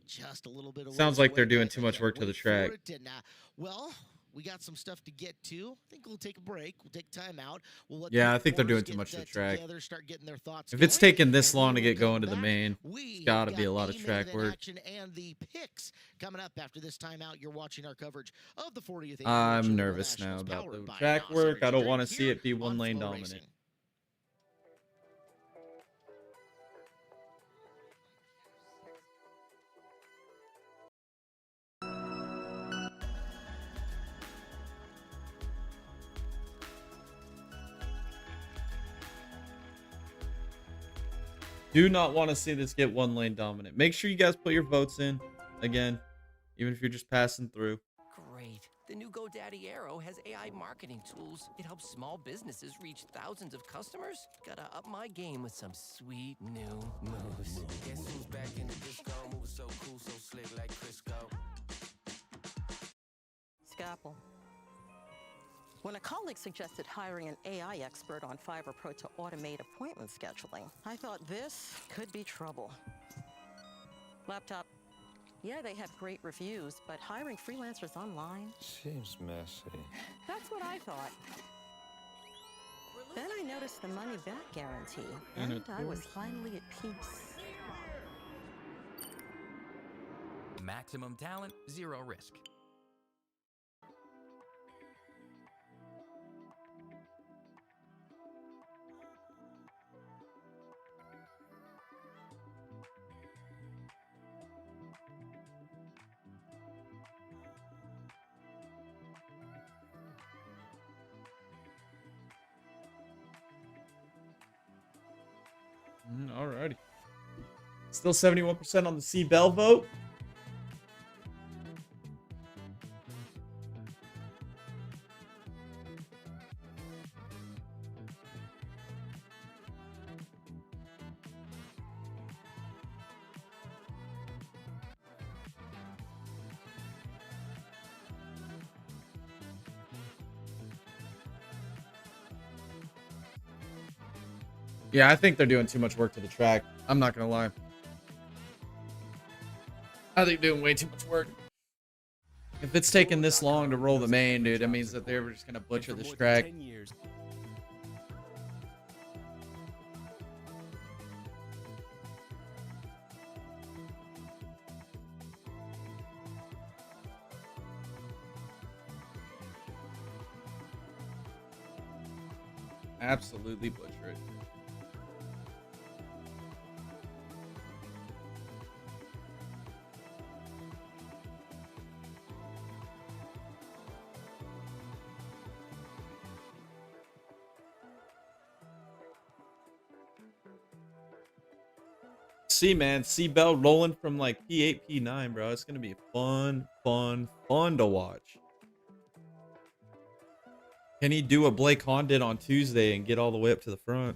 just a little bit of Sounds like they're doing too much work to the track. And, well, we got some stuff to get to. I think we'll take a break. We'll take time out. We'll let Yeah, I think they're doing too much to the track. Together, start getting their thoughts If it's going, taking this and long to when we get going to come the back, main, it's got to be a lot of track work. action and the picks coming up after this timeout. You're watching our coverage of the 40th. I'm nervous now about the track work. I don't want to see it be one lane dominant. Do not want to see this get one lane dominant. Make sure you guys put your votes in again, even if you're just passing through. Great. The new GoDaddy Arrow has AI marketing tools. It helps small businesses reach thousands of customers. Gotta up my game with some sweet new moves. Guess who's back in the disco? Moving so cool, so slick like Crisco. Scalpel. When a colleague suggested hiring an AI expert on Fiverr Pro to automate appointment scheduling, I thought this could be trouble. Laptop. Yeah, they have great reviews, but hiring freelancers online? Seems messy. That's what I thought. Then I noticed the money back guarantee, And and it I was works. finally at peace. Maximum talent, zero risk. Alrighty. Still 71% on the C Bell vote. Yeah, I think they're doing too much work to the track. I'm not going to lie. I think they're doing way too much work. If it's taking this long to roll the main, dude, that means that they were just going to butcher this track. Absolutely butcher it. See, man, C Bell rolling from like P8, P9, bro. It's gonna be fun to watch. Can he do what Blake Hahn did on Tuesday and get all the way up to the front?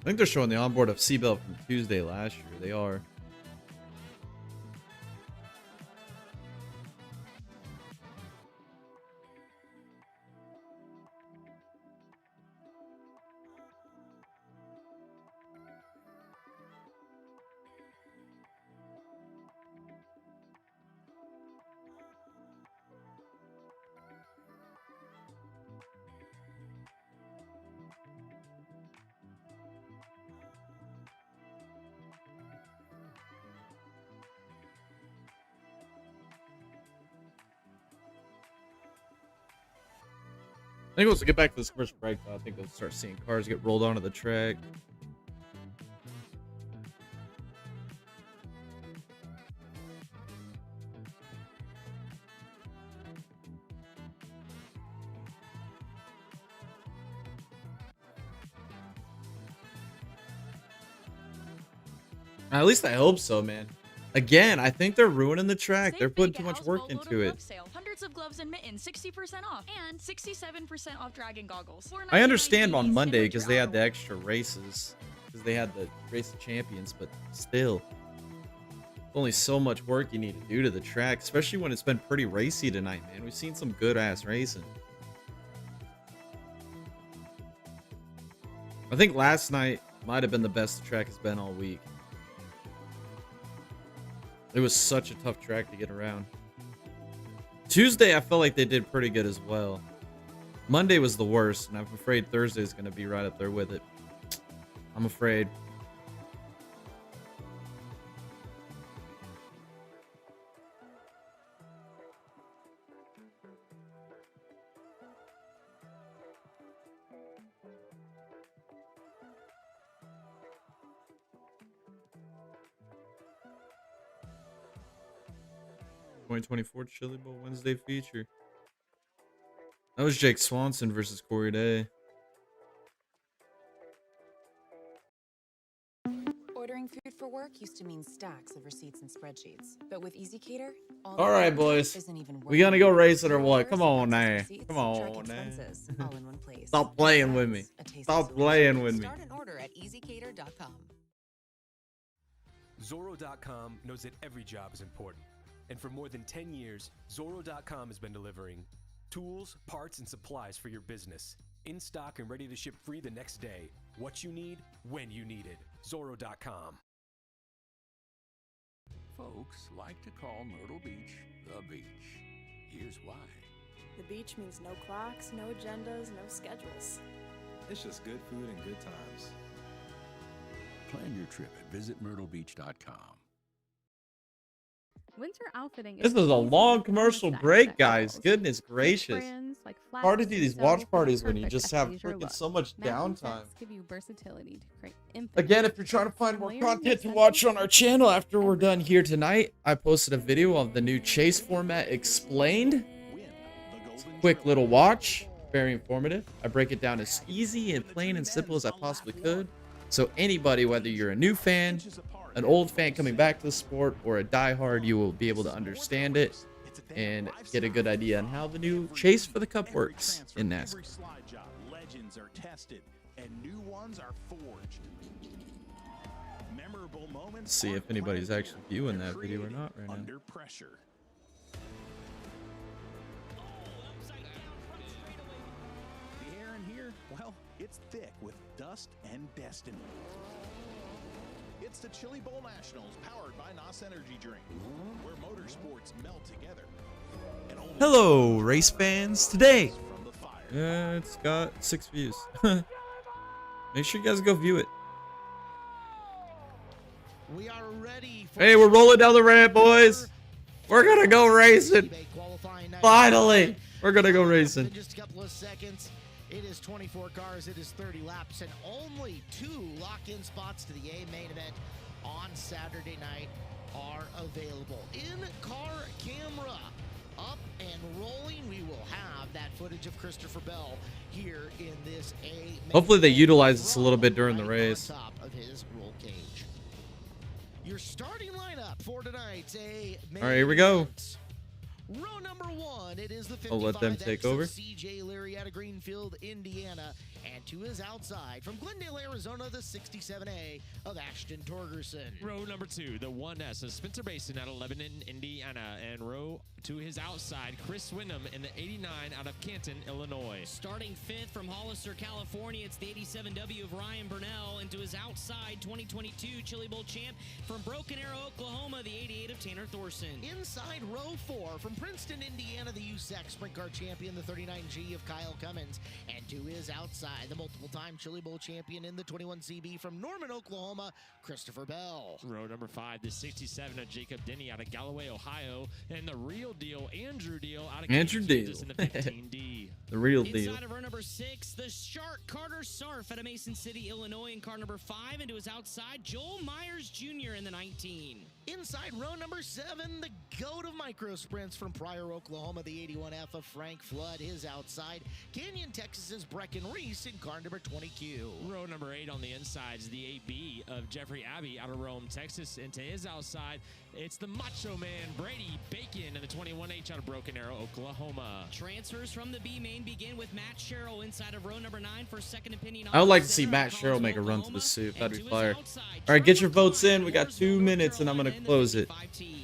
I think they're showing the onboard of Seabell from Tuesday last year. They are. I think once we get back to this commercial break, though, I think we'll start seeing cars get rolled onto the track. At least I hope so, man. Again, I think they're ruining the track. They're putting too much work into it. Hundreds of gloves and mittens, 60% off, and 67% off dragon goggles. I understand on Monday because they had the extra races, because they had the race of champions, but still, only so much work you need to do to the track, especially when it's been pretty racy tonight, man. We've seen some good ass racing. I think last night might have been the best the track has been all week. It was such a tough track to get around. Tuesday, I felt like they did pretty good as well. Monday was the worst, and I'm afraid Thursday is going to be right up there with it. I'm afraid. '24 Chili Bowl Wednesday feature. That was Jake Swanson versus Corey Day. Ordering food for work used to mean stacks of receipts and spreadsheets, but with EasyCater, all right, boys, we gonna go racing or what? Come on now, come on now. Stop playing with me. Stop playing with me. Start an order at easycater.com. Zorro.com knows that every job is important. And for more than 10 years, Zorro.com has been delivering tools, parts, and supplies for your business. In stock and ready to ship free the next day. What you need, when you need it. Zorro.com. Folks like to call Myrtle Beach the beach. Here's why. The beach means no clocks, no agendas, no schedules. It's just good food and good times. Plan your trip at visitmyrtlebeach.com. Winter outfitting. This is a long commercial break, guys. Goodness gracious. Hard to do these watch parties when you just have freaking so much downtime. Give you versatility to create Again, if you're trying to find more content to watch on our channel after we're done here tonight, I posted a video of the new chase format explained. Quick little watch, very informative. I break it down as easy and plain and simple as I possibly could. So anybody, whether you're a new fan, an old fan coming back to the sport, or a diehard, you will be able to understand it and get a good idea on how the new chase for the cup works in NASCAR. Legends are tested and new ones are forged. Memorable moments. Let's see if anybody's actually viewing that video or not right now. Under pressure. The air in here, well, it's thick with dust and destiny. It's the Chili Bowl Nationals, powered by NOS Energy Drink, where motorsports melt together. Hello, race fans. Today, it's got 6 views. Make sure you guys go view it. We are ready for Hey, we're rolling down the ramp, boys. We're gonna go racing. Finally, we're gonna go racing. In just a couple of seconds. It is 24 cars, it is 30 laps, and only 2 lock-in spots to the A main event on Saturday night are available. In-car camera up and rolling. We will have that footage of Christopher Bell here in this A main Hopefully they utilize this a little bit during the race. on top of his roll cage. Your starting lineup for tonight's A main All right, here we go. event. Row number number 1, it is the 55X I'll let them take of over. CJ Leary out of Greenfield, Indiana. And to his outside, from Glendale, Arizona, the 67A of Ashton Torgerson. Row number 2, the 1S of Spencer Bayston out of Lebanon, Indiana. And row to his outside, Chris Wyndham in the 89 out of Canton, Illinois. Starting 5th from Hollister, California, it's the 87W of Ryan Bernal. And to his outside, 2022 Chili Bowl champ from Broken Arrow, Oklahoma, the 88 of Tanner Thorson. Inside row 4, from Princeton, Indiana, the USAC Sprint Car champion, the 39G of Kyle Cummins. And to his outside, the multiple-time Chili Bowl champion in the 21CB from Norman, Oklahoma, Christopher Bell. Row number 5, the 67 of Jacob Denny out of Galloway, Ohio. And the real deal, Andrew Deal out of Andrew Deal. Kansas in the 15D. The real deal. Inside of row number 6, the Shark Carter Sarf out of Mason City, Illinois, in car number 5. And to his outside, Joel Myers Jr. in the 19. Inside row number 7, the GOAT of micro sprints from Pryor, Oklahoma, the 81F of Frank Flood. His outside, Canyon, Texas's Brecken Reese in car number 20Q. Row number 8 on the insides, the 8B of Jeffrey Abbey out of Rome, Texas. And to his outside, it's the Macho Man Brady Bacon in the 21H out of Broken Arrow, Oklahoma. Transfers from the B main begin with Matt Sherrill inside of row number 9 for second opinion. I would like to see Matt Sherrill make a run to the suit. That'd be fire. All right, get your votes in. We got 2 minutes, and I'm going to close it.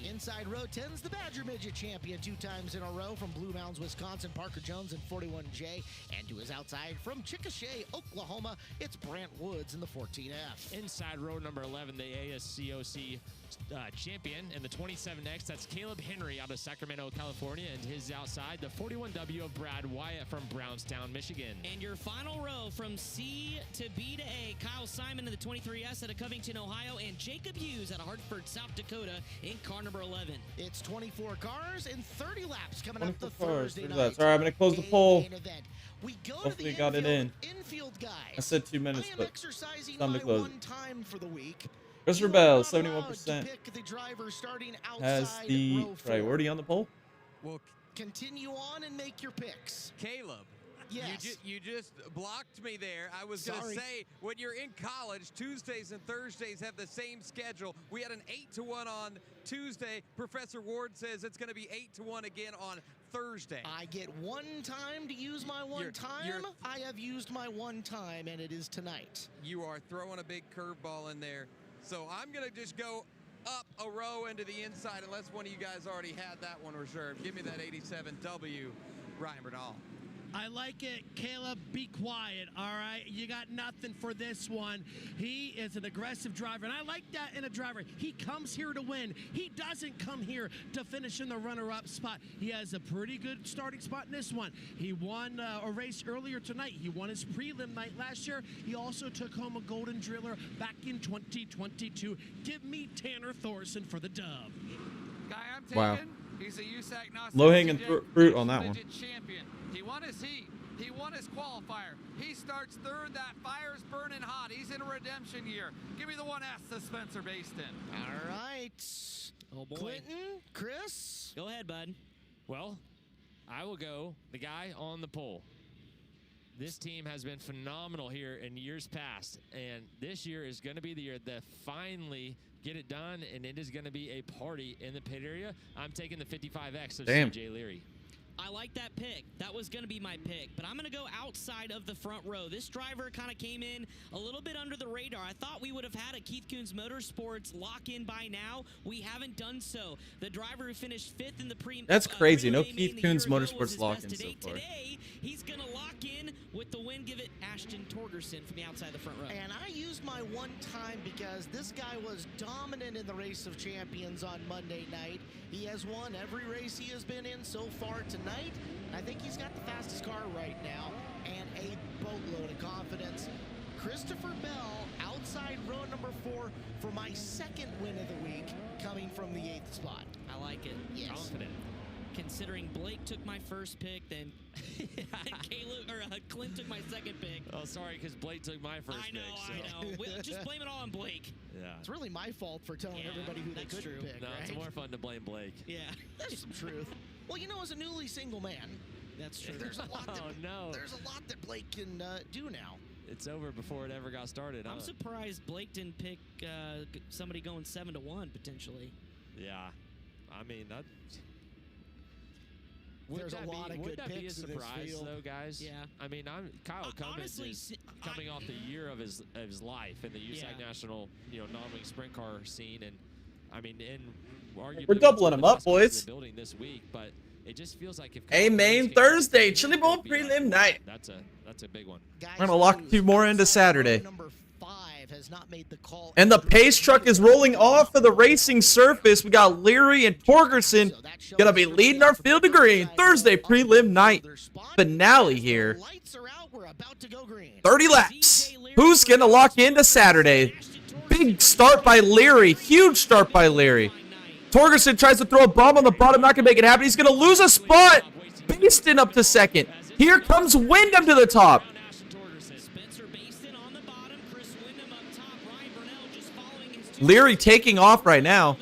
Inside row 10's the Badger Midget champion 2 times in a row from Blue Mounds, Wisconsin, Parker Jones in 41J. And to his outside from Chickasha, Oklahoma, it's Brant Woods in the 14F. Inside row number 11, the ASCOC champion in the 27X, that's Caleb Henry out of Sacramento, California. And his outside, the 41W of Brad Wyatt from Brownstown, Michigan. And your final row from C to B to A, Kyle Simon in the 23S out of Covington, Ohio, and Jacob Hughes out of Hartford, South Dakota in car number 11. It's 24 cars and 30 laps coming up the 24 cars, Thursday 30 night. laps. All right, I'm going to close the poll. We go Hopefully to the got it in. infield guys. I said 2 minutes, I am but exercising time to my close one it. time for the week. Christopher You Bell, are not allowed 71%, to pick the driver starting has outside the row 4. priority on the poll. Well, continue on and make your picks. Caleb. Yes. You just blocked me there. I was going to say, when you're in college, Tuesdays and Thursdays have the same schedule. We had an 8-1 on Tuesday. Professor Ward says it's going to be 8-1 again on Thursday. I get one time to use my one time. I have used my one time, and it is tonight. You are throwing a big curveball in there. So I'm going to just go up a row into the inside unless one of you guys already had that one reserved. Give me that 87W, Ryan Bernal. I like it, Caleb. Be quiet, all right? You got nothing for this one. He is an aggressive driver, and I like that in a driver. He comes here to win. He doesn't come here to finish in the runner-up spot. He has a pretty good starting spot in this one. He won a race earlier tonight. He won his prelim night last year. He also took home a Golden Driller back in 2022. Give me Tanner Thorson for the dub. Guy I'm taking, Wow. he's a USAC Low-hanging fruit on that one. champion. He won his heat. He won his qualifier. He starts third. That fire's burning hot. He's in a redemption year. Give me the 1S to Spencer Bayston. All right. Oh, boy. Clinton, Chris. Go ahead, bud. Well, I will go the guy on the pole. This team has been phenomenal here in years past, and this year is going to be the year that finally get it done, and it is going to be a party in the pit area. I'm taking the 55X of CJ Leary. I like that pick. That was going to be my pick, but I'm going to go outside of the front row. This driver kind of came in a little bit under the radar. I thought we would have had a Keith Kunz Motorsports lock-in by now. We haven't done so. The driver who finished 5th in the pre- That's crazy. No relay Keith main Kunz a year ago was Motorsports his lock-in best so today. far. Today, he's going to lock in with the win. Give it Ashton Torgerson from the outside of the front row. And I used my one time because this guy was dominant in the Race of Champions on Monday night. He has won every race he has been in so far tonight. I think he's got the fastest car right now and a boatload of confidence. Christopher Bell, outside row number 4 for my second win of the week, coming from the 8th spot. I like it. Yes. Confident. Considering Blake took my first pick, then Clint took my second pick. Oh, sorry, because Blake took my first pick. I know. We'll just blame it all on Blake. Yeah. It's really my fault for telling everybody who they couldn't pick, No, right? it's more fun to blame Blake. Yeah. That's some truth. Well, you know, as a newly single man, that's true. There's a lot that, Oh, no. There's a lot that Blake can do now. It's over before it ever got started. I'm surprised Blake didn't pick somebody going 7-1 potentially. Yeah. I mean, that... There's a lot of good Would that be a picks in this surprise, field. though, guys? Yeah. I mean, Kyle Cummins honestly, is coming off the year of his life in the USAC National, non-wing sprint car scene, and I mean, arguably We're doubling them up, boys. Building this week, but it just feels like if Hey, main Thursday, Chili Bowl prelim night. That's a big one. We're gonna lock 2 more into Saturday. Number 5 has not made the call. And the pace truck is rolling off of the racing surface. We got Leary and Torgerson gonna be leading our field to green. Thursday prelim night finale here. 30 laps. Who's gonna lock into Saturday? Big start by Leary. Huge start by Leary. Torgerson tries to throw a bomb on the bottom. Not gonna make it happen. He's gonna lose a spot. Bayston up to second. Here comes Wyndham to the top. Leary taking off right now.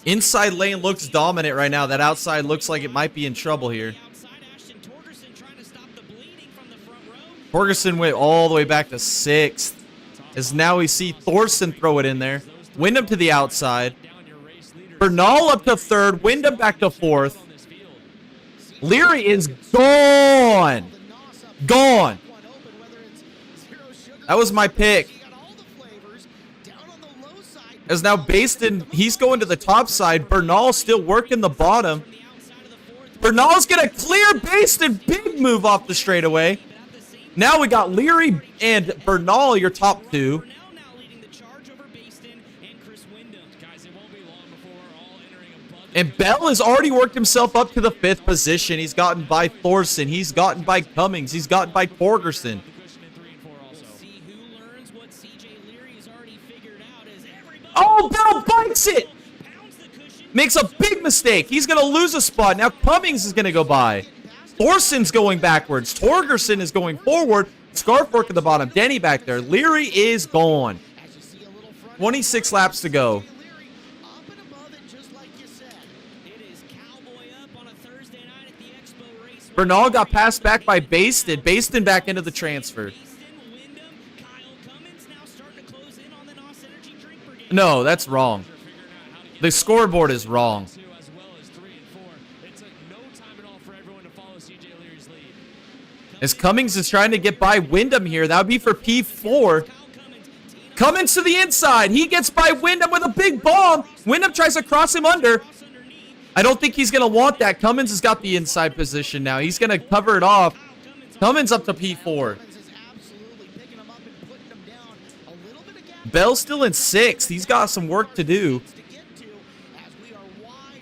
Inside lane looks dominant right now. That outside looks like it might be in trouble here. Torgerson went all the way back to 6th. As now we see Thorson throw it in there. Wyndham to the outside. Bernal up to 3rd. Wyndham back to 4th. Leary is gone. Gone. That was my pick. As now Bayston, he's going to the top side. Bernal still working the bottom. Bernal's going to clear Bayston. Big move off the straightaway. Now we got Leary and Bernal, your top 2. And Bell has already worked himself up to the 5th position. He's gotten by Thorson. He's gotten by Cummings. He's gotten by Torgerson. Oh, Bell bites it! Makes a big mistake. He's going to lose a spot. Now Cummings is going to go by. Thorson's going backwards. Torgerson is going forward. Scarf work at the bottom. Denny back there. Leary is gone. 26 laps to go. Bernal got passed back by Bayston. Bayston back into the transfer. No, that's wrong. The scoreboard is wrong. As Cummings is trying to get by Wyndham here. That would be for P4. Cummings to the inside. He gets by Wyndham with a big bomb. Wyndham tries to cross him under. I don't think he's going to want that. Cummings has got the inside position now. He's going to cover it off. Cummings up to P4. Bell's still in 6th. He's got some work to do.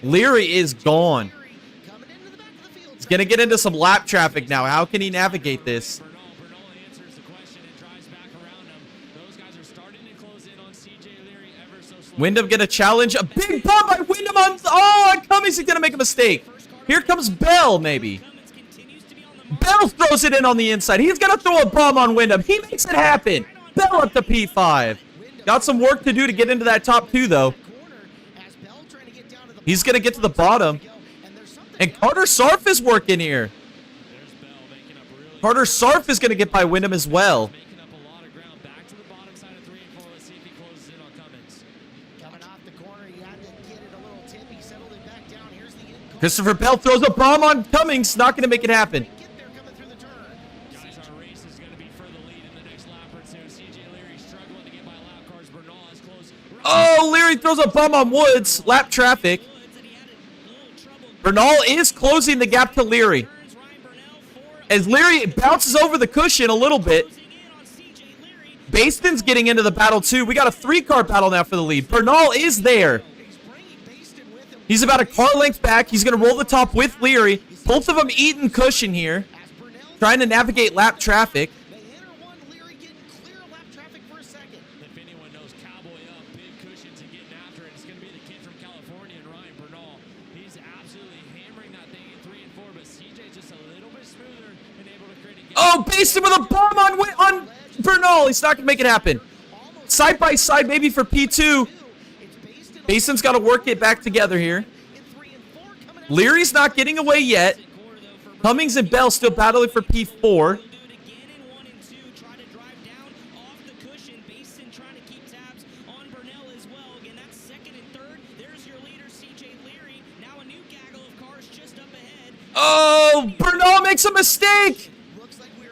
Leary is gone. He's going to get into some lap traffic now. How can he navigate this? Wyndham get a challenge. A big bomb by Wyndham on... Oh, and Cummings is going to make a mistake. Here comes Bell, maybe. Bell throws it in on the inside. He's going to throw a bomb on Wyndham. He makes it happen. Bell up to P5. Got some work to do to get into that top 2, though. He's going to get to the bottom. And Carter Sarf is working here. Carter Sarf is going to get by Wyndham as well. Christopher Bell throws a bomb on Cummings. Not going to make it happen. Oh, Leary throws a bomb on Woods. Lap traffic. Bernal is closing the gap to Leary. As Leary bounces over the cushion a little bit. Bayston's getting into the battle too. We got a 3-car battle now for the lead. Bernal is there. He's about a car length back. He's going to roll the top with Leary. Both of them eating cushion here. Trying to navigate lap traffic. Oh, Bayston with a bomb on Bernal. He's not going to make it happen. Side by side, maybe for P2. Bayston's got to work it back together here. Leary's not getting away yet. Cummings and Bell still battling for P4. Oh, Bernal makes a mistake. Looks like we're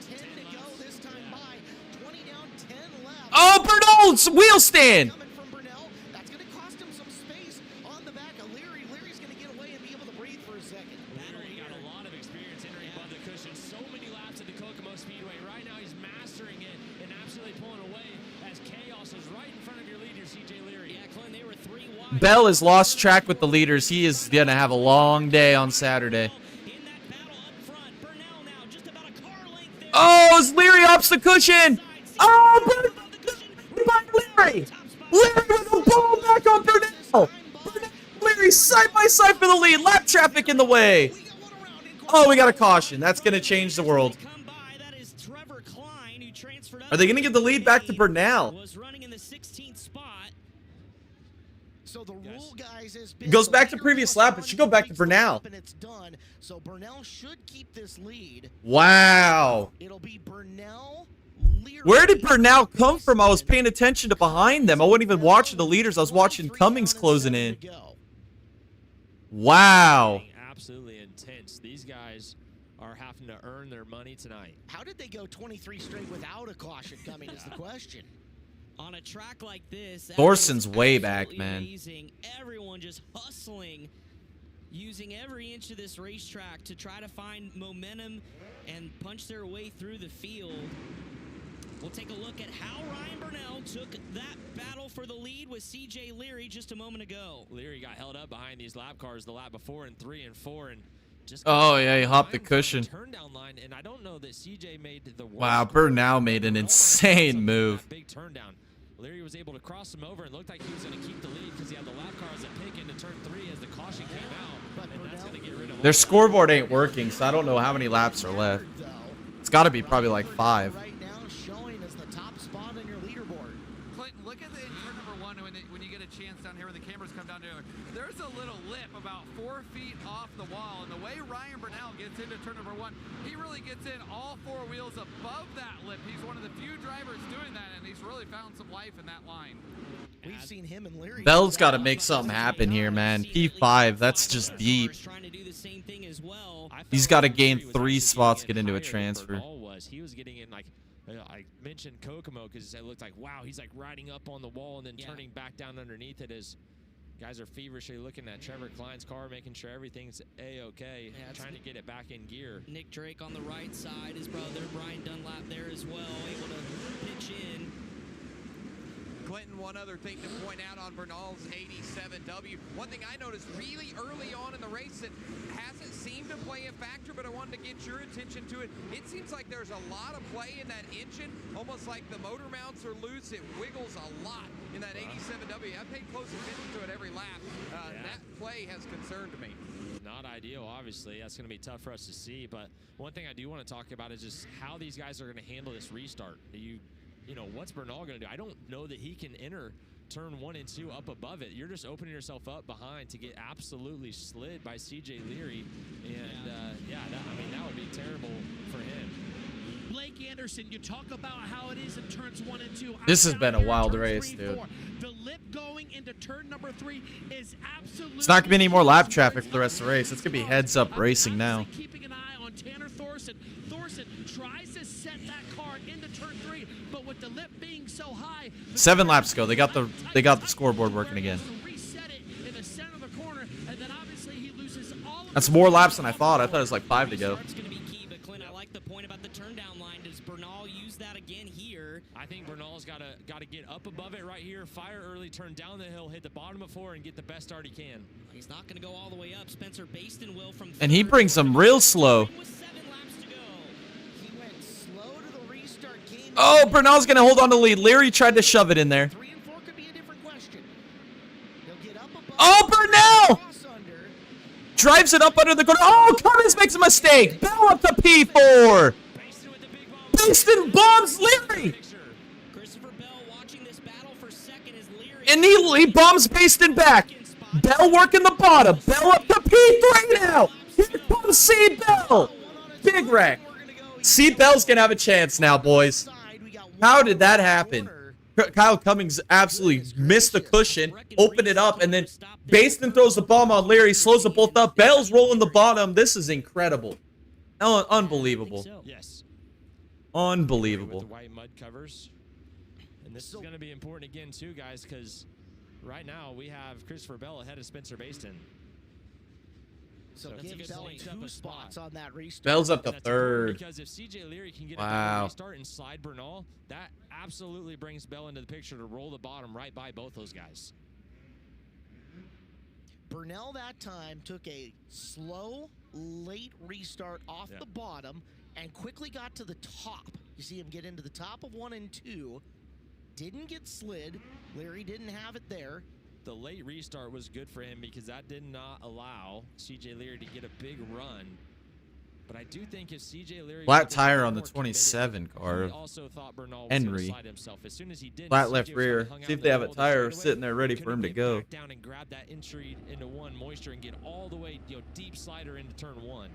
10 to go this time by. 20 down, 10 left. Oh, Bernal's wheel stand. Coming from Bernal. That's going to cost him some space on the back of Leary. Leary's going to get away and be able to breathe for a second. Leary got a lot of experience entering above the cushion. So many laps at the Kokomo Speedway. Right now he's mastering it and absolutely pulling away as Chaos is right in front of your leader, CJ Leary. Yeah, Clint, they were 3 wide. Bell has lost track with the leaders. He is going to have a long day on Saturday. Oh, is Leary opts the cushion. Oh, Leary. Leary with the ball back on Bernal. Leary side by side for the lead. Lap traffic in the way. Oh, we got a caution. That's going to change the world. Are they going to give the lead back to Bernal? So the rule, guys, has It goes back to previous lap. It should go back to Bernal. and it's done. So Bernal should keep this lead. Wow. It'll be Bernal. Where did Bernal come from? I was paying attention to behind them. I wasn't even watching the leaders. I was watching Cummings closing in. Wow. Absolutely intense. These guys are having to earn their money tonight. How did they go 23 straight without a caution coming is the question. On a track like this, Thorson's way back, man. Amazing. Everyone just hustling, using every inch of this racetrack to try to find momentum and punch their way through the field. We'll take a look at how Ryan Bernal took that battle for the lead with CJ Leary just a moment ago. Leary got held up behind these lap cars the lap before in 3 and 4 and just Oh, yeah, he hopped the cushion. turn down line, and I don't know that CJ made the worst. Wow, Bernal made an insane move. Big turn down. Leary was able to cross him over and looked like he was going to keep the lead because he had the lap cars that pick into turn 3 as the caution came out, and that's going to get rid of Their scoreboard ain't working, so I don't know how many laps are left. It's got to be probably like 5. Right now showing as the top spot on your leaderboard. Clinton, look at the turn number 1 when you get a chance down here when the cameras come down there. There's a little lip about 4 feet off the wall, and the way Ryan Bernal gets into turn number 1, he really gets in all 4 wheels above that lip. He's one of the few drivers doing that, and he's really found some life in that line. We've seen him and Leary. Bell's got to make something happen here, man. P5, that's just deep. He's got to gain 3 spots to get into a transfer. He was getting in like I mentioned Kokomo because it looked like, wow, he's like riding up on the wall and then turning back down underneath it as guys are feverishly looking at Trevor Klein's car, making sure everything's A-okay, trying to get it back in gear. Nick Drake on the right side, his brother Brian Dunlap there as well, able to pitch in. Clinton, one other thing to point out on Bernal's 87W. One thing I noticed really early on in the race that hasn't seemed to play a factor, but I wanted to get your attention to it. It seems like there's a lot of play in that engine, almost like the motor mounts are loose. It wiggles a lot in that 87W. I paid close attention to it every lap. That play has concerned me. Not ideal, obviously. That's going to be tough for us to see, but one thing I do want to talk about is just how these guys are going to handle this restart. You know, what's Bernal going to do? I don't know that he can enter turn 1 and 2 up above it. You're just opening yourself up behind to get absolutely slid by CJ Leary. And, I mean, that would be terrible for him. Blake Anderson, you talk about how it is in turns 1 and 2. This has been a wild race, dude. The lip going into turn number 3 is absolutely... It's not going to be any more lap traffic for the rest of the race. It's going to be heads-up racing now. Keeping an eye on Tanner Thorson. Thorson tries to set that car into turn 3, but with the lip being so high... 7 laps ago, they got the scoreboard working again. That's more laps than I thought. I thought it was like 5 to go. I like the point about the turn down line. Does Bernal use that again here? I think Bernal's got to get up above it right here, fire early, turn down the hill, hit the bottom of 4, and get the best start he can. He's not going to go all the way up. Spencer Bayston will from... And he brings them real slow. Oh, Bernal's going to hold on to the lead. Leary tried to shove it in there. Oh, Bernal! Drives it up under the corner. Oh, Cummins makes a mistake. Bell up to P4. Bayston bombs Leary. And he bombs Bayston back. Bell working the bottom. Bell up to P3 now. Here comes C. Bell. Big wreck. C. Bell's going to have a chance now, boys. How did that happen? Kyle Cummings absolutely missed the cushion, opened it up, and then Bayston throws the bomb on Leary, slows them both up. Bell's rolling the bottom. This is incredible. Unbelievable. Yes. Unbelievable. With the white mud covers. And this is going to be important again, too, guys, because right now we have Christopher Bell ahead of Spencer Bayston. So give Bell 2 spots on that restart. Bell's up to third. Because if CJ Leary can get a restart and slide Bernal, that absolutely brings Bell into the picture to roll the bottom right by both those guys. Bernal that time took a slow, late restart off the bottom and quickly got to the top. You see him get into the top of 1 and 2. Didn't get slid. Leary didn't have it there. The late restart was good for him because that did not allow CJ Leary to get a big run. But I do think if CJ Leary flat tire on the 27 car. Henry. Flat left rear. See if they have a tire sitting there ready for him to go. Down and grab that entry into 1 moisture and get all the way, deep slider into turn 1.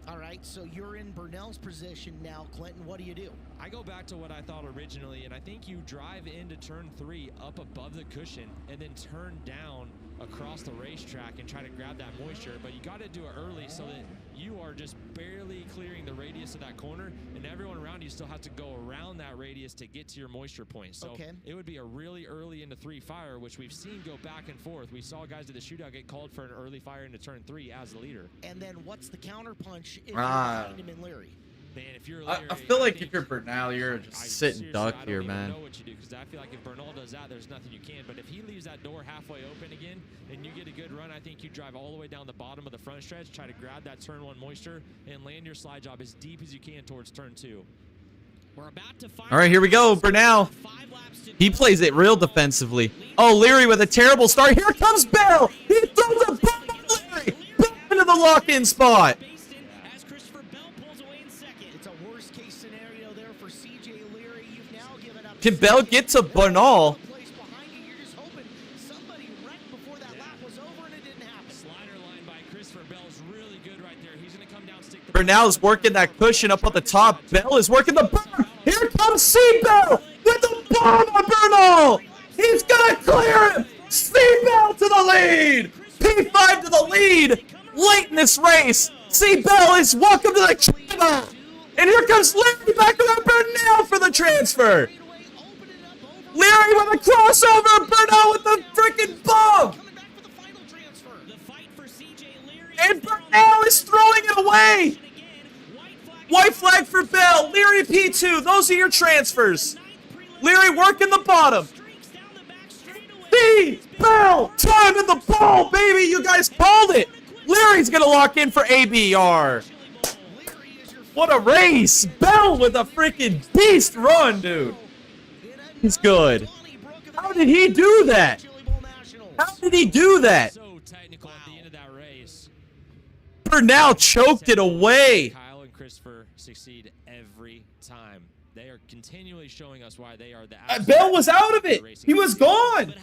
All right, so you're in Bernal's position now, Clinton. What do you do? I go back to what I thought originally, and I think you drive into turn 3 up above the cushion and then turn down across the racetrack and try to grab that moisture. But you got to do it early so that you are just barely clearing the radius of that corner, and everyone around you still has to go around that radius to get to your moisture point. So it would be a really early into 3 fire, which we've seen go back and forth. We saw guys at the shootout get called for an early fire into turn 3 as the leader. And then what's the counter punch if you're behind him in Leary? Man, if you're Leary, I feel like if you're Bernal, you're just sitting duck here, man. I don't even know what you do because I feel like if Bernal does that, there's nothing you can. But if he leaves that door halfway open again and you get a good run, I think you drive all the way down the bottom of the front stretch, try to grab that turn 1 moisture, and land your slide job as deep as you can towards turn 2. We're about to all right, here we go. Bernal. He plays it real defensively. Oh, Leary with a terrible start. Here comes Bell. He throws a bomb on Leary. Back into the lock-in spot. Can Bell get to Bernal? Bernal's working that cushion up on the top. Bell is working the bomb. Here comes C-Bell with the bomb on Bernal. He's gonna clear him. C-Bell to the lead. P5 to the lead. Late in this race. C-Bell is welcome to the channel. And here comes Leary back to the Bernal for the transfer. Leary with a crossover, Bernal with the freaking bomb! And Bernal is throwing it away! White flag for Bell, Leary P2, those are your transfers. Leary working the bottom. Bell, time in the ball, baby, you guys called it! Leary's gonna lock in for ABR. What a race! Bell with a freaking beast run, dude. He's good. How did he do that? How did he do that? So technical at the end of that race. Bernal choked it away. Kyle and Christopher succeed every time. They are continually showing us why they are the Bell was out of it. He was gone.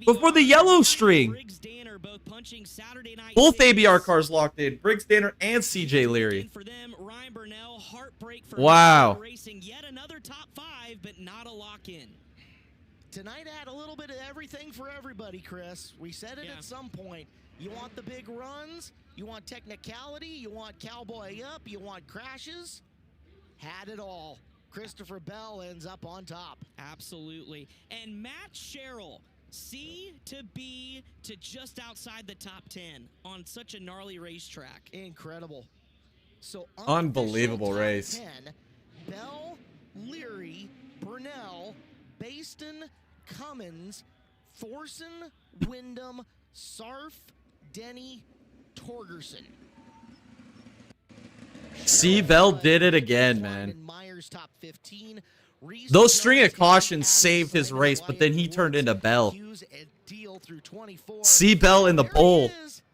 Before the yellow string. Briggs Danner both punching Saturday night. Both ABR cars locked in. Briggs Danner and CJ Leary. For them, Ryan Bernal, heartbreak for wow. Racing yet another top 5, but not a lock-in. Tonight had a little bit of everything for everybody, Chris. We said it at some point. You want the big runs, you want technicality, you want cowboy up, you want crashes. Had it all. Christopher Bell ends up on top. Absolutely. And Matt Sherrill, C to B to just outside the top 10 on such a gnarly racetrack. Incredible. So unbelievable race. 10, Bell, Leary, Bernal, Bayston, Cummins, Thorson, Wyndham, Sarf, Denny, Torgerson. C-Bell did it again, man. Top 15. Those string of cautions saved his race, but then he turned into Bell. C-Bell in the bowl.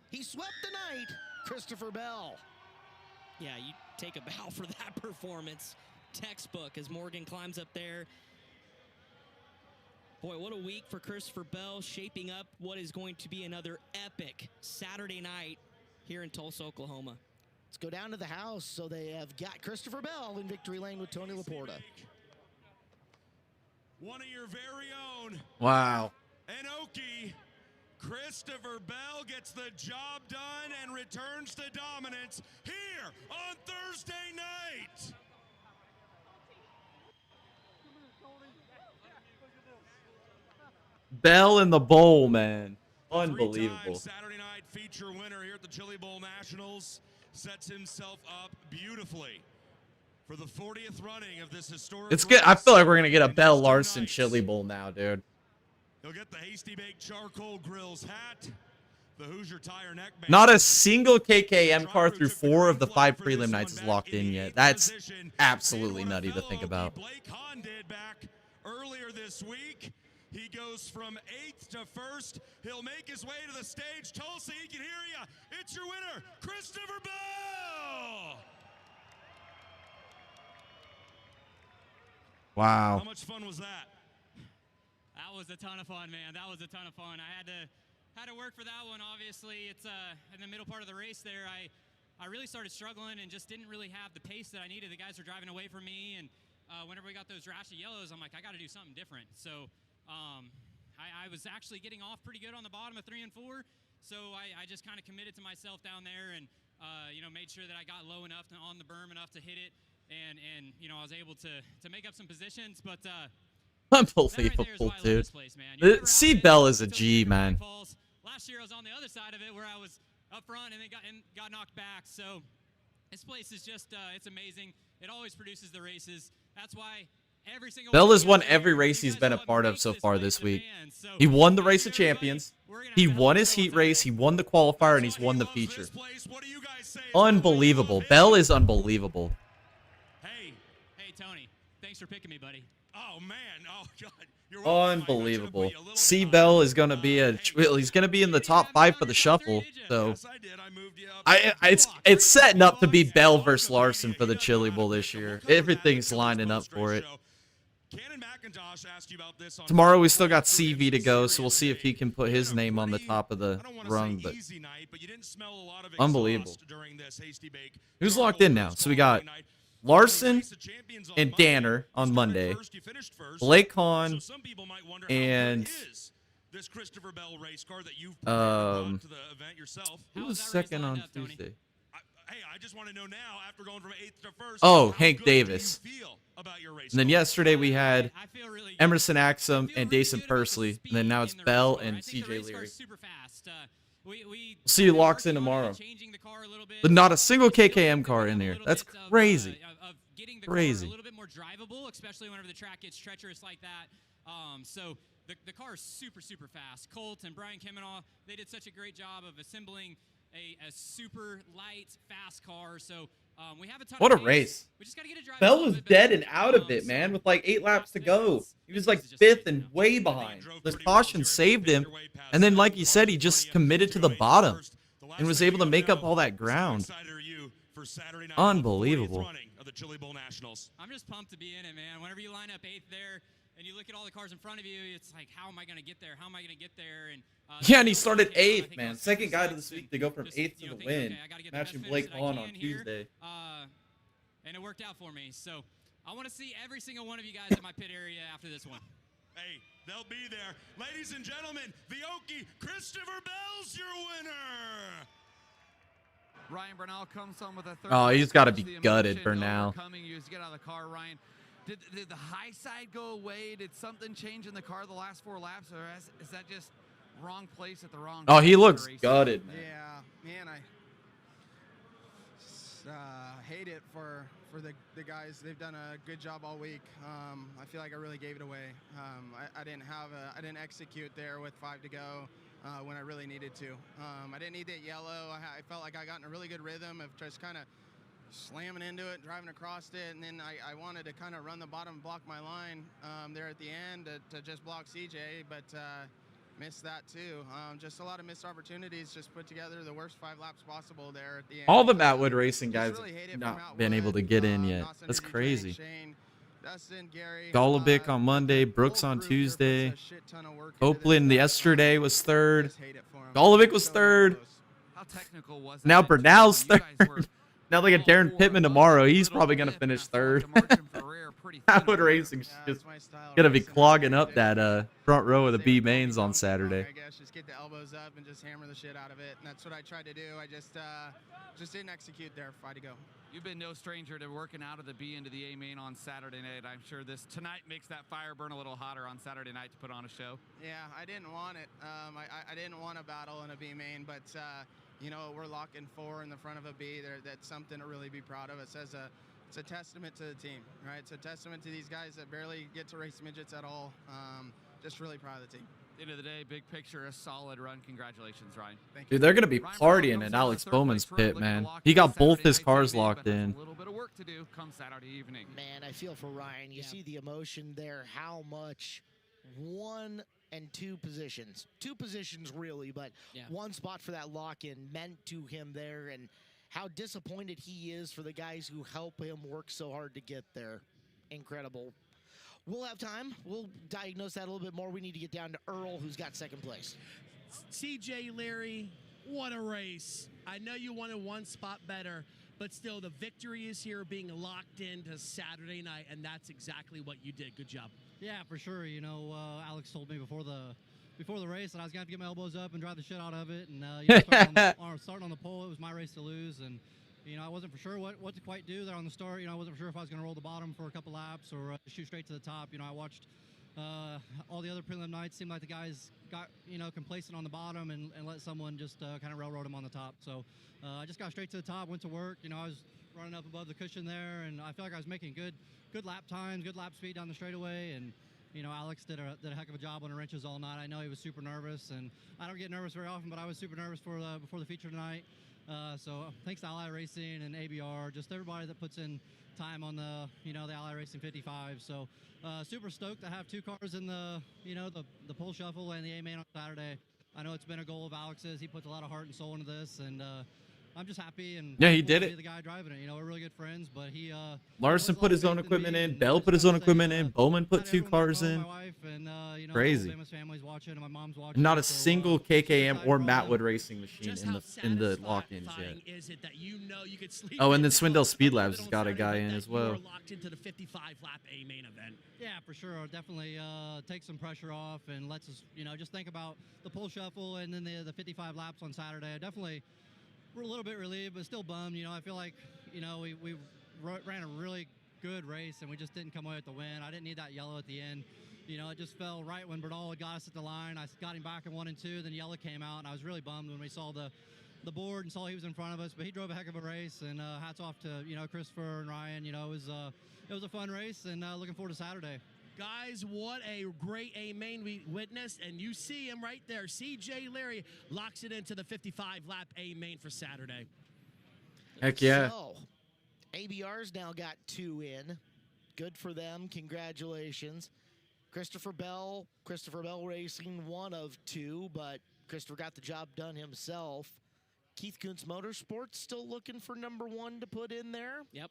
He swept the night, Christopher Bell. Yeah, you take a bow for that performance. Textbook as Morgan climbs up there. Boy, what a week for Christopher Bell, shaping up what is going to be another epic Saturday night here in Tulsa, Oklahoma. Let's go down to the house. So they have got Christopher Bell in victory lane with Tony Laporta. one of your very own. Wow. Enoki. Christopher Bell gets the job done and returns to dominance here on Thursday night. Bell in the bowl, man. Unbelievable. Saturday night feature winner here at the Chili Bowl Nationals sets himself up beautifully for the 40th running of this historic. It's good. I feel like we're gonna get a Bell Larson Chili Bowl now, dude. He'll get the Hasty Baked Charcoal Grills hat, the Hoosier Tire neck band. Not a single KKM car through 4 of the 5 prelim nights is locked in yet. That's absolutely nutty to think about. Blake Hahn did back earlier this week. He goes from 8th to 1st. He'll make his way to the stage. Tulsa, he can hear you. It's your winner, Christopher Bell. Wow. How much fun was that? That was a ton of fun, man. That was a ton of fun. I had to work for that one. Obviously, it's in the middle part of the race there. I really started struggling and just didn't really have the pace that I needed. The guys were driving away from me, and whenever we got those rashy yellows, I'm like, I got to do something different. So I was actually getting off pretty good on the bottom of 3 and 4. So I just kind of committed to myself down there, and made sure that I got low enough on the berm enough to hit it, and I was able to make up some positions, but. Unbelievable, dude. C Bell is a G, man. Last year I was on the other side of it where I was up front and then got knocked back. So this place is just it's amazing. It always produces the races. That's why every single Bell has won every race he's been a part of so far this week. He won the Race of Champions. He won his heat race. He won the qualifier, and he's won the feature. Unbelievable. Bell is unbelievable. Hey, Tony. Thanks for picking me, buddy. Oh man, oh god, Unbelievable. C Bell is gonna be he's gonna be in the top 5 for the shuffle. So it's setting up to be Bell versus Larson for the Chili Bowl this year. Everything's lining up for it. Tomorrow we still got CV to go, so we'll see if he can put his name on the top of the rung. But unbelievable. Who's locked in now? So we got Larson and Danner on Monday, Blake Hahn and who was second on Tuesday? Oh, Hank Davis. And then yesterday we had Emerson Axum and Dason Pursley, and then now it's Bell and CJ Leary. We'll see who locks in tomorrow. But not a single KKM car in here. That's crazy. Crazy. A little bit more drivable, especially whenever the track gets treacherous like that. So the car is super, super fast. Colt and Brian Kemenow, they did such a great job of assembling a super light, fast car. So we have a ton what a of race. We just gotta get it drive Bell was dead and out of it, man, with like 8 laps to go. He was like 5th and way behind. The caution saved him. And then, like he said, he just committed to the bottom and was able to make up all that ground. Unbelievable. I'm just pumped to be in it, man. Whenever you line up 8th there and you look at all the cars in front of you, it's like, how am I going to get there? How am I going to get there? And yeah, and he started 8th, man. Second guy to this week to go from 8th to the win. Matching Blake Hahn on Tuesday. And it worked out for me. So I want to see every single one of you guys in my pit area after this one. Hey, they'll be there. Ladies and gentlemen, the Okie, Christopher Bell's your winner. Ryan Bernal comes on with a third. Oh, he's got to be gutted, Bernal. You get out of the car, Ryan. Did the high side go away? Did something change in the car the last 4 laps, or is that just wrong place at the wrong time? Oh, he looks gutted, man. Yeah, man, I hate it for the guys. They've done a good job all week. I feel like I really gave it away. I didn't execute there with 5 to go. When I really needed to. I didn't need that yellow. I felt like I got in a really good rhythm of just kind of slamming into it, driving across it, and then I wanted to kind of run the bottom and block my line there at the end to just block CJ, but missed that too. Just a lot of missed opportunities, just put together the worst 5 laps possible there at the end. All the Matwood Racing guys have not been able to get in yet. That's crazy. Golovic on Monday, Brooks on Tuesday. Copeland yesterday was 3rd. Golovic was 3rd. Now Bernal's 3rd. Now they got Darren Pittman tomorrow. He's probably going to finish 3rd. rare, pretty Atwood Racing's just gonna be clogging up that front row of the B mains on Saturday. I guess just get the elbows up and just hammer the shit out of it, and that's what I tried to do. I just didn't execute there. 5 to go. You've been no stranger to working out of the B into the A main on Saturday night. I'm sure this tonight makes that fire burn a little hotter on Saturday night to put on a show. Yeah, I didn't want it. I didn't want a battle in a B main, but you know, we're locking 4 in the front of a B. That's something to really be proud of. It's a testament to the team, right? It's a testament to these guys that barely get to race midgets at all. Just really proud of the team. End of the day, big picture, a solid run. Congratulations, Ryan. Thank Dude, they're gonna be partying in Alex Bowman's pit, man. He got both his cars locked in. A little bit of work to do come Saturday evening. Man, I feel for Ryan. You see the emotion there, how much 1 and 2 positions. 2 positions really, but 1 spot for that lock-in meant to him there, and how disappointed he is for the guys who help him work so hard to get there. Incredible. We'll have time. We'll diagnose that a little bit more. We need to get down to Earl, who's got 2nd place. CJ Leary, what a race. I know you wanted 1 spot better, but still the victory is here, being locked into Saturday night, and that's exactly what you did. Good job. Yeah, for sure. You know, Alex told me before the race that I was gonna have to get my elbows up and drive the shit out of it, and you know, starting on the pole, it was my race to lose, and you know, I wasn't for sure what to quite do there on the start. You know, I wasn't for sure if I was gonna roll the bottom for a couple laps or shoot straight to the top. You know, I watched all the other prelim nights. Seemed like the guys got, you know, complacent on the bottom and let someone just kind of railroad them on the top. So I just got straight to the top, went to work. You know, I was running up above the cushion there, and I feel like I was making good lap times, good lap speed down the straightaway, and you know, Alex did a heck of a job on the wrenches all night. I know he was super nervous, and I don't get nervous very often, but I was super nervous before the feature tonight. So thanks to Ally Racing and ABR, just everybody that puts in time on the, you know, the Ally Racing 55. So super stoked to have 2 cars in the, you know, the pole shuffle and the A main on Saturday. I know it's been a goal of Alex's. He puts a lot of heart and soul into this, and I'm just happy. And yeah, he did it. The guy driving it, you know, we're really good friends, but he. Larson put his own equipment in. Bell put his own equipment in. Bowman put 2 cars in. You know, crazy. My family's watching, and my mom's watching. Not a single KKM or Mattwood Racing machine in the lock-ins yet. Is it that you know you could sleep Oh, and then Swindell Speed Labs has got a guy in as well. Locked into the 55 lap A main event. Yeah, for sure. Definitely takes some pressure off and lets us, you know, just think about the pole shuffle and then the 55 laps on Saturday. We're a little bit relieved, but still bummed. You know, I feel like, you know, we ran a really good race, and we just didn't come away with the win. I didn't need that yellow at the end. You know, it just fell right when Bernal had got us at the line. I got him back in 1 and 2, then yellow came out, and I was really bummed when we saw the board and saw he was in front of us. But he drove a heck of a race, and hats off to, you know, Christopher and Ryan. You know, it was a fun race, and looking forward to Saturday. Guys, what a great A main we witnessed, and you see him right there. CJ Leary locks it into the 55 lap A main for Saturday. Heck yeah. So, ABR's now got 2 in. Good for them. Congratulations. Christopher Bell Racing, 1 of 2, but Christopher got the job done himself. Keith Kuntz Motorsports still looking for number 1 to put in there. Yep.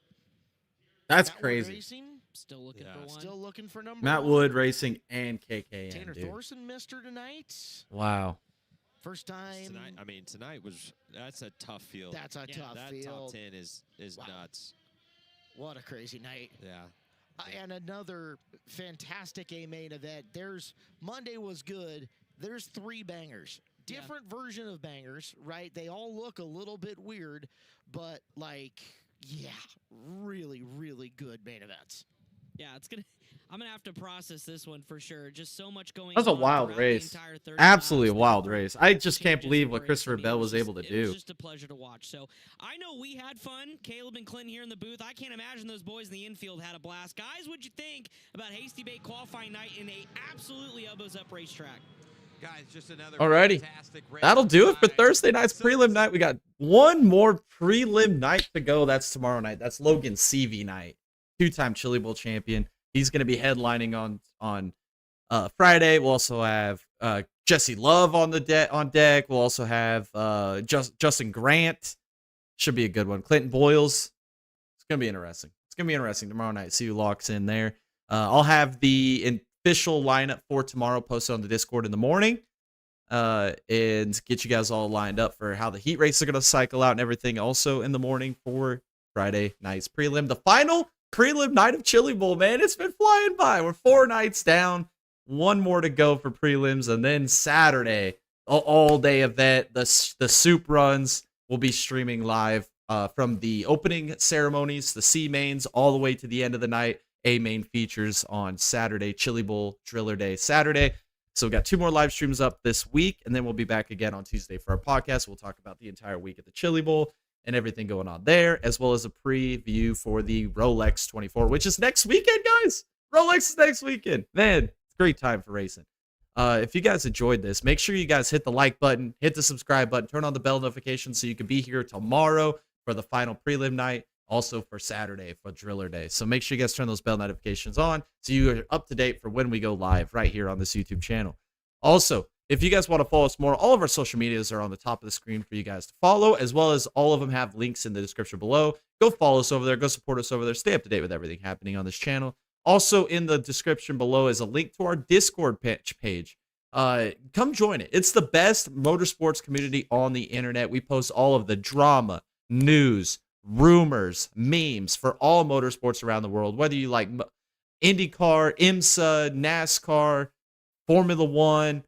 That's Matt crazy. Wood Racing, still looking for 1. Still looking for number Matt 1. Wood Racing and KKM. Tanner dude. Thorson missed her tonight. Wow. First time. Tonight, I mean, that's a tough field. That's a tough field. That top 10 is nuts. What a crazy night. Yeah. And another fantastic A main event. Monday was good. There's 3 bangers. Different version of bangers, right? They all look a little bit weird, but like, yeah, really, really good main events. Yeah, I'm gonna have to process this one for sure. Just so much going on. That was a wild race. Absolutely a wild race. I just can't believe what Christopher Bell was able to do. It was just a pleasure to watch. So I know we had fun. Caleb and Clinton here in the booth. I can't imagine those boys in the infield had a blast. Guys, what'd you think about Hasty Bait qualifying night in a absolutely elbows up racetrack? Guys, just another Alrighty. fantastic race. That'll do it for Thursday night's prelim night. We got 1 more prelim night to go. That's tomorrow night. That's Logan Seavey night. 2-time Chili Bowl champion. He's going to be headlining on Friday. We'll also have Jesse Love on deck. We'll also have Justin Grant. Should be a good one. Clinton Boyles. It's going to be interesting. It's going to be interesting tomorrow night. See who locks in there. I'll have the official lineup for tomorrow posted on the Discord in the morning, and get you guys all lined up for how the heat races are going to cycle out and everything also in the morning for Friday night's prelim. The final prelim night of Chili Bowl, man. It's been flying by. We're 4 nights down. 1 more to go for prelims. And then Saturday, all-day event. The soup runs will be streaming live from the opening ceremonies, the C mains, all the way to the end of the night. A main features on Saturday, Chili Bowl Driller Day Saturday. So we got 2 more live streams up this week, and then we'll be back again on Tuesday for our podcast. We'll talk about the entire week at the Chili Bowl and everything going on there, as well as a preview for the Rolex 24, which is next weekend, guys. Rolex is next weekend. Man, it's a great time for racing. If you guys enjoyed this, make sure you guys hit the like button, hit the subscribe button, turn on the bell notifications so you can be here tomorrow for the final prelim night. Also for Saturday for Driller Day. So make sure you guys turn those bell notifications on so you are up to date for when we go live right here on this YouTube channel. Also, if you guys want to follow us more, all of our social medias are on the top of the screen for you guys to follow, as well as all of them have links in the description below. Go follow us over there. Go support us over there. Stay up to date with everything happening on this channel. Also in the description below is a link to our Discord page. Come join it. It's the best motorsports community on the internet. We post all of the drama, news, rumors, memes for all motorsports around the world, whether you like IndyCar, IMSA, NASCAR, Formula One,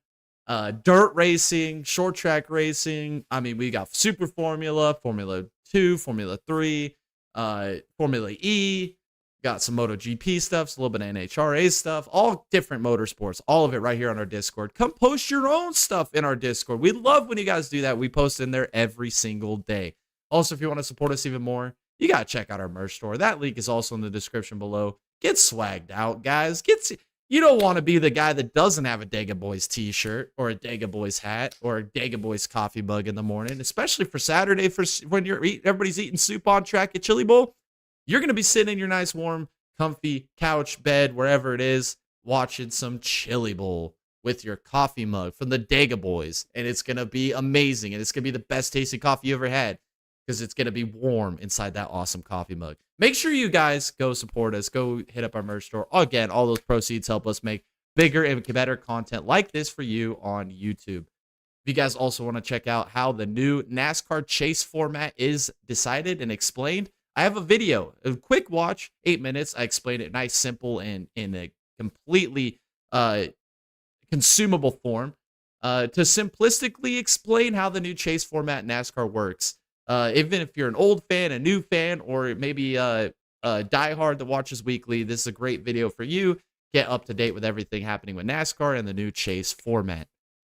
dirt racing, short track racing. I mean, we got Super Formula, Formula 2, Formula 3, Formula E, got some MotoGP stuff, a little bit of NHRA stuff, all different motorsports, all of it right here on our Discord. Come post your own stuff in our Discord. We love when you guys do that. We post in there every single day. Also, if you want to support us even more, you got to check out our merch store. That link is also in the description below. Get swagged out, guys. You don't want to be the guy that doesn't have a Dega Boys t-shirt or a Dega Boys hat or a Dega Boys coffee mug in the morning, especially for Saturday for when everybody's eating soup on track at Chili Bowl. You're going to be sitting in your nice, warm, comfy couch, bed, wherever it is, watching some Chili Bowl with your coffee mug from the Dega Boys. And it's going to be amazing. And it's going to be the best tasting coffee you ever had, because it's going to be warm inside that awesome coffee mug. Make sure you guys go support us. Go hit up our merch store. Again, all those proceeds help us make bigger and better content like this for you on YouTube. If you guys also want to check out how the new NASCAR chase format is decided and explained, I have a video, a quick watch, 8 minutes. I explain it nice, simple, and in a completely consumable form to simplistically explain how the new chase format NASCAR works. Even if you're an old fan, a new fan, or maybe a diehard that watches weekly, this is a great video for you. Get up to date with everything happening with NASCAR and the new chase format.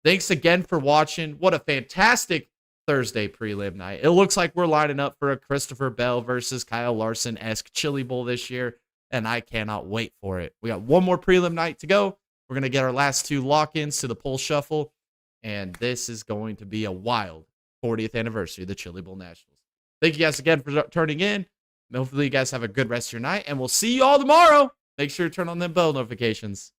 Thanks again for watching. What a fantastic Thursday prelim night. It looks like we're lining up for a Christopher Bell versus Kyle Larson-esque Chili Bowl this year, and I cannot wait for it. We got 1 more prelim night to go. We're going to get our last 2 lock-ins to the pole shuffle, and this is going to be a wild 40th anniversary of the Chili Bowl Nationals. Thank you guys again for turning in. Hopefully you guys have a good rest of your night, and we'll see you all tomorrow. Make sure to turn on them bell notifications.